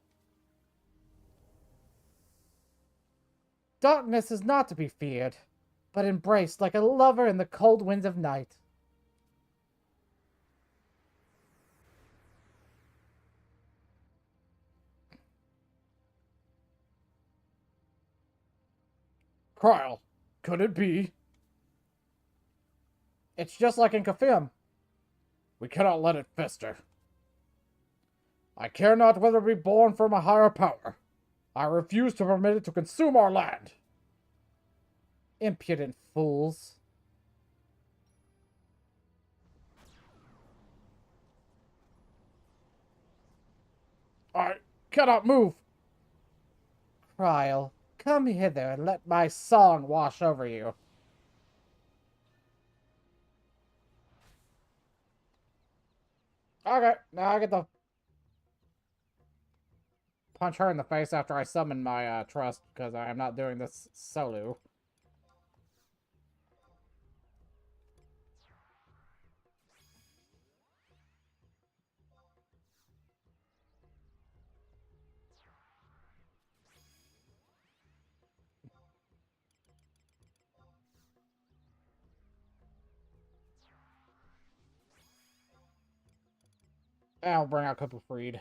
Darkness is not to be feared, but embraced like a lover in the cold winds of night. Kryl, could it be? It's just like in Kafim. We cannot let it fester. I care not whether it be born from a higher power. I refuse to permit it to consume our land. Impudent fools. I cannot move. Cryle, come hither and let my song wash over you. Okay, now I get to punch her in the face after I summon my trust, because I am not doing this solo. I'll bring out Cooper Freed.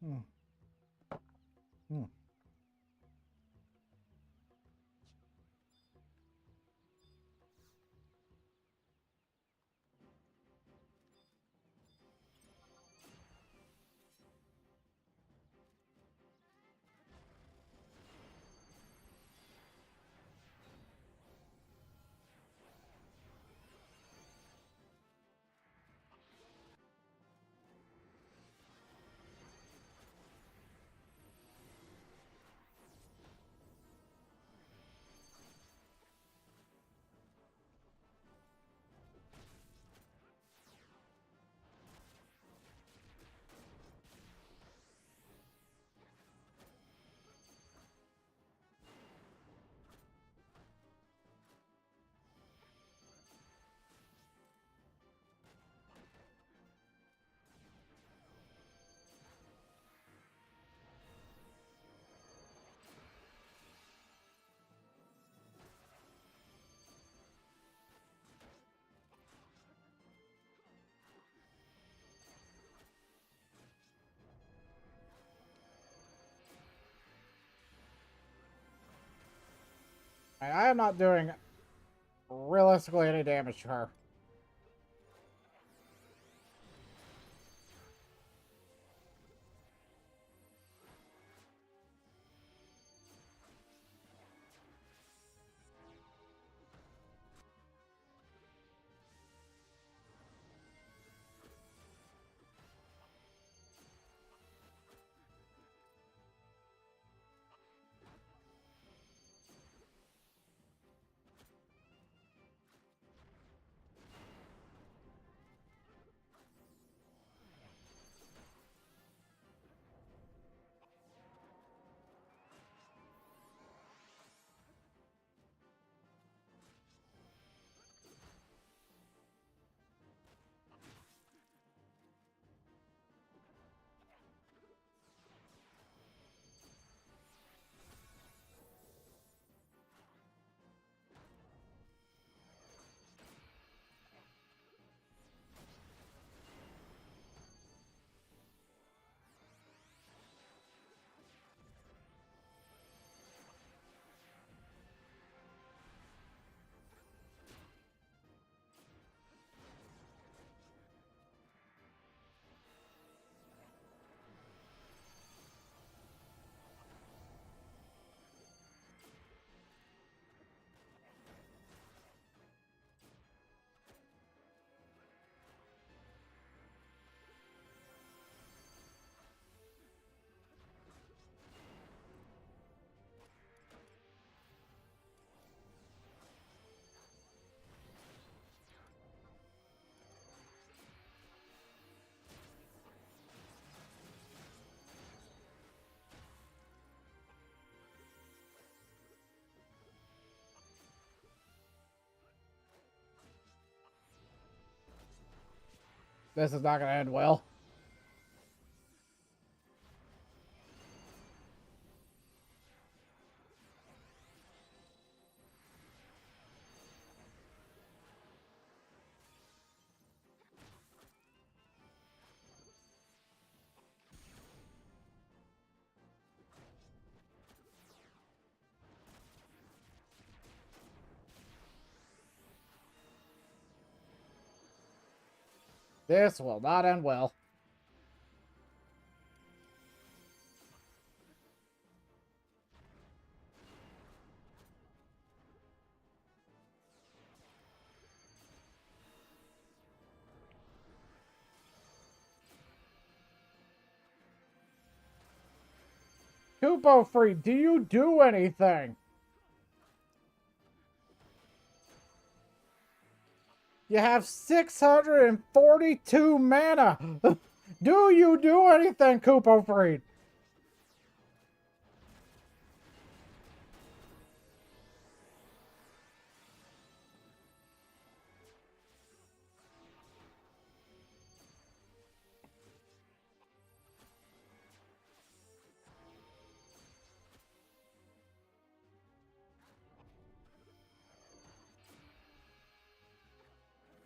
Hmm. Hmm. I am not doing realistically any damage to her. This is not going to end well. This will not end well. Kupo Free, do you do anything? You have 642 mana. Do you do anything, Kupo Free?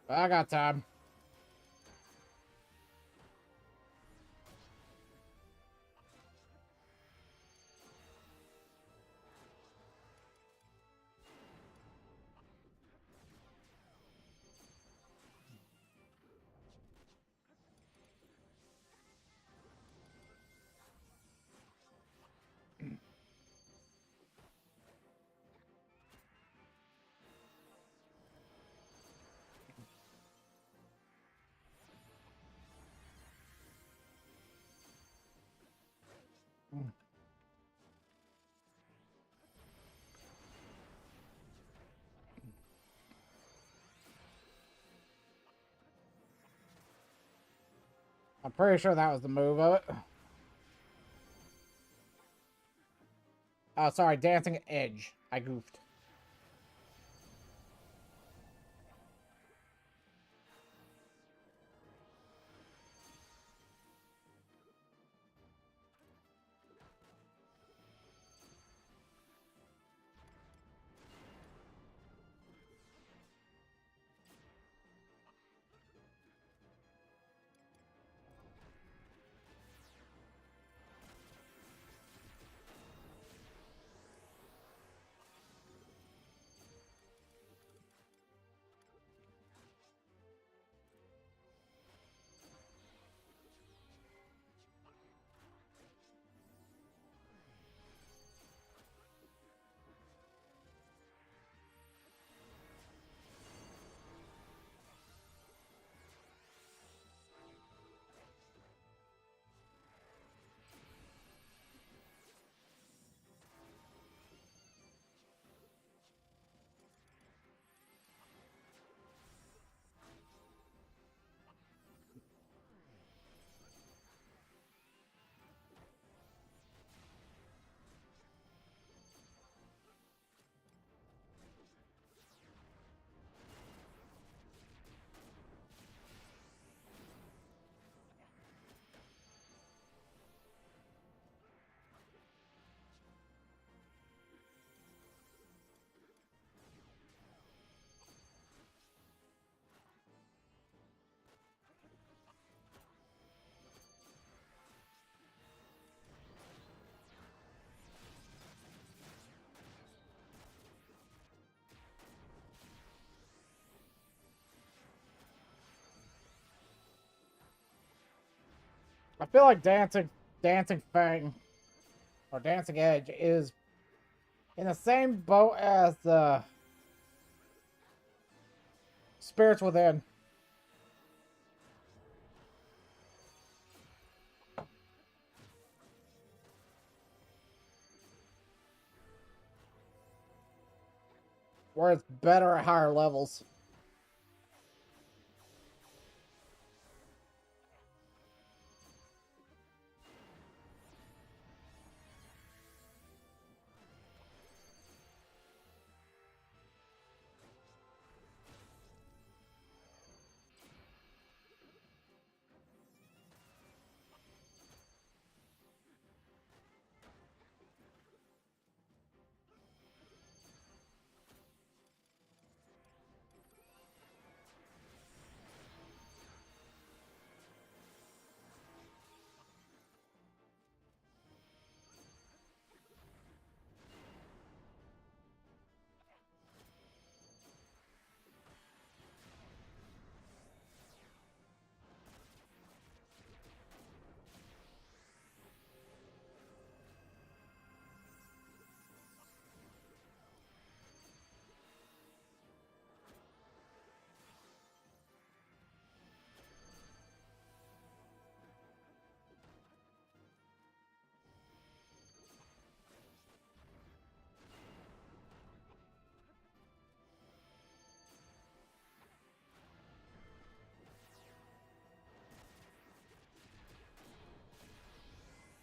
I got time. I'm pretty sure that was the move of it. Oh, sorry, Dancing Edge. I goofed. I feel like Dancing Fang, or Dancing Edge, is in the same boat as Spirits Within. Where it's better at higher levels.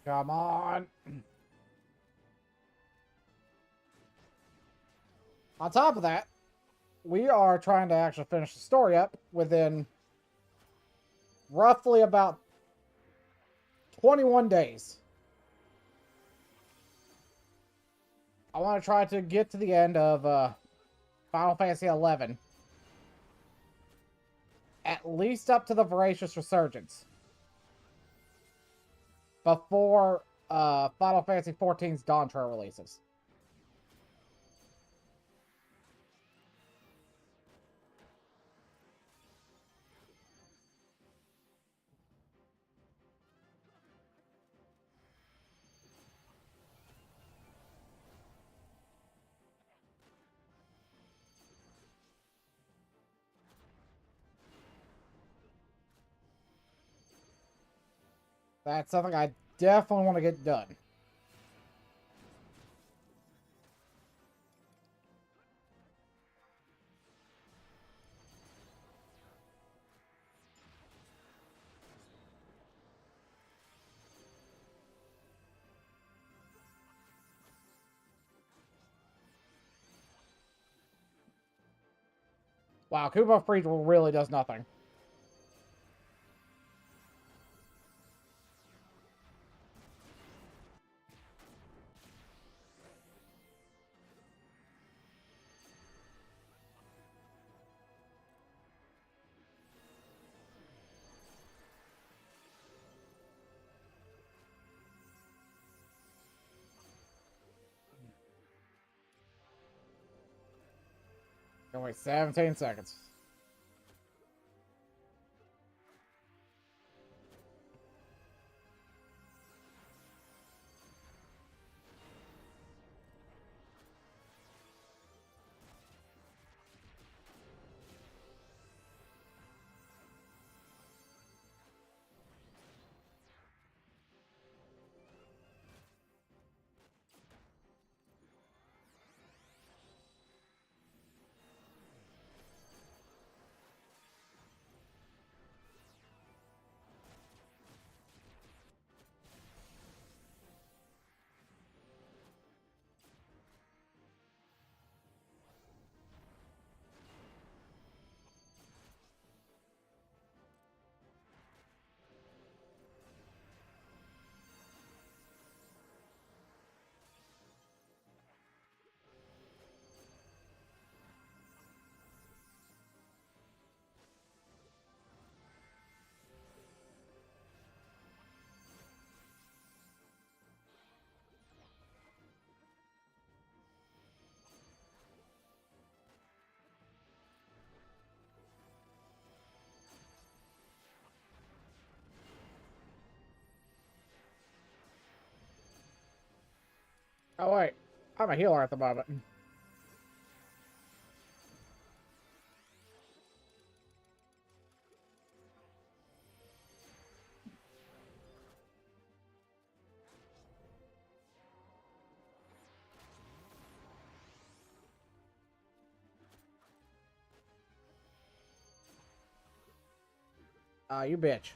Come on. On top of that, we are trying to actually finish the story up within roughly about 21 days. I want to try to get to the end of Final Fantasy XI. At least up to the Voracious Resurgence. Before Final Fantasy XIV's Dawn Trail releases. That's something I definitely want to get done. Wow, Kubo Freeze really does nothing. Gonna wait 17 seconds. Oh wait, I'm a healer at the moment. You bitch.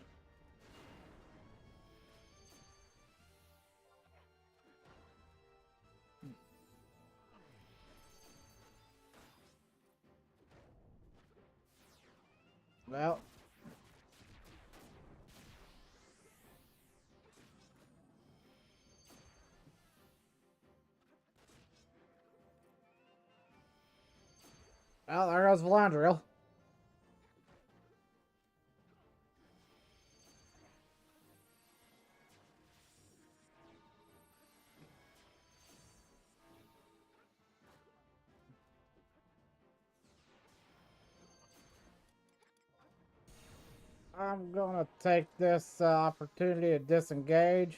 Well. Well, there goes Valandriel. I'm gonna take this opportunity to disengage.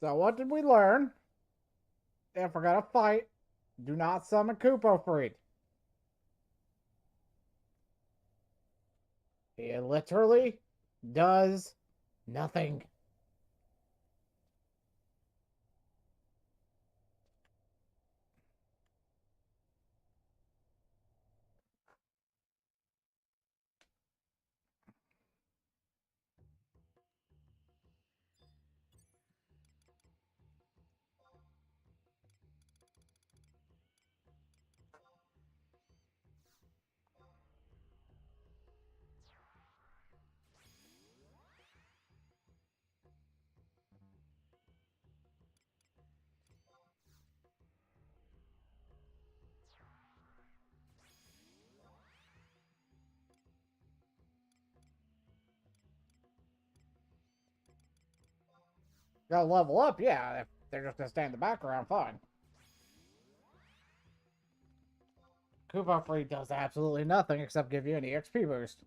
So what did we learn? If we're gonna fight, do not summon Kupo Freed. He literally does nothing. Gotta level up, yeah. If they're just gonna stay in the background, fine. Kupo Freed does absolutely nothing except give you an EXP boost.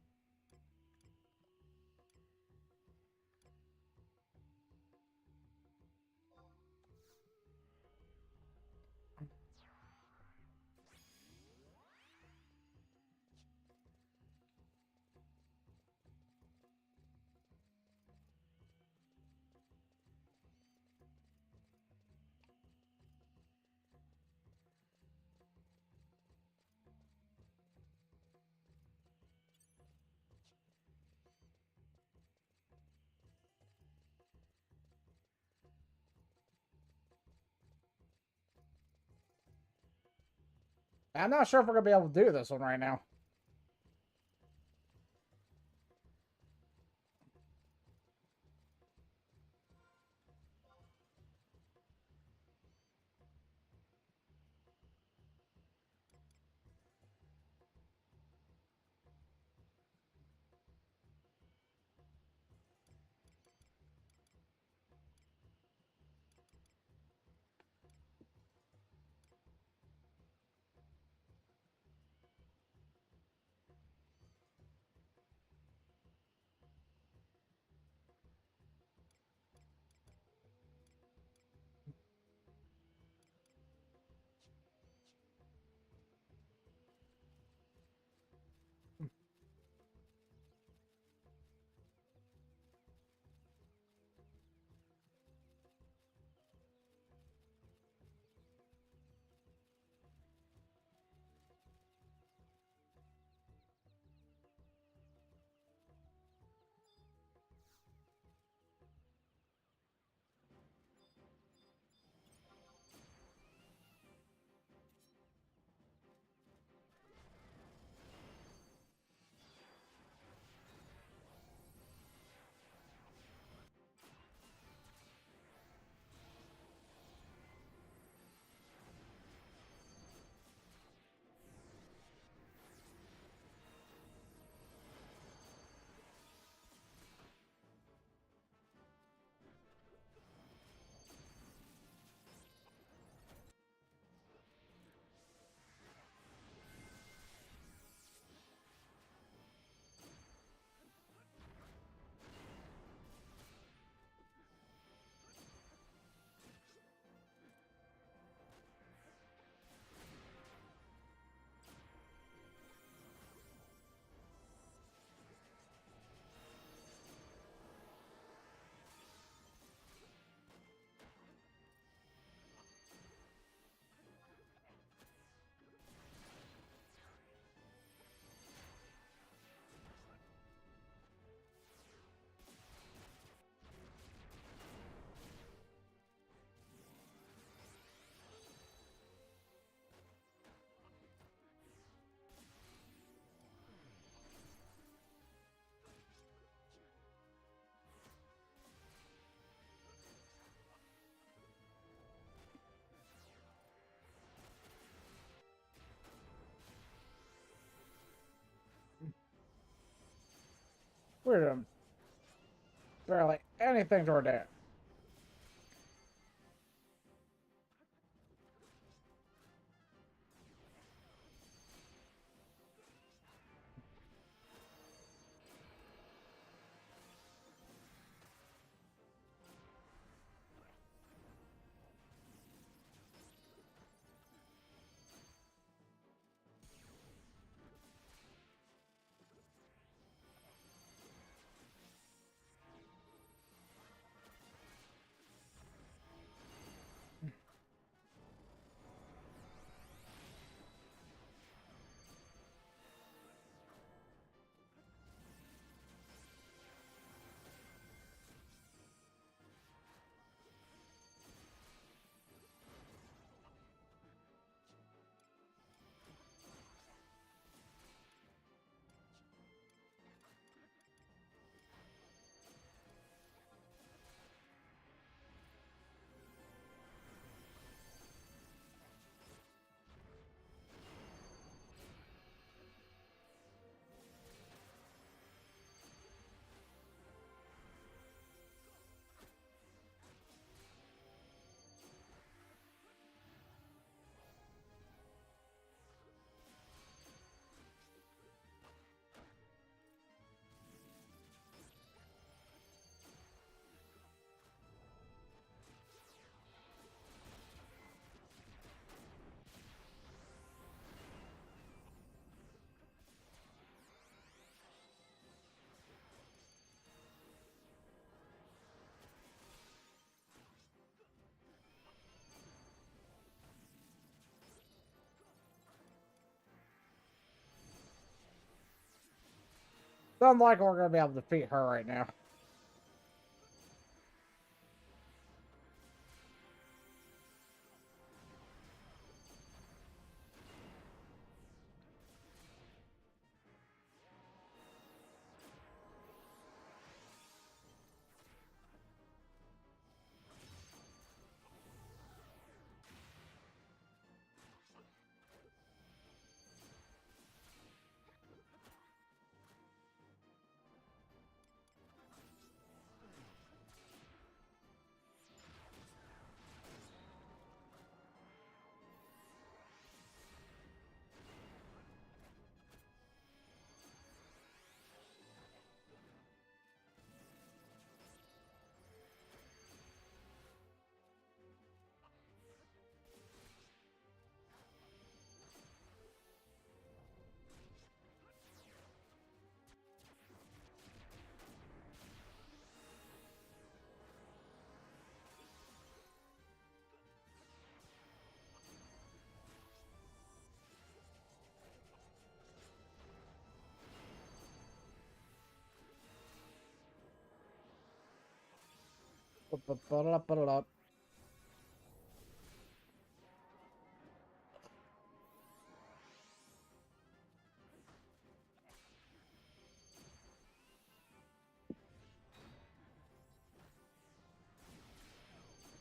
I'm not sure if we're gonna be able to do this one right now. We're doing barely anything toward that. Doesn't like we're gonna be able to defeat her right now.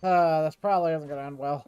This probably isn't gonna end well.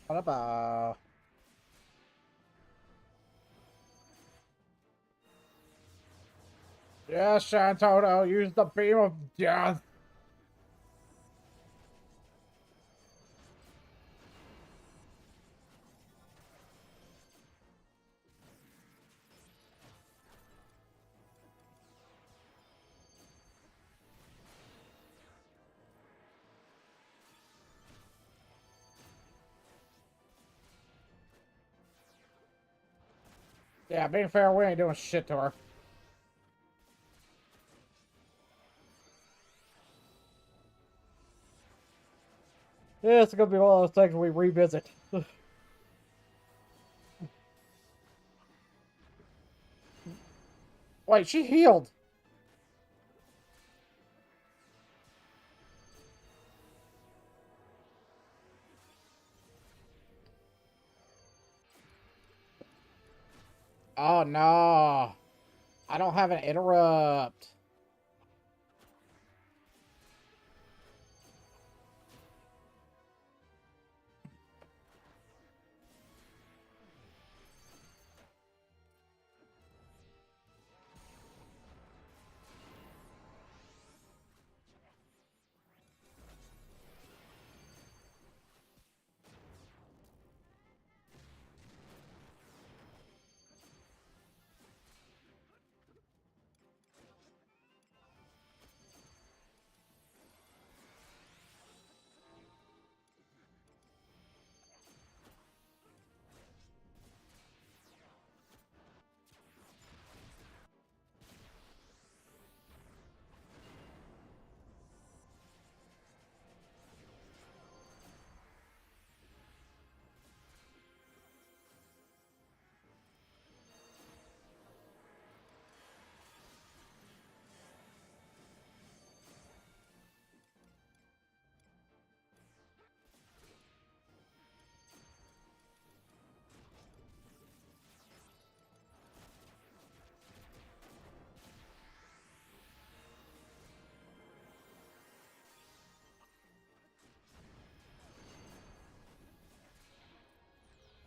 What about? Yes, Shantoto, use the beam of death. Yeah, being fair, we ain't doing shit to her. Yeah, it's gonna be one of those things we revisit. Wait, she healed. Oh no. I don't have an interrupt.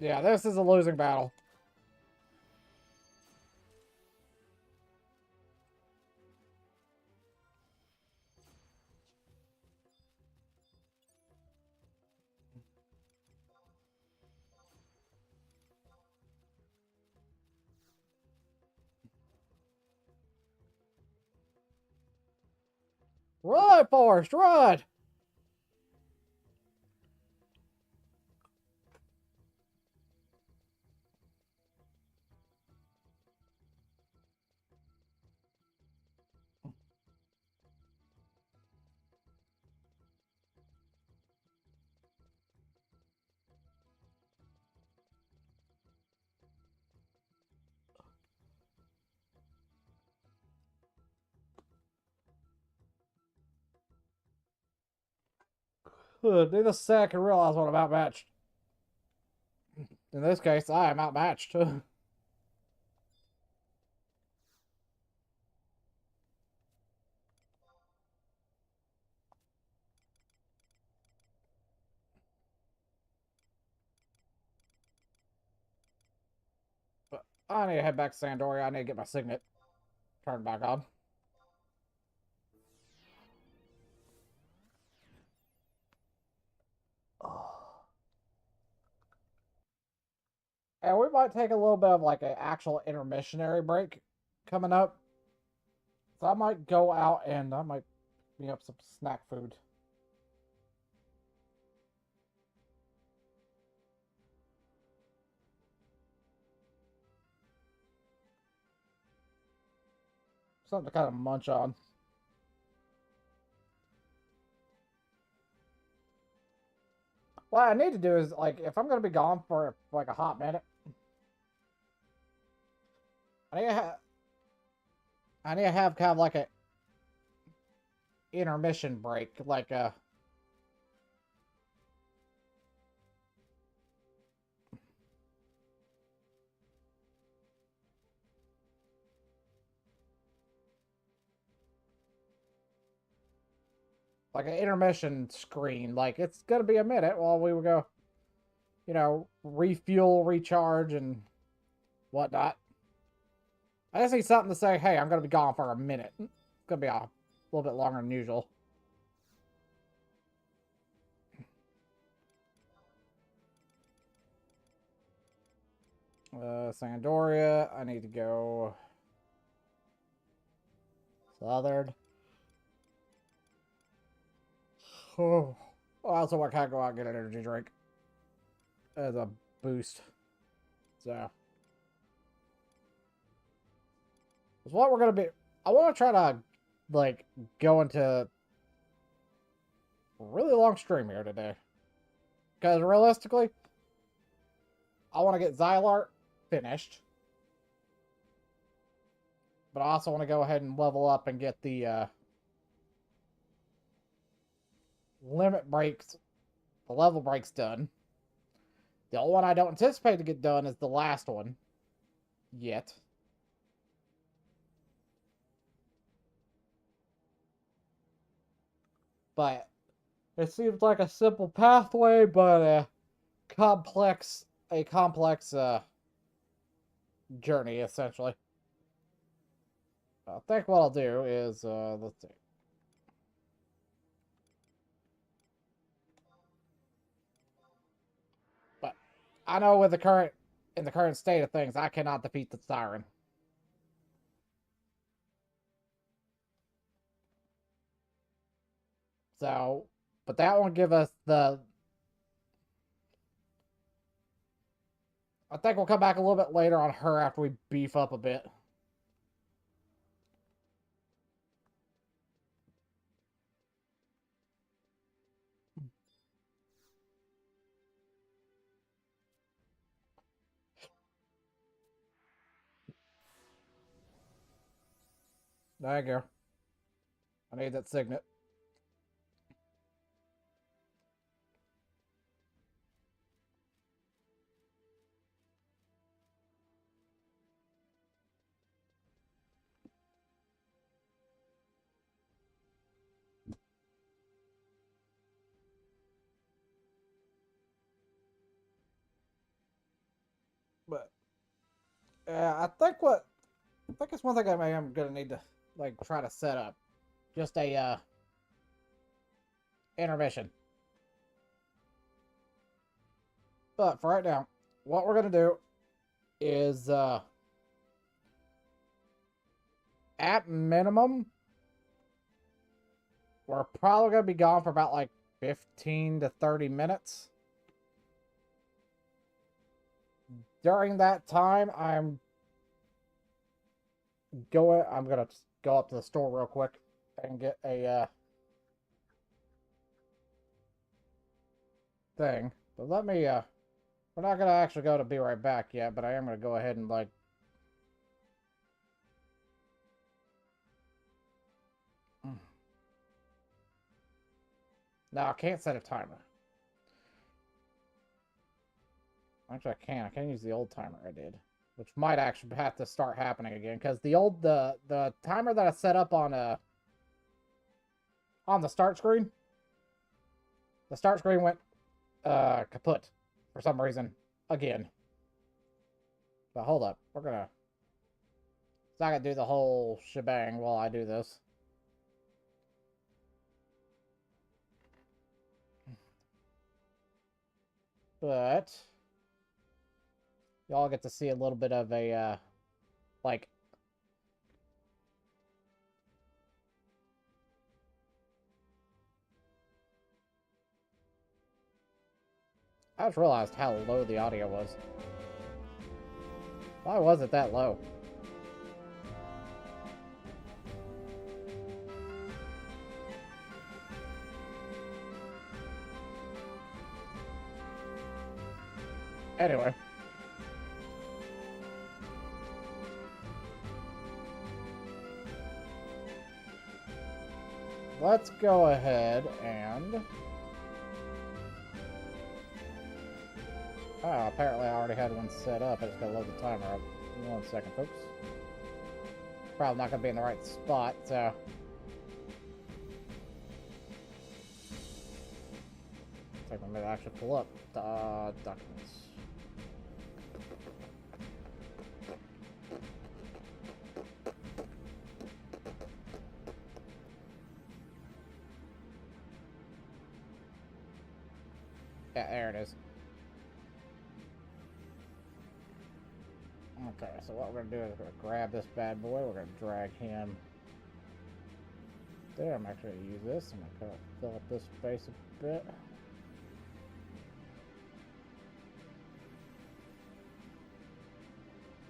Yeah, this is a losing battle. Run, Forrest, run! Need a sec and realize what I'm outmatched. In this case, I am outmatched. But I need to head back to Sandoria. I need to get my signet turned back on. And we might take a little bit of like an actual intermissionary break coming up. So I might go out and I might pick up some snack food. Something to kind of munch on. What I need to do is, like, if I'm going to be gone for, like, a hot minute, I need to, I need to have kind of like a intermission break, like an intermission screen. Like, it's going to be a minute while we will go, refuel, recharge, and whatnot. I just need something to say, hey, I'm going to be gone for a minute. It's going to be a little bit longer than usual. Sandoria, I need to go southern. Oh, I also want to kind of go out and get an energy drink as a boost. So, that's what we're going to be. I want to try to, like, go into a really long stream here today. Because realistically, I want to get Xylart finished. But I also want to go ahead and level up and get the limit breaks, the level breaks done. The only one I don't anticipate to get done is the last one. Yet. But it seems like a simple pathway, but a complex journey, essentially. I think what I'll do is, let's see. But I know with in the current state of things, I cannot defeat the Siren. So, but that won't give us I think we'll come back a little bit later on her after we beef up a bit. There you go. I need that signet. But I think it's one thing I am gonna need to like try to set up. Just a intermission. But for right now, what we're gonna do is at minimum we're probably gonna be gone for about like 15 to 30 minutes. During that time, I'm gonna go up to the store real quick and get a thing. But let me we're not gonna actually go to be right back yet, but I am gonna go ahead and like no, I can't set a timer. Actually, I can. I can use the old timer I did, which might actually have to start happening again because the timer that I set up on the start screen went kaput for some reason again. But hold up, it's not gonna do the whole shebang while I do this. But y'all get to see a little bit of a like I just realized how low the audio was. Why was it that low? Anyway. Let's go ahead and... Oh, apparently I already had one set up. I just gotta load the timer up. 1 second, folks. Probably not gonna be in the right spot, so... Take a minute to actually pull up the documents. Yeah, there it is. Okay, so what we're gonna do is we're gonna grab this bad boy, we're gonna drag him there. I'm actually gonna use this. I'm gonna fill up this space a bit.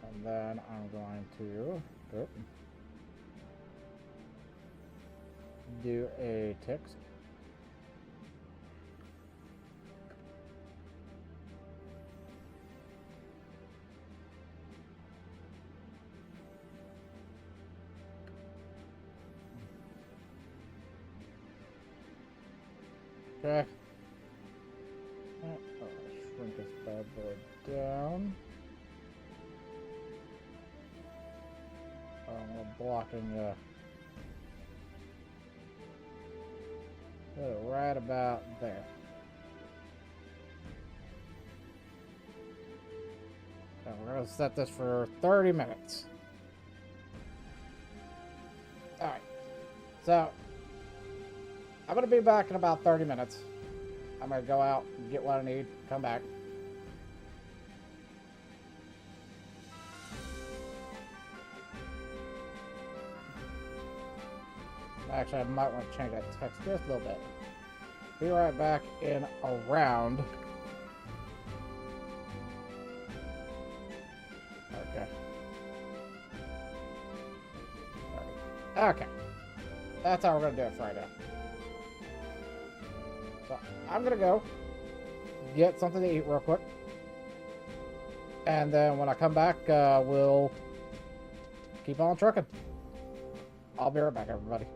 And then I'm going to do a text. Okay. Shrink this bad boy down. We're blocking put it right about there. And we're gonna set this for 30 minutes. Alright. So I'm gonna be back in about 30 minutes. I'm gonna go out and get what I need, come back. Actually, I might want to change that text just a little bit. Be right back in around. Okay. Okay. That's how we're going to do it for right now. So, I'm going to go get something to eat real quick. And then when I come back, we'll keep on trucking. I'll be right back, everybody.